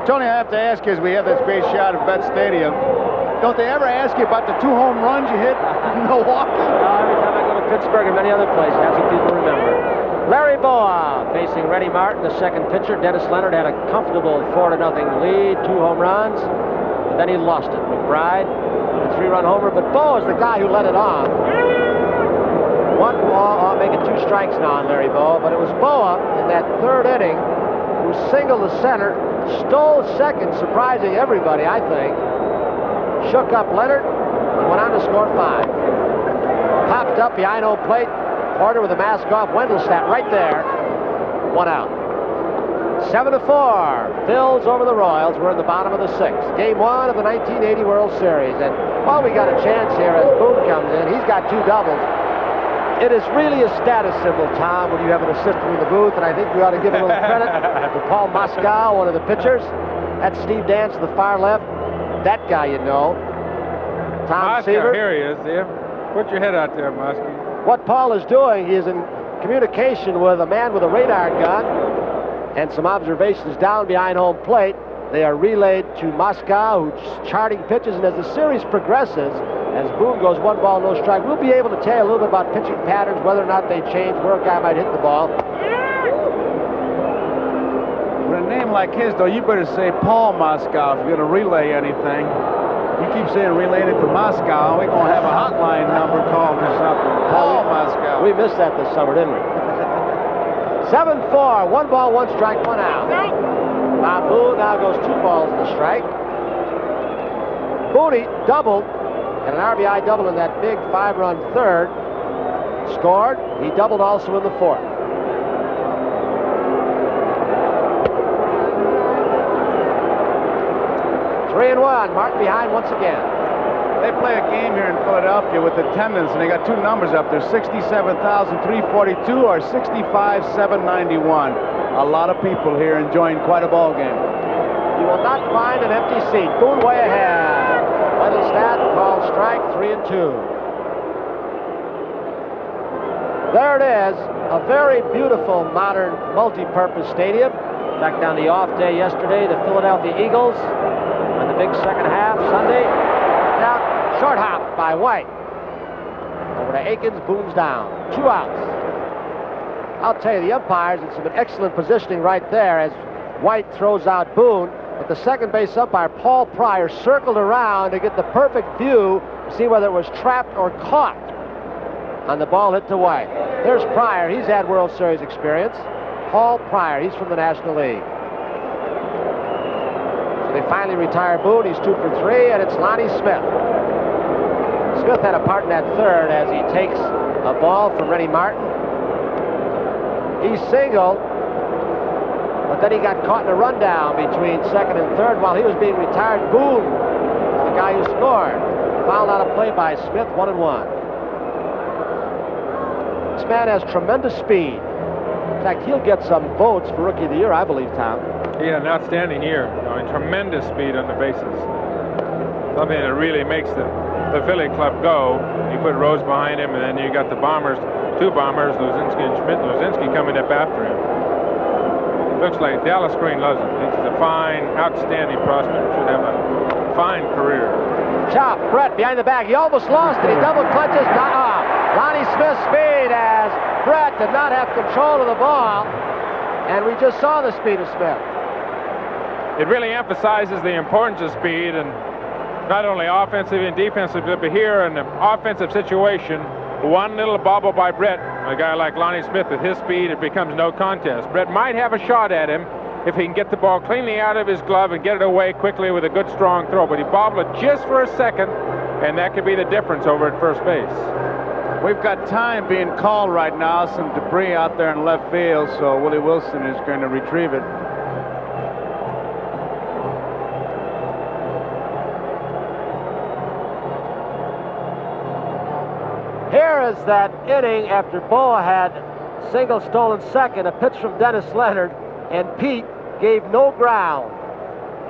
Tony, I have to ask you, as we have this great shot of Vet Stadium, don't they ever ask you about the 2 home runs you hit in Milwaukee? No, every time I go to Pittsburgh and many other places, that's what people remember. Larry Boa facing Rennie Martin, the second pitcher. Dennis Leonard had a comfortable 4-0 lead, 2 home runs, but then he lost it. McBride, a 3-run homer, but Boa is the guy who let it off. 1 ball, make it 2 strikes now on Larry Boa, but it was Boa in that 3rd inning who singled the center, stole second, surprising everybody, I think. Shook up Leonard and went on to score 5. Popped up behind home plate. Porter with the mask off. Wendelstedt right there. 1 out. 7-4. Phils over the Royals. We're in the bottom of the 6th. Game 1 of the 1980 World Series. And while we got a chance here as Boone comes in, he's got 2 doubles. It is really a status symbol, Tom, when you have an assistant in the booth, and I think we ought to give a little credit to Paul Moscow, one of the pitchers. That's Steve Dance to the far left. That guy you know. Tom Seaver. Here he is, there. Put your head out there, Moscow. What Paul is doing, he is in communication with a man with a radar gun and some observations down behind home plate. They are relayed to Moscow, who's charting pitches, and as the series progresses, as Boone goes 1 ball, no strike, we'll be able to tell you a little bit about pitching patterns, whether or not they change, where a guy might hit the ball. With a name like his, though, you better say Paul Moscow if you're going to relay anything. You keep saying related to Moscow, we're going to have a hotline number called or something. Paul Moscow. We missed that this summer, didn't we? 7-4, 1 ball, 1 strike, 1 out. Bob Boone now goes 2 balls and a strike. Boone doubled, and an RBI double in that big 5-run 3rd. Scored. He doubled also in the 4th. 3-1. Martin behind once again. They play a game here in Philadelphia with attendance, and they got two numbers up there, 67,342 or 65,791. A lot of people here enjoying quite a ball game. You will not find an empty seat. Boone way ahead. Weddellstat called strike, 3-2. There it is, a very beautiful modern multi-purpose stadium. In fact, on the off day yesterday, the Philadelphia Eagles, on the big second half Sunday, out short hop by White. Over to Aikens, Boone's down. 2 outs. I'll tell you, the umpires, it's an excellent positioning right there as White throws out Boone. But the second base umpire, Paul Pryor, circled around to get the perfect view to see whether it was trapped or caught on the ball hit to White. There's Pryor. He's had World Series experience. Paul Pryor. He's from the National League. So they finally retire Boone. He's 2 for 3, and it's Lonnie Smith. Smith had a part in that third as he takes a ball from Rennie Martin. He singled, but then he got caught in a rundown between second and third while he was being retired. Boone is the guy who scored. Fouled out a play by Smith, 1-1. This man has tremendous speed. In fact, he'll get some votes for Rookie of the Year, I believe, Tom. He had an outstanding year. Tremendous speed on the bases. Something that really makes the Philly club go. You put Rose behind him, and then you got the Bombers, 2 Bombers, Luzinski and Schmidt. Luzinski coming up after him. Looks like Dallas Green loves him. He's a fine, outstanding prospect. Should have a fine career. Chop, Brett behind the bag. He almost lost it. He double clutches. Lonnie Smith's speed as Brett did not have control of the ball. And we just saw the speed of Smith. It really emphasizes the importance of speed, and not only offensive and defensive, but here in the offensive situation, one little bobble by Brett, a guy like Lonnie Smith, with his speed, it becomes no contest. Brett might have a shot at him if he can get the ball cleanly out of his glove and get it away quickly with a good strong throw, but he bobbled it just for a second, and that could be the difference over at first base. We've got time being called right now, some debris out there in left field, so Willie Wilson is going to retrieve it. Here is that inning after Boa had single stolen second, a pitch from Dennis Leonard, and Pete gave no ground.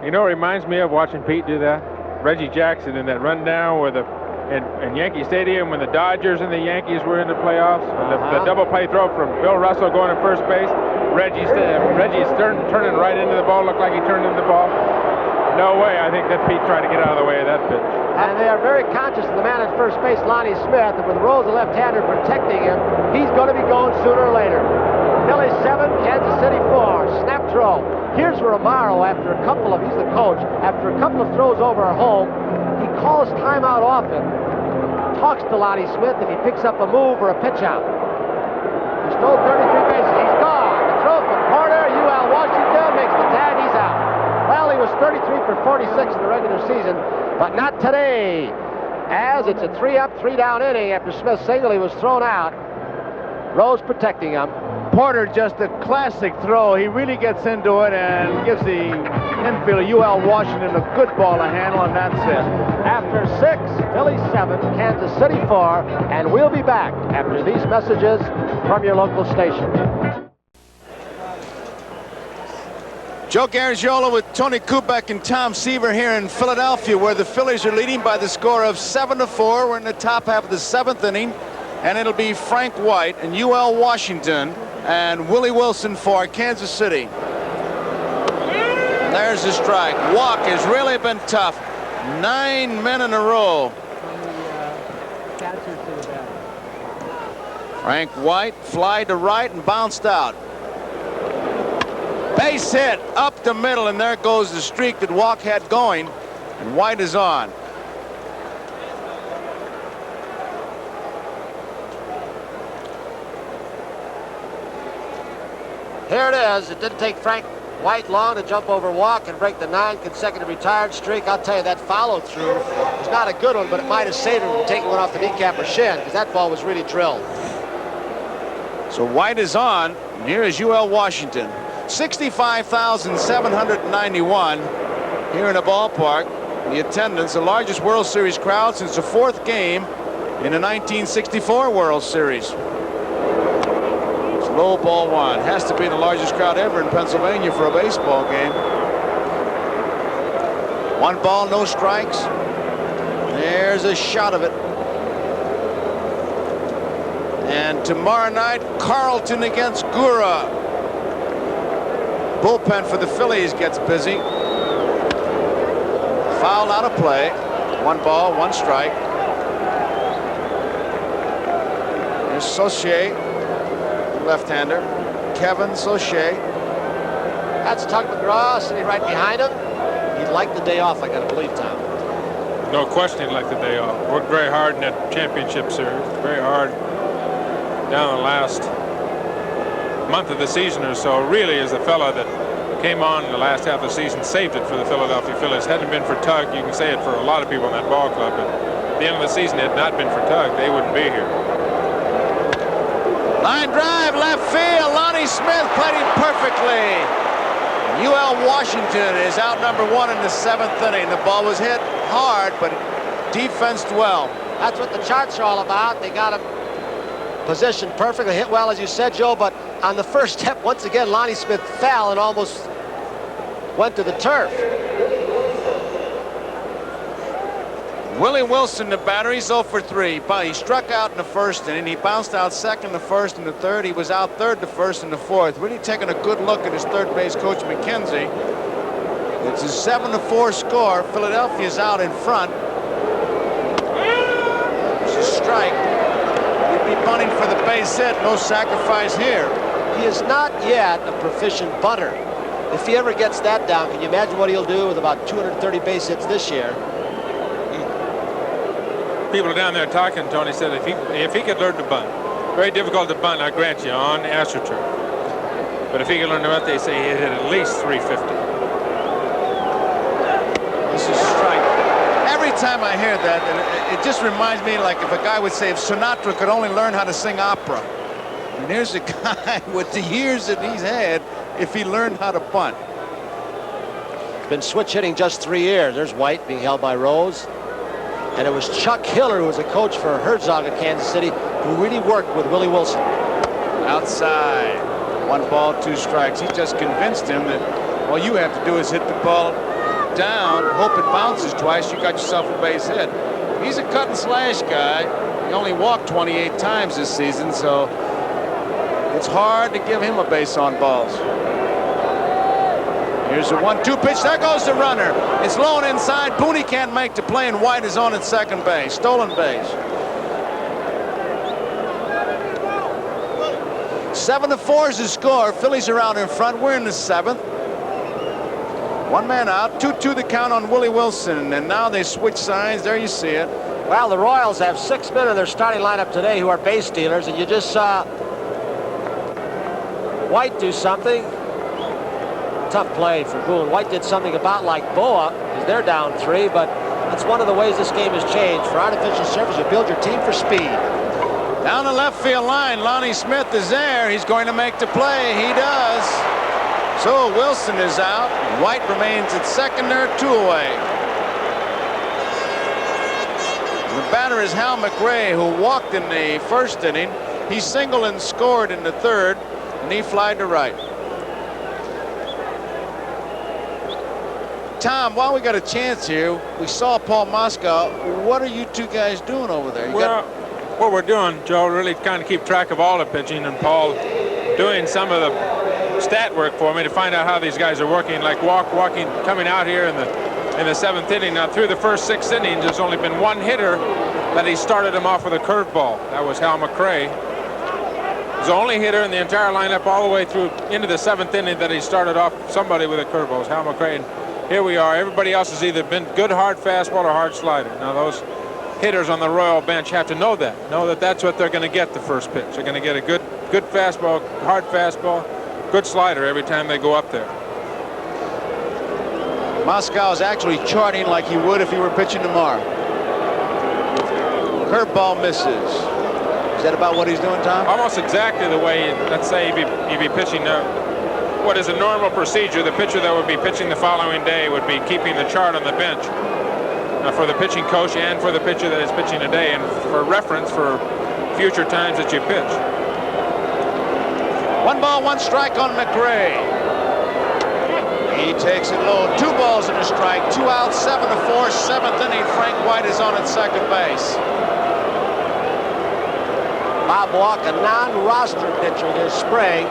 You know, it reminds me of watching Pete do that. Reggie Jackson in that rundown with in Yankee Stadium when the Dodgers and the Yankees were in the playoffs. The double play throw from Bill Russell going to first base. Reggie's turning right into the ball. Looked like he turned into the ball. No way. I think that Pete tried to get out of the way of that pitch. And they are very conscious of the man at first base, Lonnie Smith, and with Rose, the left-hander, protecting him, he's going to be going sooner or later. Phillies 7, Kansas City 4. Snap throw. Here's where Amaro, after a couple of, he's the coach, after a couple of throws over at home, he calls timeout often, talks to Lonnie Smith if he picks up a move or a pitch out. He stole 33 bases. He's gone. The throw from Porter. UL Washington makes the tag. He's out. Well, he was 33 for 46 in the regular season, but not today, as it's a 3-up, 3-down inning after Smith's single. He was thrown out. Rose protecting him. Porter, just a classic throw. He really gets into it and gives the infielder UL Washington a good ball to handle, and that's it. After 6, Phillies 7, Kansas City 4, and we'll be back after these messages from your local station. Joe Garagiola with Tony Kubek and Tom Seaver here in Philadelphia, where the Phillies are leading by the score of 7-4. We're in the top half of the 7th inning, and it'll be Frank White and UL Washington and Willie Wilson for Kansas City. And there's the strike. Walk has really been tough. 9 men in a row. Frank White fly to right and bounced out. Base hit up the middle, and there goes the streak that Walk had going, and White is on. Here it is. It didn't take Frank White long to jump over Walk and break the 9 consecutive retired streak. I'll tell you, that follow-through was not a good one, but it might have saved him from taking one off the kneecap or shin, because that ball was really drilled. So White is on, and here is UL Washington. 65,791 here in the ballpark. the attendance, the largest World Series crowd since the 4th game in the 1964 World Series. It's low ball 1. Has to be the largest crowd ever in Pennsylvania for a baseball game. 1 ball, no strikes. There's a shot of it. And tomorrow night, Carlton against Gura. Bullpen for the Phillies gets busy. Foul out of play. 1 ball, 1 strike. Here's Saucier, left-hander. Kevin Saucier. That's Tug McGraw sitting right behind him. He'd like the day off, I gotta believe, Tom. No question he'd like the day off. Worked very hard in that championship series. Very hard down the last month of the season or so. Really is the fella that came on in the last half of the season, saved it for the Philadelphia Phillies. Hadn't been for Tug, you can say it for a lot of people in that ball club, but at the end of the season, had not been for Tug, they wouldn't be here. Line drive, left field. Lonnie Smith played him perfectly. UL Washington is out number 1 in the 7th inning. The ball was hit hard, but defensed well. That's what the charts are all about. They got him positioned perfectly, hit well, as you said, Joe, but on the first step, once again, Lonnie Smith fell and almost went to the turf. Willie Wilson, the batter, he's 0 for 3. He struck out in the 1st inning. He bounced out 2nd, the 1st, and the 3rd. He was out 3rd, the 1st, and the 4th. Really taking a good look at his third base coach, McKenzie. It's a 7-4 score. Philadelphia's out in front. It's a strike. He'd be bunting for the base hit. No sacrifice here. He is not yet a proficient bunter. If he ever gets that down, can you imagine what he'll do with about 230 base hits this year? People down there talking, Tony said if he could learn to bunt, very difficult to bunt, I grant you, on AstroTurf. But if he could learn to bunt, they say he'd hit at least 350. This is a strike. Every time I hear that, it just reminds me like if a guy would say if Sinatra could only learn how to sing opera. And here's a guy with the years that he's had if he learned how to bunt. Been switch hitting just 3 years. There's White being held by Rose. And it was Chuck Hiller, who was a coach for Herzog at Kansas City, who really worked with Willie Wilson. Outside. 1 ball, 2 strikes. He just convinced him that all you have to do is hit the ball down, hope it bounces twice, you got yourself a base hit. He's a cut and slash guy. He only walked 28 times this season, so it's hard to give him a base on balls. Here's a 1-2 pitch. There goes the runner. It's low and inside. Boone can't make the play, and White is on at second base. Stolen base. 7-4 is the score. Phillies are out in front. We're in the 7th. 1 man out. 2-2 the count on Willie Wilson. And now they switch sides. There you see it. Well, the Royals have 6 men in their starting lineup today who are base stealers, and you just saw White do something. Tough play for Boone. White did something about like Boa, because they're down 3, but that's one of the ways this game has changed. For artificial surface, you build your team for speed. Down the left field line, Lonnie Smith is there. He's going to make the play. He does. So Wilson is out. White remains at second. They're 2 away. The batter is Hal McRae, who walked in the 1st inning. He singled and scored in the 3rd, and he flied to right. Tom, while we got a chance here, we saw Paul Moskow. What are you 2 guys doing over there? What we're doing, Joe, really kind of keep track of all the pitching, and Paul doing some of the stat work for me to find out how these guys are working, like walking, coming out here in the 7th inning. Now, through the first 6 innings, there's only been 1 hitter that he started him off with a curveball. That was Hal McRae. He's the only hitter in the entire lineup all the way through into the 7th inning that he started off somebody with a curveball. It was Hal McRae. And here we are. Everybody else has either been good hard fastball or hard slider. Now those hitters on the Royal bench have to know that that's what they're going to get the first pitch. They're going to get a good fastball, hard fastball, good slider every time they go up there. Moskow is actually charting like he would if he were pitching tomorrow. Curveball misses. Is that about what he's doing, Tom? Almost exactly the way, let's say, he'd be pitching what is a normal procedure. The pitcher that would be pitching the following day would be keeping the chart on the bench. for the pitching coach and for the pitcher that is pitching today, and for reference for future times that you pitch. 1 ball, 1 strike on McRae. He takes it low. 2 balls and a strike. 2 outs, 7-4. 7th inning. Frank White is on at second base. Bob Walk, a non-roster pitcher this spring.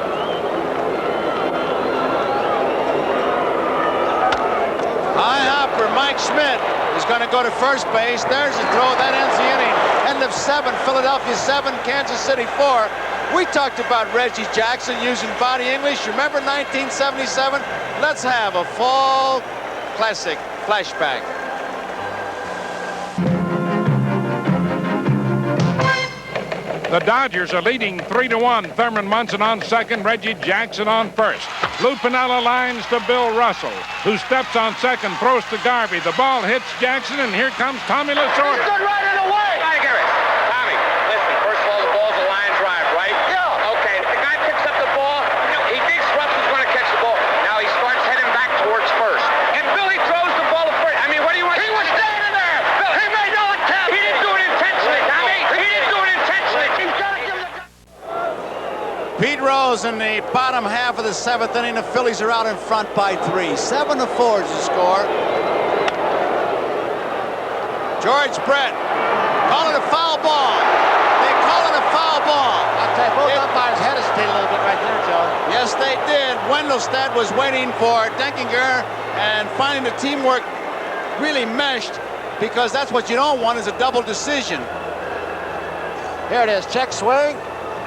High hopper, Mike Schmidt is going to go to first base. There's a throw. That ends the inning. End of 7. Philadelphia 7, Kansas City 4. We talked about Reggie Jackson using body English. Remember 1977? Let's have a fall classic flashback. The Dodgers are leading 3-1. Thurman Munson on second, Reggie Jackson on first. Lou Piniella lines to Bill Russell, who steps on second, throws to Garvey. The ball hits Jackson, and here comes Tommy Lasorda. Good right in the way. Hi, Gary. Tommy, listen, first of all, the ball's a line drive, right? Yeah. Okay, if the guy picks up the ball, he thinks Russell's going to catch the ball. Now he starts heading back towards first. And Billy throws the ball to first. I mean, what do you want? He was standing there. Bill, He made no attempt. He didn't do it intentionally, Tommy. He didn't do it intentionally. He's got to give the... Pete Rose in the bottom half of the 7th inning. The Phillies are out in front by 3. 7-4 is the score. George Brett calling a foul ball. They call it a foul ball. I'll tell you, both umpires hesitated a little bit right there, Joe. Yes, they did. Wendelstedt was waiting for Denkinger and finding the teamwork really meshed, because that's what you don't want is a double decision. Here it is, check swing.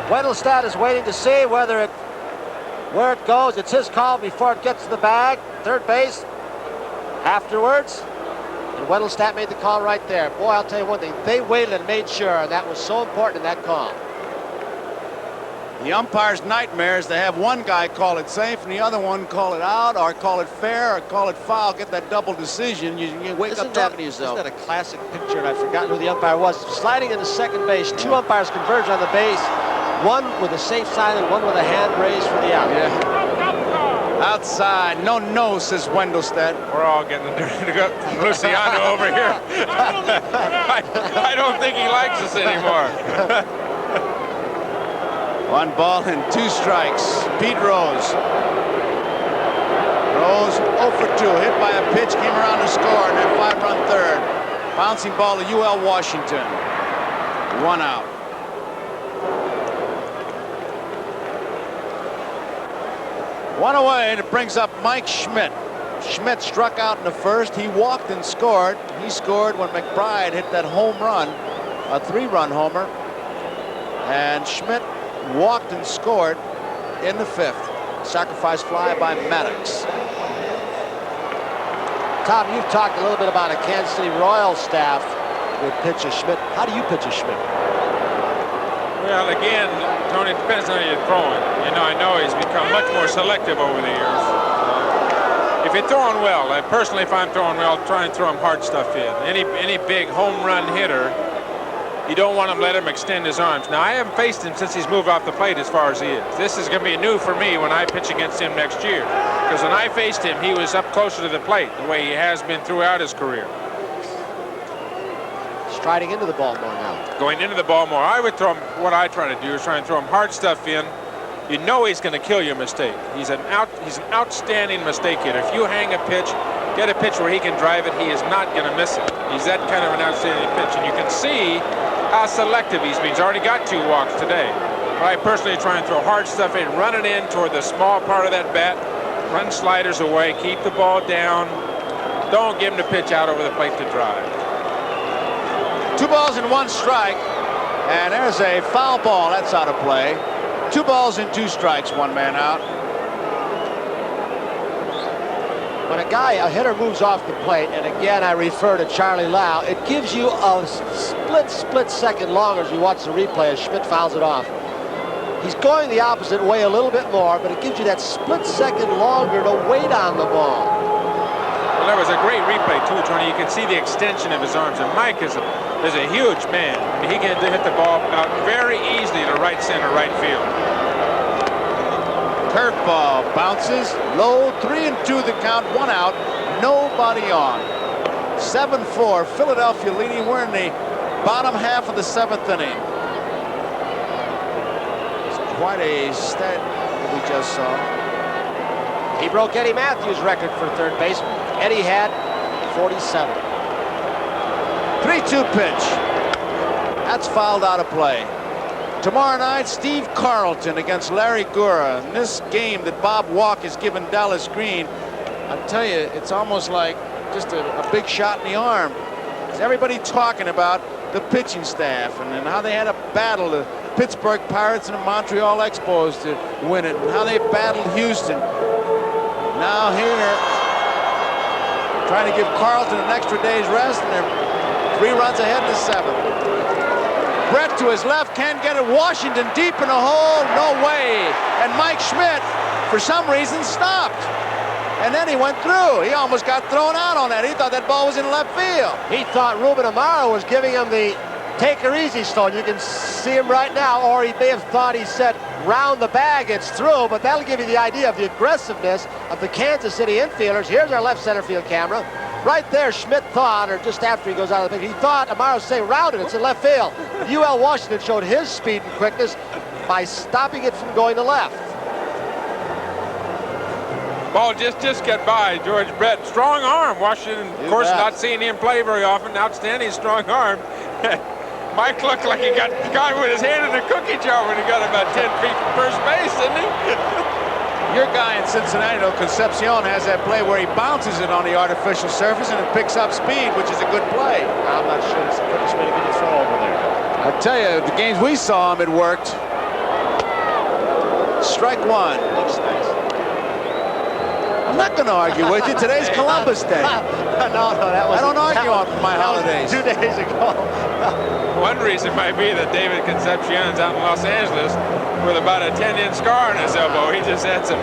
Wendelstedt is waiting to see where it goes. It's his call before it gets to the bag. Third base. Afterwards. And Wendelstedt made the call right there. Boy, I'll tell you one thing. They waited and made sure, and that was so important in that call. The umpire's nightmare is to have one guy call it safe and the other one call it out, or call it fair, or call it foul, get that double decision. You wake up talking to yourself. Isn't that a classic picture? And I've forgotten who the umpire was. Sliding into second base. 2 umpires converge on the base. One with a safe sign and one with a hand raised for the out. Yeah. Outside. No, says Wendelstedt. We're all getting the dirty go from Luciano over here. I don't think he likes us anymore. 1 ball and 2 strikes. Pete Rose. Rose 0 for 2. Hit by a pitch, came around to score, and then 5-run third. Bouncing ball to UL Washington. 1 out. One away, and it brings up Mike Schmidt. Schmidt struck out in the first. He walked and scored. He scored when McBride hit that home run, a 3-run homer. And Schmidt walked and scored in the 5th. Sacrifice fly by Maddox. Tom, you've talked a little bit about a Kansas City Royals staff with pitcher Schmidt. How do you pitch a Schmidt? Well, again, Tony, it depends on how you're throwing. You know, I know he's become much more selective over the years. If you're throwing well, personally, if I'm throwing well, try and throw him hard stuff in. Any big home run hitter, you don't want to let him extend his arms. Now, I haven't faced him since he's moved off the plate as far as he is. This is going to be new for me when I pitch against him next year. Because when I faced him, he was up closer to the plate, the way he has been throughout his career. Striding into the ball more now. Going into the ball more. I would throw him, what I try to do is try and throw him hard stuff in. You know he's going to kill your mistake. He's an outstanding mistake hitter. If you hang a pitch, get a pitch where he can drive it, he is not going to miss it. He's that kind of an outstanding pitch. And you can see how selective he's been. He's already got 2 walks today. I personally try and throw hard stuff in, run it in toward the small part of that bat, run sliders away, keep the ball down. Don't give him the pitch out over the plate to drive. 2 balls and 1 strike. And there's a foul ball. That's out of play. 2 balls and 2 strikes, 1 man out. When a hitter moves off the plate, and again I refer to Charlie Lau, it gives you a split second longer as you watch the replay as Schmidt fouls it off. He's going the opposite way a little bit more, but it gives you that split second longer to wait on the ball. Well, that was a great replay too, Tony. You can see the extension of his arms, and Mike is a huge man. I mean, he can hit the ball out very easily to right center, right field. Curveball bounces low, 3-2 the count, 1 out, nobody on. 7-4, Philadelphia leading. We're in the bottom half of the 7th inning. It's quite a stat that we just saw. He broke Eddie Matthews' record for third baseman. Eddie had 47. 3-2 pitch. That's fouled out of play. Tomorrow night, Steve Carlton against Larry Gura. In this game that Bob Walk has given Dallas Green, I tell you, it's almost like just a big shot in the arm. There's everybody talking about the pitching staff and how they had to battle the Pittsburgh Pirates and the Montreal Expos to win it, and how they battled Houston. Now here, trying to give Carlton an extra day's rest, and they're 3 runs ahead in the 7th. Brett to his left, can't get it. Washington deep in the hole, no way. And Mike Schmidt, for some reason, stopped. And then he went through. He almost got thrown out on that. He thought that ball was in left field. He thought Ruben Amaro was giving him the take her easy stone. You can see him right now, or he may have thought he said round the bag, it's through, but that'll give you the idea of the aggressiveness of the Kansas City infielders. Here's our left center field camera. Right there, Schmidt thought, or just after he goes out of the pitch, he thought Amaro's saying rounded, it's in left field. UL Washington showed his speed and quickness by stopping it from going to left. Ball just got by George Brett. Strong arm. Washington, of course, not seeing him play very often. Outstanding strong arm. Mike looked like he got with his hand in a cookie jar when he got about 10 feet from first base, didn't he? Your guy in Cincinnati, though, Concepcion, has that play where he bounces it on the artificial surface and it picks up speed, which is a good play. I'm not sure it's the quickest way to get a throw over there. I tell you, the games we saw him, it worked. Strike 1. Looks nice. I'm not going to argue with you. Today's Columbus Day. No, that was. I don't argue on my holidays. 2 days ago. One reason might be that David Concepcion's out in Los Angeles with about a 10-inch scar on his elbow. He just had some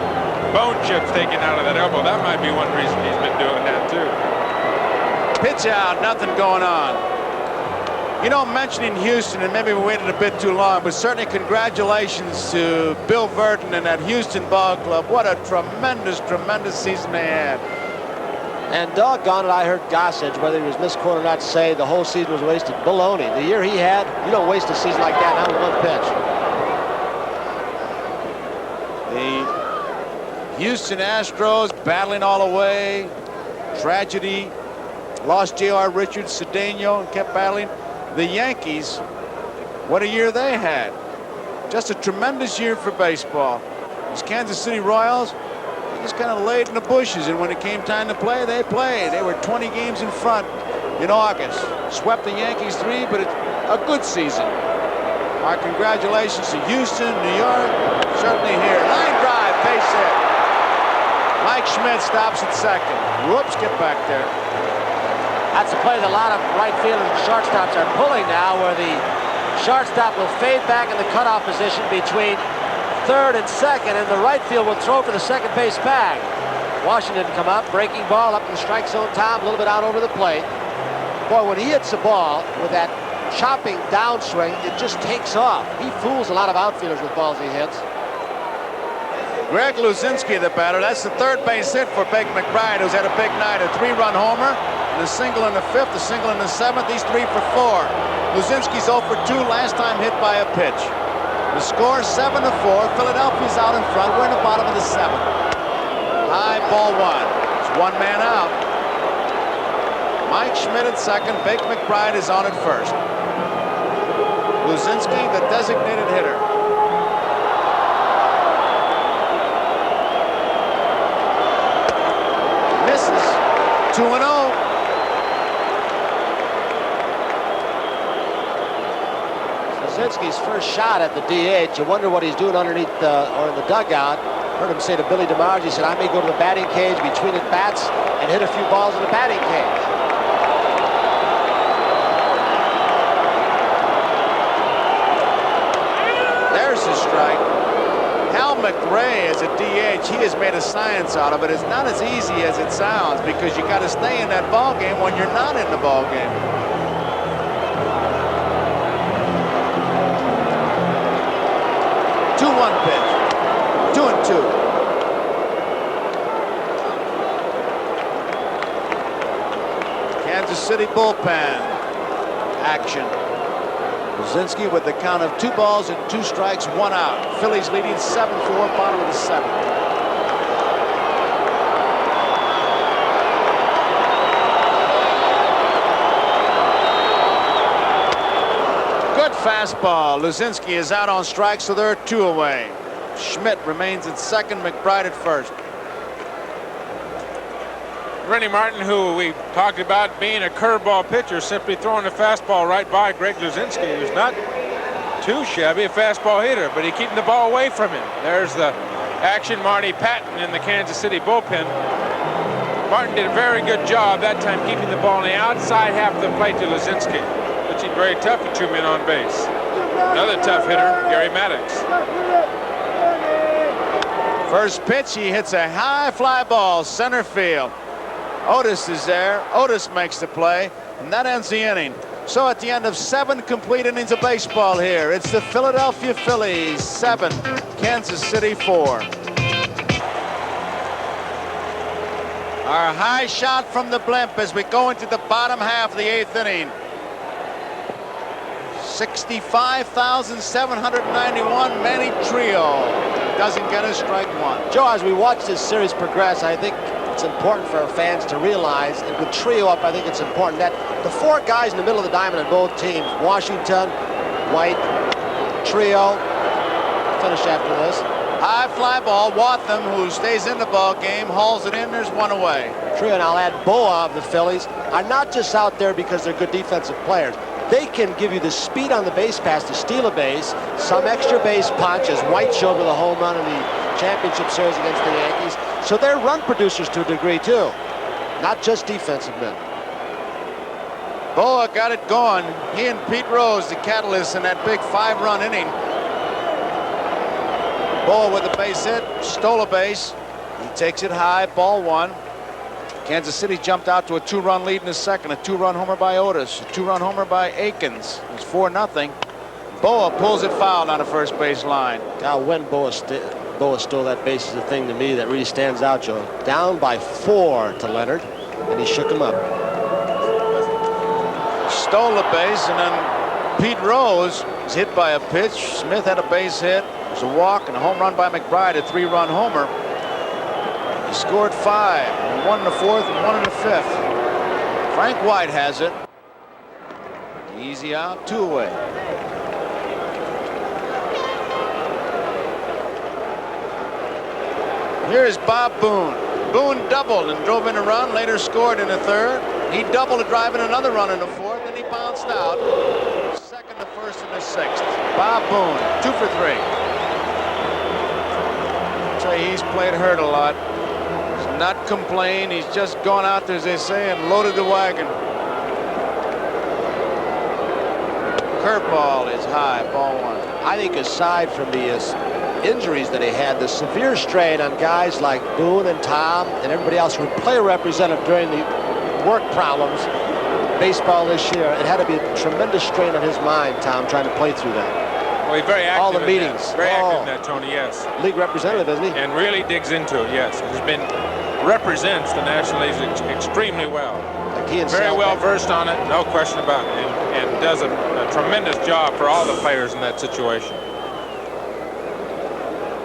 bone chips taken out of that elbow. That might be one reason he's been doing that, too. Pitch out, nothing going on. You know, mentioning Houston, and maybe we waited a bit too long, but certainly congratulations to Bill Verdon and that Houston ball club. What a tremendous, tremendous season they had. And doggone it, I heard Gossage, whether he was misquoted or not, say the whole season was wasted. Baloney. The year he had, you don't waste a season like that, not with one pitch. The Houston Astros battling all the way. Tragedy. Lost J.R. Richards, Cedeno, and kept battling. The Yankees, what a year they had. Just a tremendous year for baseball. These Kansas City Royals, they just kind of laid in the bushes, and when it came time to play, they played. They were 20 games in front in August. Swept the Yankees 3, but it's a good season. Our congratulations to Houston, New York, certainly here. Line drive, base hit. Mike Schmidt stops at second. Whoops, get back there. That's a play that a lot of right fielders and shortstops are pulling now, where the shortstop will fade back in the cutoff position between third and second, and the right field will throw for the second base bag. Washington come up, breaking ball up in the strike zone, Tom, a little bit out over the plate. Boy, when he hits the ball with that chopping downswing, it just takes off. He fools a lot of outfielders with balls he hits. Greg Luzinski, the batter. That's the third base hit for Bake McBride, who's had a big night. A 3-run homer, and a single in the 5th, a single in the 7th. He's 3 for 4. Luzinski's 0 for 2, last time hit by a pitch. The score 7-4. Philadelphia's out in front. We're in the bottom of the 7th. High ball 1. It's 1 man out. Mike Schmidt at second. Bake McBride is on at first. Luzinski, the designated hitter. Misses. 2-0. Luzinski's first shot at the DH. You wonder what he's doing underneath or in the dugout. Heard him say to Billy DeMarge, he said, I may go to the batting cage between at bats and hit a few balls in the batting cage. There's his strike. Hal McRae is a DH. He has made a science out of it. It's not as easy as it sounds because you got to stay in that ball game when you're not in the ball game. Pitch. 2-2. Kansas City bullpen action. Luzinski with the count of 2 balls and 2 strikes, 1 out. Phillies leading 7-4, bottom of the 7th. Good fastball. Luzinski is out on strikes, so there are 2 away. Schmidt remains at second, McBride at first. Rennie Martin, who we talked about being a curveball pitcher, simply throwing a fastball right by Greg Luzinski, who's not too shabby a fastball hitter, but he's keeping the ball away from him. There's the action. Marty Patton in the Kansas City bullpen. Martin did a very good job that time keeping the ball on the outside half of the plate to Luzinski, pitching very tough with 2 men on base. Another tough hitter, Gary Maddox. First pitch, he hits a high fly ball, center field. Otis is there. Otis makes the play, and that ends the inning. So at the end of 7 complete innings of baseball here, it's the Philadelphia Phillies 7, Kansas City 4. Our high shot from the blimp as we go into the bottom half of the 8th inning. 65,791, Manny Trio doesn't get a strike 1. Joe, as we watch this series progress, I think it's important for our fans to realize, and with Trio up, I think it's important that the 4 guys in the middle of the diamond on both teams, Washington, White, Trio, finish after this. High fly ball, Waltham, who stays in the ball game, hauls it in, there's 1 away. Trio, and I'll add Boa of the Phillies, are not just out there because they're good defensive players. They can give you the speed on the base pass to steal a base, some extra base punch, as White showed with a home run in the championship series against the Yankees. So they're run producers to a degree, too, not just defensive men. Boa got it going. He and Pete Rose, the catalyst in that big 5-run inning. Boa with a base hit, stole a base. He takes it high, ball 1. Kansas City jumped out to a 2-run lead in the second. A 2-run homer by Otis. A 2-run homer by Aikens. It's 4-0. Boa pulls it foul on the first base line. Now, when Boa stole that base is the thing to me that really stands out, Joe. Down by 4 to Leonard, and he shook him up. Stole the base, and then Pete Rose was hit by a pitch. Smith had a base hit. It was a walk and a home run by McBride, a 3-run homer. He scored 5, 1 in the 4th and 1 in the 5th. Frank White has it. Easy out, 2 away. Here's Bob Boone. Boone doubled and drove in a run, later scored in the 3rd. He doubled to drive in another run in the 4th, then he bounced out. 2nd, the 1st, and the 6th. Bob Boone, 2 for 3. I'll tell you, he's played hurt a lot. He's not complained. He's just gone out there, as they say, and loaded the wagon. Curveball is high, ball 1. I think aside from the injuries that he had, the severe strain on guys like Boone and Tom and everybody else who would play a representative during the work problems baseball this year, it had to be a tremendous strain on his mind, Tom, trying to play through that. Well, he's very active. All the meetings. Very active in that, Tony, yes. League representative, isn't he? And really digs into it, yes. Represents the National League extremely well. Like he and very well versed on it, no question about it, and does a tremendous job for all the players in that situation.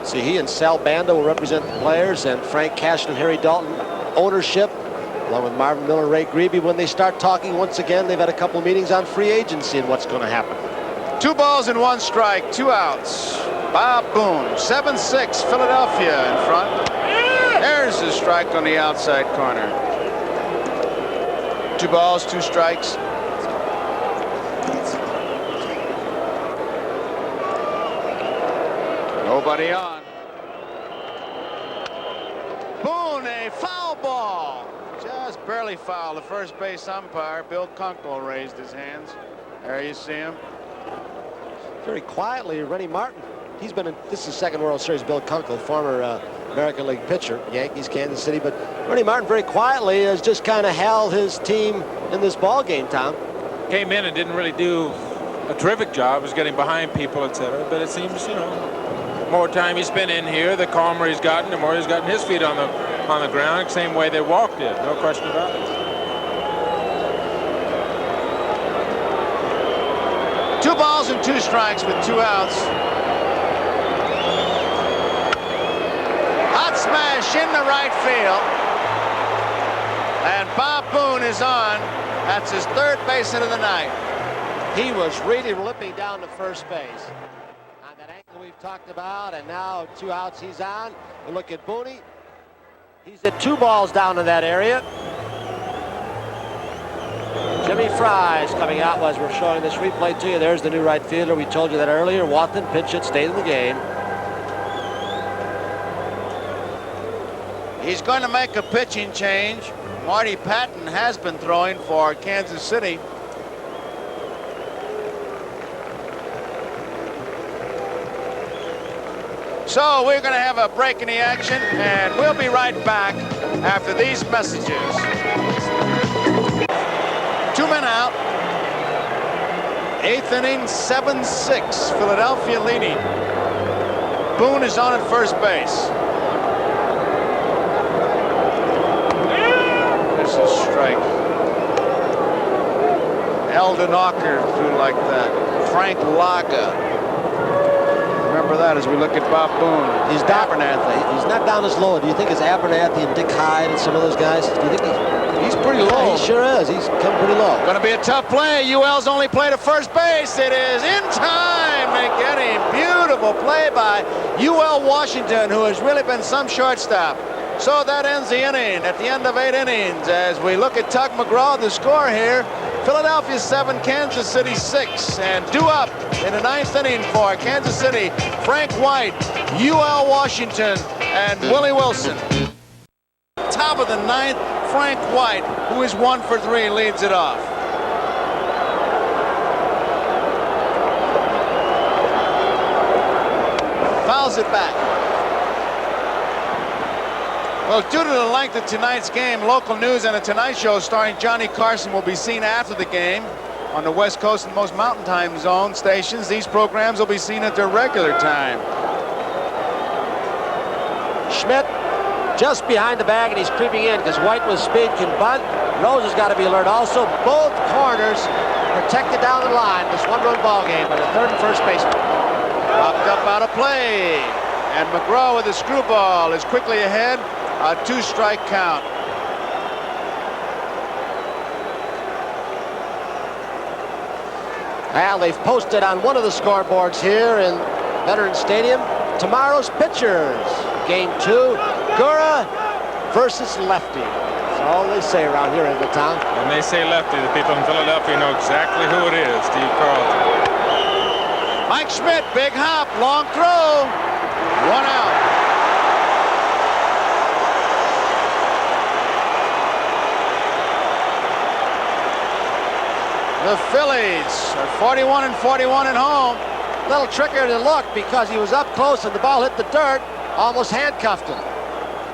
See, he and Sal Banda will represent the players, and Frank Cashin and Harry Dalton ownership, along with Marvin Miller, Ray Grebe. When they start talking once again, they've had a couple of meetings on free agency and what's going to happen. 2 balls and 1 strike, 2 outs. Bob Boone, 7-6, Philadelphia in front. There's a strike on the outside corner. 2 balls, 2 strikes. Nobody on. Boone, a foul ball. Just barely foul. The first base umpire, Bill Kunkel, raised his hands. There you see him. Very quietly, Rennie Martin. He's been in, this is the 2nd World Series, Bill Kunkel, former American League pitcher, Yankees, Kansas City. But Rennie Martin very quietly has just kind of held his team in this ball game, Tom. Came in and didn't really do a terrific job, was getting behind people, etc. But it seems, you know, more time he's been in here, the calmer he's gotten, the more he's gotten his feet on the ground, same way that Walk did, no question about it. 2 balls and 2 strikes with 2 outs. Hot smash in the right field. And Bob Boone is on. That's his 3rd base hit of the night. He was really limping down to first base. On that angle we've talked about, and now 2 outs he's on. And look at Boone. He's hit 2 balls down in that area. Jimmy Frey's coming out as we're showing this replay to you. There's the new right fielder. We told you that earlier. Watson pitch it, stayed in the game. He's going to make a pitching change. Marty Patton has been throwing for Kansas City. So we're going to have a break in the action, and we'll be right back after these messages. 2 men out. 8th inning, 7-6. Philadelphia leading. Boone is on at first base. This is strike. Eldon Ocker threw like that. Frank Laga. Remember that as we look at Bob Boone. He's Abernathy. He's not down as low. Do you think it's Abernathy and Dick Hyde and some of those guys? Do you think he's pretty low? Yeah, he sure is. He's come pretty low. Going to be a tough play. UL's only play to first base. It is in time to get him. Beautiful play by UL Washington, who has really been some shortstop. So that ends the inning at the end of 8 innings. As we look at Tug McGraw, the score here, Philadelphia 7, Kansas City 6. And due up in the 9th inning for Kansas City, Frank White, UL Washington, and Willie Wilson. Top of the 9th, Frank White, who is 1 for 3, leads it off. Fouls it back. Well, due to the length of tonight's game, local news and a Tonight Show starring Johnny Carson will be seen after the game on the West Coast and most Mountain Time Zone stations. These programs will be seen at their regular time. Schmidt just behind the bag, and he's creeping in because White with speed can bunt. Rose has got to be alert also. Both corners protected down the line. This 1-run ball game by the 3rd and 1st baseman. Popped up out of play. And McGraw with a screwball is quickly ahead. A 2-strike count. Well, they've posted on one of the scoreboards here in Veterans Stadium tomorrow's pitchers. Game 2, Gura versus lefty. That's all they say around here in the town. When they say lefty, the people in Philadelphia know exactly who it is, Steve Carlton. Mike Schmidt, big hop, long throw, 1 out. The Phillies are 41 and 41 at home. A little trickier to look because he was up close and the ball hit the dirt, almost handcuffed him.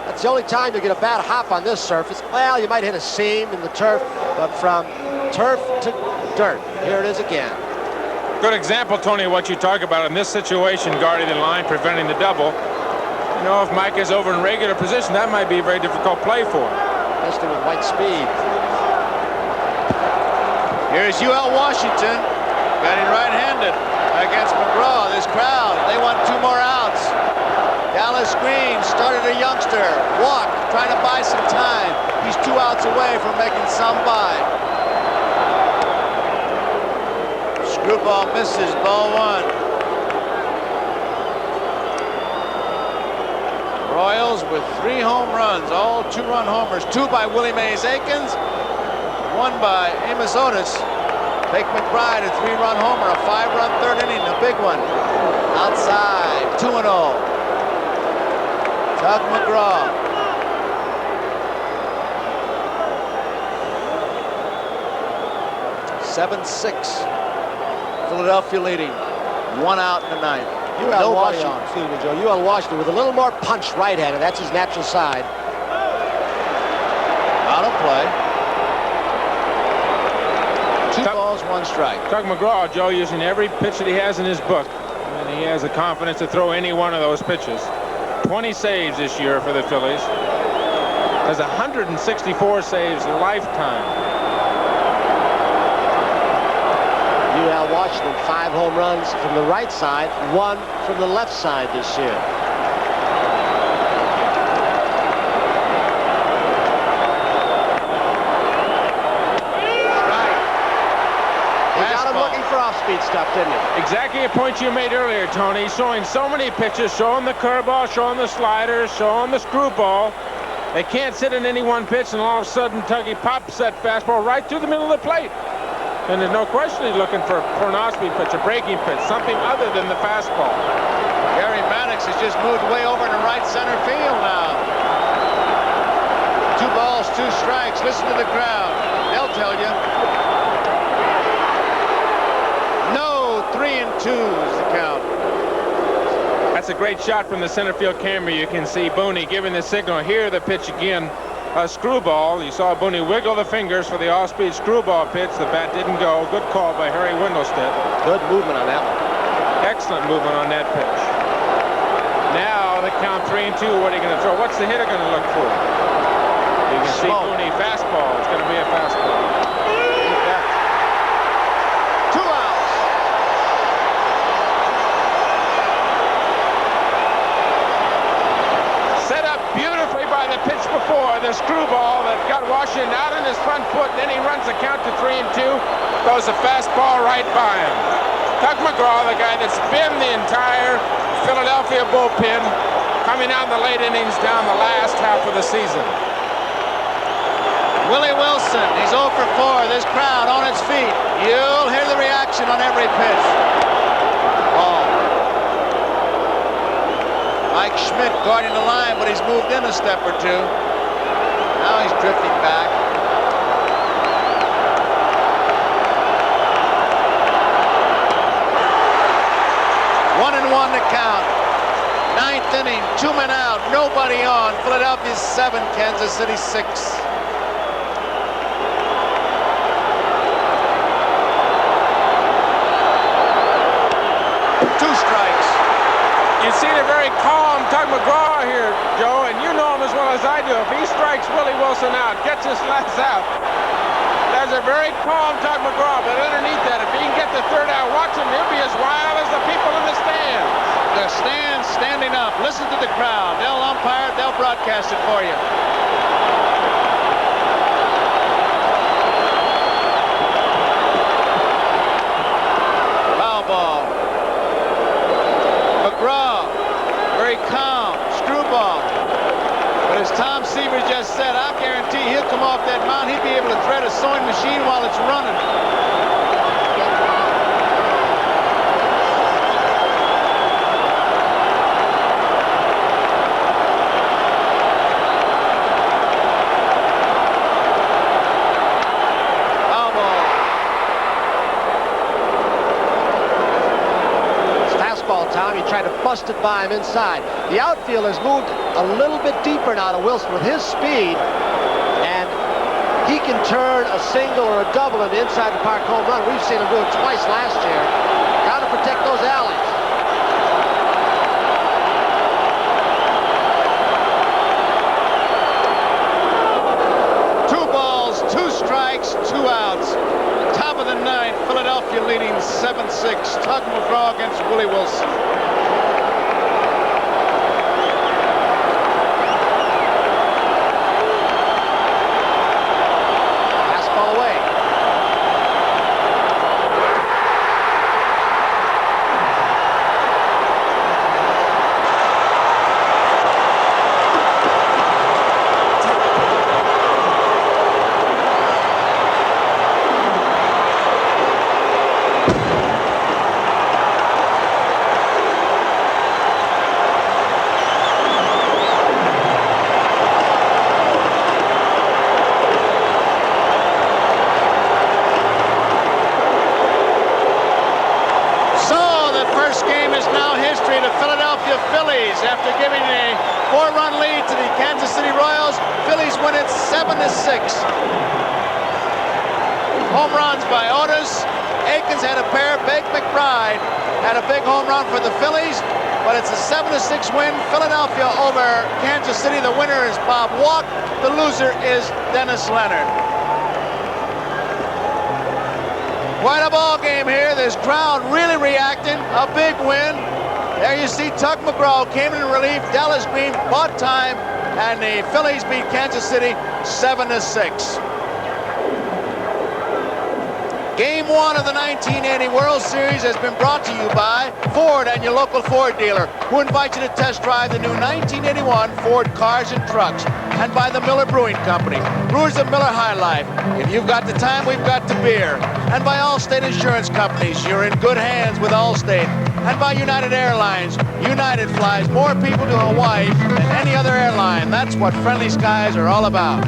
That's the only time you get a bad hop on this surface. Well, you might hit a seam in the turf, but from turf to dirt, here it is again. Good example, Tony, of what you talk about in this situation, guarding the line, preventing the double. You know, if Mike is over in regular position, that might be a very difficult play for him. Especially with White speed. Here's UL Washington, batting right-handed against McGraw. This crowd, they want 2 more outs. Dallas Green started a youngster. Walk, trying to buy some time. He's 2 outs away from making some by. Screwball misses, ball 1. Royals with 3 home runs, all 2-run homers. 2 by Willie Aikens. 1 by Amos Otis. Bake McBride, a 3-run homer, a 5-run 3rd inning, a big one. Outside, 2-0. Tug McGraw. (7-6). Philadelphia leading. 1 out in the 9th. UL Washington, excuse me, Joe. UL Washington with a little more punch right-handed. That's his natural side. Out of play. 2 balls, 1 strike. Tug McGraw, Joe, using every pitch that he has in his book. And he has the confidence to throw any one of those pitches. 20 saves this year for the Phillies. Has 164 saves lifetime. You now Washington, 5 home runs from the right side, 1 from the left side this year. Off-speed stuff, didn't he? Exactly a point you made earlier, Tony. Showing so many pitches, showing the curveball, showing the slider, showing the screwball. They can't sit in any one pitch, and all of a sudden, Tuggy pops that fastball right through the middle of the plate. And there's no question he's looking for an off-speed pitch, a breaking pitch, something other than the fastball. Gary Maddox has just moved way over into right center field now. 2 balls, 2 strikes. Listen to the crowd. They'll tell you. 3-2 is the count. That's a great shot from the center field camera. You can see Boone giving the signal. Here the pitch again, a screwball. You saw Boone wiggle the fingers for the off-speed screwball pitch. The bat didn't go. Good call by Harry Windlestead. Good movement on that one. Excellent movement on that pitch. Now the count 3-2. What are you going to throw? What's the hitter going to look for? You can see Boone fastball. It's going to be a fastball. Pitch before the screwball that got Washington out on his front foot, and then he runs the count to 3-2, throws a fastball right by him. Tug McGraw, the guy that's been the entire Philadelphia bullpen, coming out in the late innings down the last half of the season. Willie Wilson, he's 0 for 4. This crowd on its feet. You'll hear the reaction on every pitch. Ball. Mike Schmidt guarding the line, but he's moved in a step or 2. Now he's drifting back. One and 1 to count. 9th inning, 2 men out, nobody on. Philadelphia 7, Kansas City 6. You see the very calm Tug McGraw here, Joe, and you know him as well as I do. If he strikes Willie Wilson out, gets his last out, there's a very calm Tug McGraw, but underneath that, if he can get the 3rd out, watch him, he'll be as wild as the people in the stands. The stands standing up. Listen to the crowd. They'll umpire it, they'll broadcast it for you. Foul ball. McGraw, very calm, screwball. But as Tom Seaver just said, I guarantee he'll come off that mound. He'd be able to thread a sewing machine while it's running. Foul ball. It's fastball, Tom. You tried to bust it by him inside. The outfield has moved a little bit deeper now to Wilson with his speed, and he can turn a single or a double in the inside the park home run. We've seen him do it twice last year. Got to protect those alleys. Two balls, 2 strikes, 2 outs. Top of the 9th, Philadelphia leading 7-6. Tug McGraw against Willie Wilson. Phillies, after giving a 4-run lead to the Kansas City Royals, Phillies win it 7-6. Home runs by Otis. Aikens had a pair. Bake McBride had a big home run for the Phillies, but it's a 7-6 win. Philadelphia over Kansas City. The winner is Bob Walk. The loser is Dennis Leonard. Quite a ball game here. This crowd really reacting. A big win. There you see Tug McGraw came in relief. Dallas Green bought time, and the Phillies beat Kansas City 7-6. Game 1 of the 1980 World Series has been brought to you by Ford and your local Ford dealer, who invite you to test drive the new 1981 Ford cars and trucks, and by the Miller Brewing Company, brewers of Miller High Life. If you've got the time, we've got the beer. And by Allstate Insurance Companies, you're in good hands with Allstate. And by United Airlines, United flies more people to Hawaii than any other airline. That's what Friendly Skies are all about.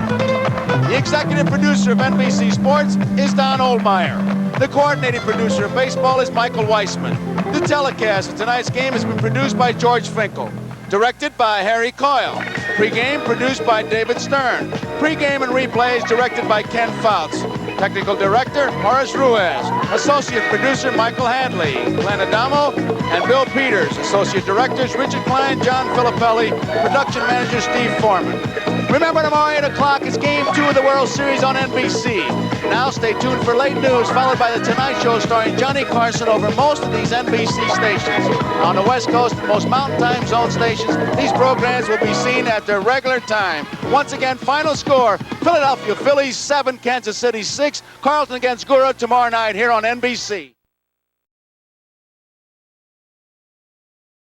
The executive producer of NBC Sports is Don Oldmeyer. The coordinating producer of baseball is Michael Weissman. The telecast of tonight's game has been produced by George Finkel. Directed by Harry Coyle. Pre-game produced by David Stern. Pre-game and replays directed by Ken Fouts. Technical director, Horace Ruiz. Associate producer, Michael Hadley. Glenn Adamo and Bill Peters. Associate directors, Richard Klein, John Filippelli. Production manager, Steve Foreman. Remember, tomorrow 8 o'clock is Game 2 of the World Series on NBC. Now stay tuned for late news, followed by The Tonight Show starring Johnny Carson over most of these NBC stations. On the West Coast, most Mountain Time Zone stations, these programs will be seen at their regular time. Once again, final score, Philadelphia Phillies 7, Kansas City 6. Carlton against Gura tomorrow night here on NBC.